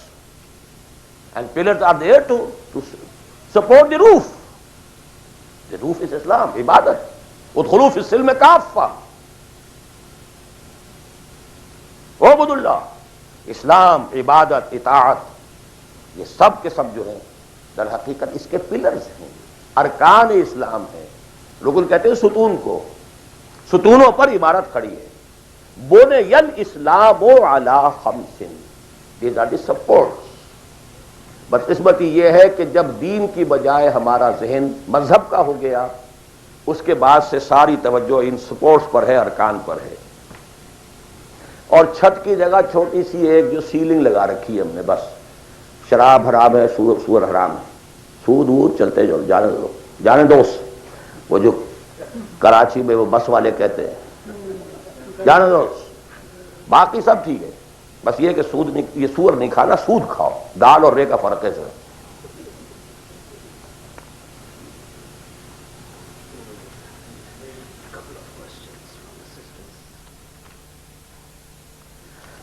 and pillars are there to support the roof. The roof is Islam, عبادت. ادخلوا فی السلم کافہ. اعبدوا اللہ. اسلام، عبادت، اطاعت، یہ سب کے سب جو ہیں در حقیقت اس کے پلرز ہیں، ارکان اسلام ہیں. رکن کہتے ہیں ستون کو. ستونوں پر عمارت کھڑی ہے. بنی الاسلام علی 5. These are the supports. بدقسمتی یہ ہے کہ جب دین کی بجائے ہمارا ذہن مذہب کا ہو گیا، اس کے بعد سے ساری توجہ ان سپورٹس پر ہے، ارکان پر ہے. اور چھت کی جگہ چھوٹی سی ایک جو سیلنگ لگا رکھی ہے ہم نے، بس شراب حرام ہے، سور حرام ہے، سود وود چلتے جاؤ، جانے دو. وہ جو کراچی میں وہ بس والے کہتے ہیں جانے دو، باقی سب ٹھیک ہے، بس یہ کہ سود نہیں، یہ سور نہیں کھانا، سود کھاؤ. دال اور رے کا فرق ہے سر.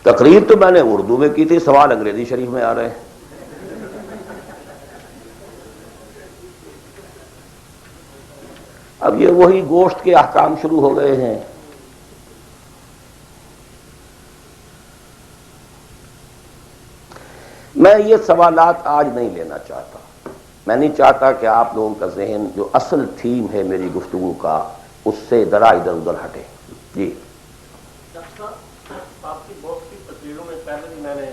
تقریر تو میں نے اردو میں کی تھی، سوال انگریزی شریف میں آ رہے ہیں. اب یہ وہی گوشت کے احکام شروع ہو گئے ہیں. میں یہ سوالات آج نہیں لینا چاہتا. میں نہیں چاہتا کہ آپ لوگوں کا ذہن جو اصل تھیم ہے میری گفتگو کا اس سے ذرا ادھر ادھر ہٹے. جی آپ کی بہت سی تقریروں میں پہلے بھی میں نے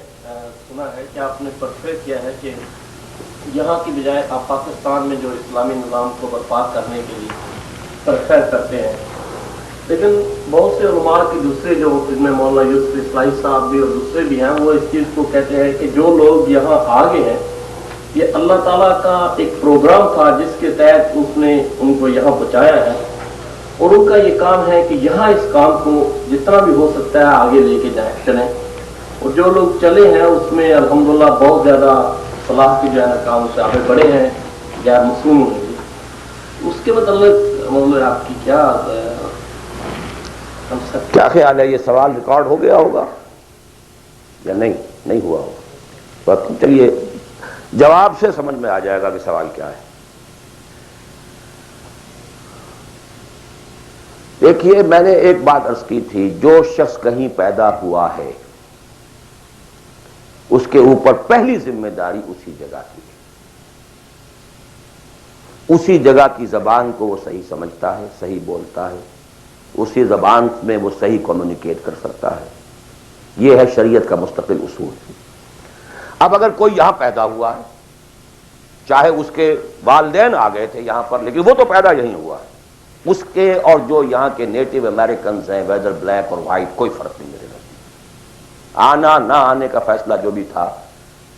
سنا ہے کہ آپ نے پرفیکٹ کیا ہے کہ یہاں کی بجائے آپ پاکستان میں جو اسلامی نظام کو برپا کرنے کے لیے پرفیکٹ کرتے ہیں، لیکن بہت سے علماء کے دوسرے جو اس میں مولانا یوسف اصلاحی صاحب بھی اور دوسرے بھی ہیں وہ اس چیز کو کہتے ہیں کہ جو لوگ یہاں آگے ہیں یہ اللہ تعالیٰ کا ایک پروگرام تھا جس کے تحت اس نے ان کو یہاں پہنچایا ہے، اور ان کا یہ کام ہے کہ یہاں اس کام کو جتنا بھی ہو سکتا ہے آگے لے کے جائیں چلیں. اور جو لوگ چلے ہیں اس میں الحمدللہ بہت زیادہ صلاح کے جو ہے نا کام سے آگے بڑھے ہیں، غیر مصنوع ہیں. اس کے متعلق آپ کی کیا کیا خیال ہے؟ یہ سوال ریکارڈ ہو گیا ہوگا یا نہیں ہوا ہوگا؟ چلیے جواب سے سمجھ میں آ جائے گا کہ سوال کیا ہے. دیکھیے میں نے ایک بات عرض کی تھی، جو شخص کہیں پیدا ہوا ہے اس کے اوپر پہلی ذمہ داری اسی جگہ کی ہے. اسی جگہ کی زبان کو وہ صحیح سمجھتا ہے، صحیح بولتا ہے، اسی زبان میں وہ صحیح کمیونیکیٹ کر سکتا ہے. یہ ہے شریعت کا مستقل اصول. اب اگر کوئی یہاں پیدا ہوا ہے، چاہے اس کے والدین آ گئے تھے یہاں پر لیکن وہ تو پیدا یہیں ہوا ہے، اس کے اور جو یہاں کے نیٹو امریکنز ہیں ویدر بلیک اور وائٹ کوئی فرق نہیں میرے نزدیک. آنا نہ آنے کا فیصلہ جو بھی تھا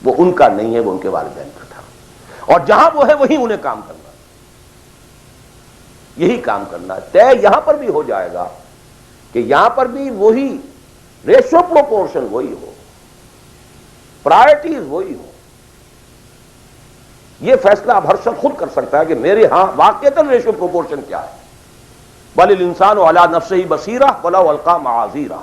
وہ ان کا نہیں ہے، وہ ان کے والدین کا تھا. اور جہاں وہ ہے وہیں انہیں کام کرنا، یہی کام کرنا ہے. طے یہاں پر بھی ہو جائے گا کہ یہاں پر بھی وہی ریشو پروپورشن وہی ہو، پرائرٹیز وہی ہو. یہ فیصلہ اب ہر شخص خود کر سکتا ہے کہ میرے ہاں واقعتاً ریشو پروپورشن کیا ہے. بل الانسان علی نفسہ بصیرہ ولو القی معاذیرہ.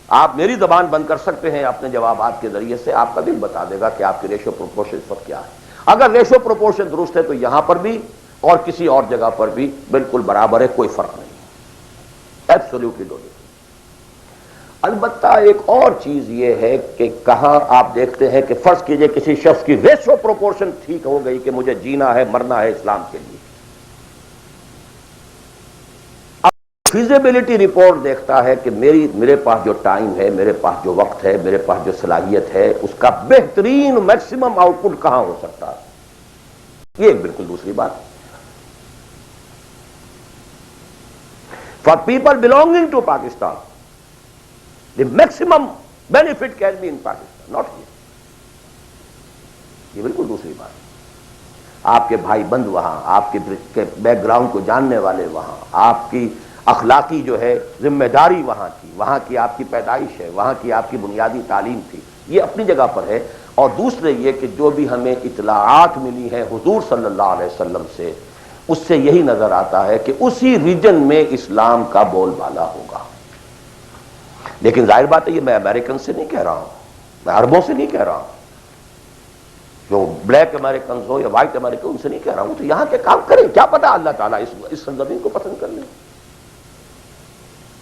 آپ میری زبان بند کر سکتے ہیں اپنے جوابات کے ذریعے سے، آپ کا دل بتا دے گا کہ آپ کی ریشو پروپورشن اس وقت کیا ہے. اگر ریشو پروپورشن درست ہے تو یہاں پر بھی اور کسی اور جگہ پر بھی بالکل برابر ہے، کوئی فرق نہیں، ایبسولوٹلی نو ڈفرنس. البتہ ایک اور چیز یہ ہے کہ کہاں آپ دیکھتے ہیں کہ فرض کیجئے کسی شخص کی ریشو پروپورشن ٹھیک ہو گئی کہ مجھے جینا ہے مرنا ہے اسلام کے لیے. فیزیبلٹی رپورٹ دیکھتا ہے کہ میرے پاس جو ٹائم ہے، میرے پاس جو وقت ہے، میرے پاس جو صلاحیت ہے، اس کا بہترین میکسیمم آؤٹ پٹ کہاں ہو سکتا ہے. یہ ایک بالکل دوسری بات. For people belonging to Pakistan the maximum benefit can be in Pakistan, not here. یہ بالکل دوسری بات. آپ کے بھائی بند وہاں، آپ کے بیک گراؤنڈ کو جاننے والے وہاں، آپ کی اخلاقی جو ہے ذمہ داری وہاں کی، وہاں کی آپ کی پیدائش ہے، وہاں کی آپ کی بنیادی تعلیم تھی، یہ اپنی جگہ پر ہے. اور دوسرے یہ کہ جو بھی ہمیں اطلاعات ملی ہیں حضور صلی اللہ علیہ وسلم سے، اس سے یہی نظر آتا ہے کہ اسی ریجن میں اسلام کا بول بالا ہوگا. لیکن ظاہر بات ہے یہ میں امریکن سے نہیں کہہ رہا ہوں، میں عربوں سے نہیں کہہ رہا ہوں، جو بلیک امریکنز ہو یا وائٹ امریکن ان سے نہیں کہہ رہا ہوں. تو یہاں کے کام کریں، کیا پتہ اللہ تعالیٰ اس سرزمین کو پسند کر لیں.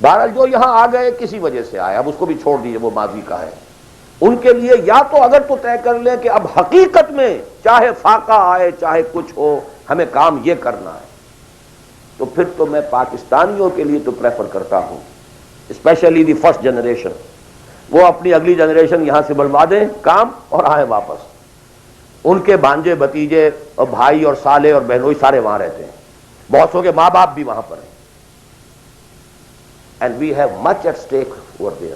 بہرحال جو یہاں آ گئے کسی وجہ سے آئے، اب اس کو بھی چھوڑ دیجئے، وہ ماضی کا ہے. ان کے لیے یا تو اگر تو طے کر لیں کہ اب حقیقت میں چاہے فاقہ آئے چاہے کچھ ہو ہمیں کام یہ کرنا ہے، تو پھر تو میں پاکستانیوں کے لیے تو پریفر کرتا ہوں، اسپیشلی دی فرسٹ جنریشن، وہ اپنی اگلی جنریشن یہاں سے بلوا دیں کام اور آئیں واپس. ان کے بھانجے بھتیجے اور بھائی اور سالے اور بہنوئی سارے وہاں رہتے ہیں، بہت سو کے ماں باپ بھی وہاں پر ہیں. And we have much at stake over there.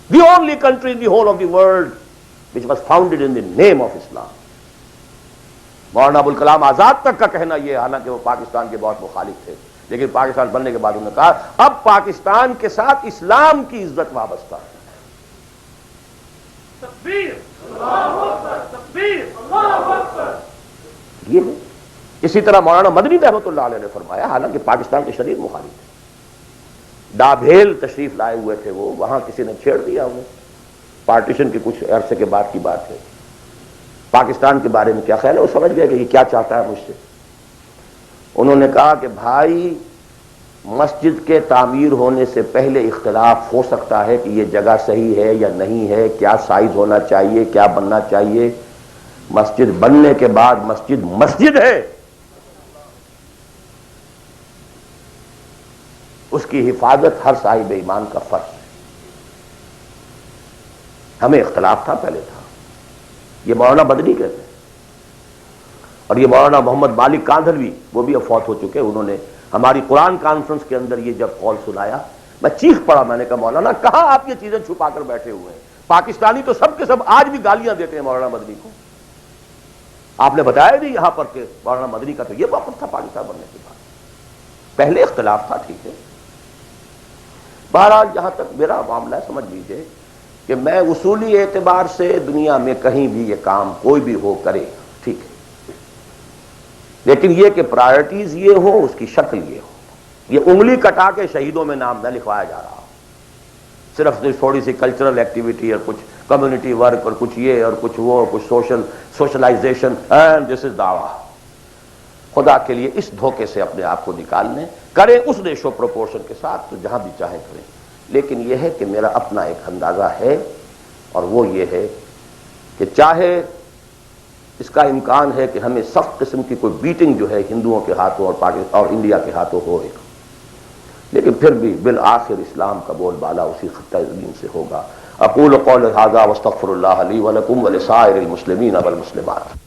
The only country in the whole of the world which was founded in the name of Islam. Maulana Abul Kalam آزاد تک کا کہنا یہ، حالانکہ وہ پاکستان کے بہت مخالف تھے، لیکن پاکستان بننے کے بعد انہوں نے کہا اب پاکستان کے ساتھ اسلام کی عزت وابستہ ہے. تکبیر، اللہ اکبر، تکبیر، اللہ اکبر. یہ ہے. اسی طرح مولانا مدنی رحمۃ اللہ علیہ نے فرمایا، حالانکہ پاکستان کے شدید مخالف تھے، ڈابھیل تشریف لائے ہوئے تھے وہ، وہاں کسی نے چھیڑ دیا انہیں، پارٹیشن کے کچھ عرصے کے بعد کی بات ہے. پاکستان کے بارے میں کیا خیال ہے، وہ سمجھ گئے کہ یہ کیا چاہتا ہے مجھ سے. انہوں نے کہا کہ بھائی مسجد کے تعمیر ہونے سے پہلے اختلاف ہو سکتا ہے کہ یہ جگہ صحیح ہے یا نہیں ہے، کیا سائز ہونا چاہیے، کیا بننا چاہیے۔ مسجد بننے کے بعد مسجد مسجد ہے، اس کی حفاظت ہر صاحب ایمان کا فرض ہے۔ ہمیں اختلاف تھا، پہلے تھا، یہ مولانا مدنی کہتے ہیں، اور یہ مولانا محمد مالک کاندھلوی، وہ بھی اب فوت ہو چکے، انہوں نے ہماری قرآن کانفرنس کے اندر یہ جب قول سنایا، میں چیخ پڑا، میں نے کہا مولانا کہاں آپ یہ چیزیں چھپا کر بیٹھے ہوئے ہیں؟ پاکستانی تو سب کے سب آج بھی گالیاں دیتے ہیں مولانا مدنی کو، آپ نے بتایا نہیں یہاں پر کہ مولانا مدنی کا تو یہ موقف تھا پاکستان بننے کے بعد، پہلے اختلاف تھا، ٹھیک ہے۔ بہرحال جہاں تک میرا معاملہ ہے، سمجھ لیجئے کہ میں اصولی اعتبار سے دنیا میں کہیں بھی یہ کام کوئی بھی ہو کرے، ٹھیک ہے، لیکن یہ کہ پرائرٹیز یہ ہو، اس کی شکل یہ ہو، یہ انگلی کٹا کے شہیدوں میں نام نہ لکھوایا جا رہا، صرف تھوڑی سی کلچرل ایکٹیویٹی اور کچھ کمیونٹی ورک اور کچھ یہ اور کچھ وہ، کچھ سوشلائزیشن، اینڈ دس از دعویٰ۔ خدا کے لیے اس دھوکے سے اپنے آپ کو نکالنے، کریں اس ریشو پروپورشن کے ساتھ تو جہاں بھی چاہیں کریں، لیکن یہ ہے کہ میرا اپنا ایک اندازہ ہے، اور وہ یہ ہے کہ چاہے اس کا امکان ہے کہ ہمیں سخت قسم کی کوئی بیٹنگ جو ہے ہندوؤں کے ہاتھوں اور پاکستان اور انڈیا کے ہاتھوں ہو، لیکن پھر بھی بالآخر اسلام کا بول بالا اسی خطہ زمین سے ہوگا۔ اقول قول ھذا واستغفر اللہ لی ولکم ولسائر المسلمین والمسلمات۔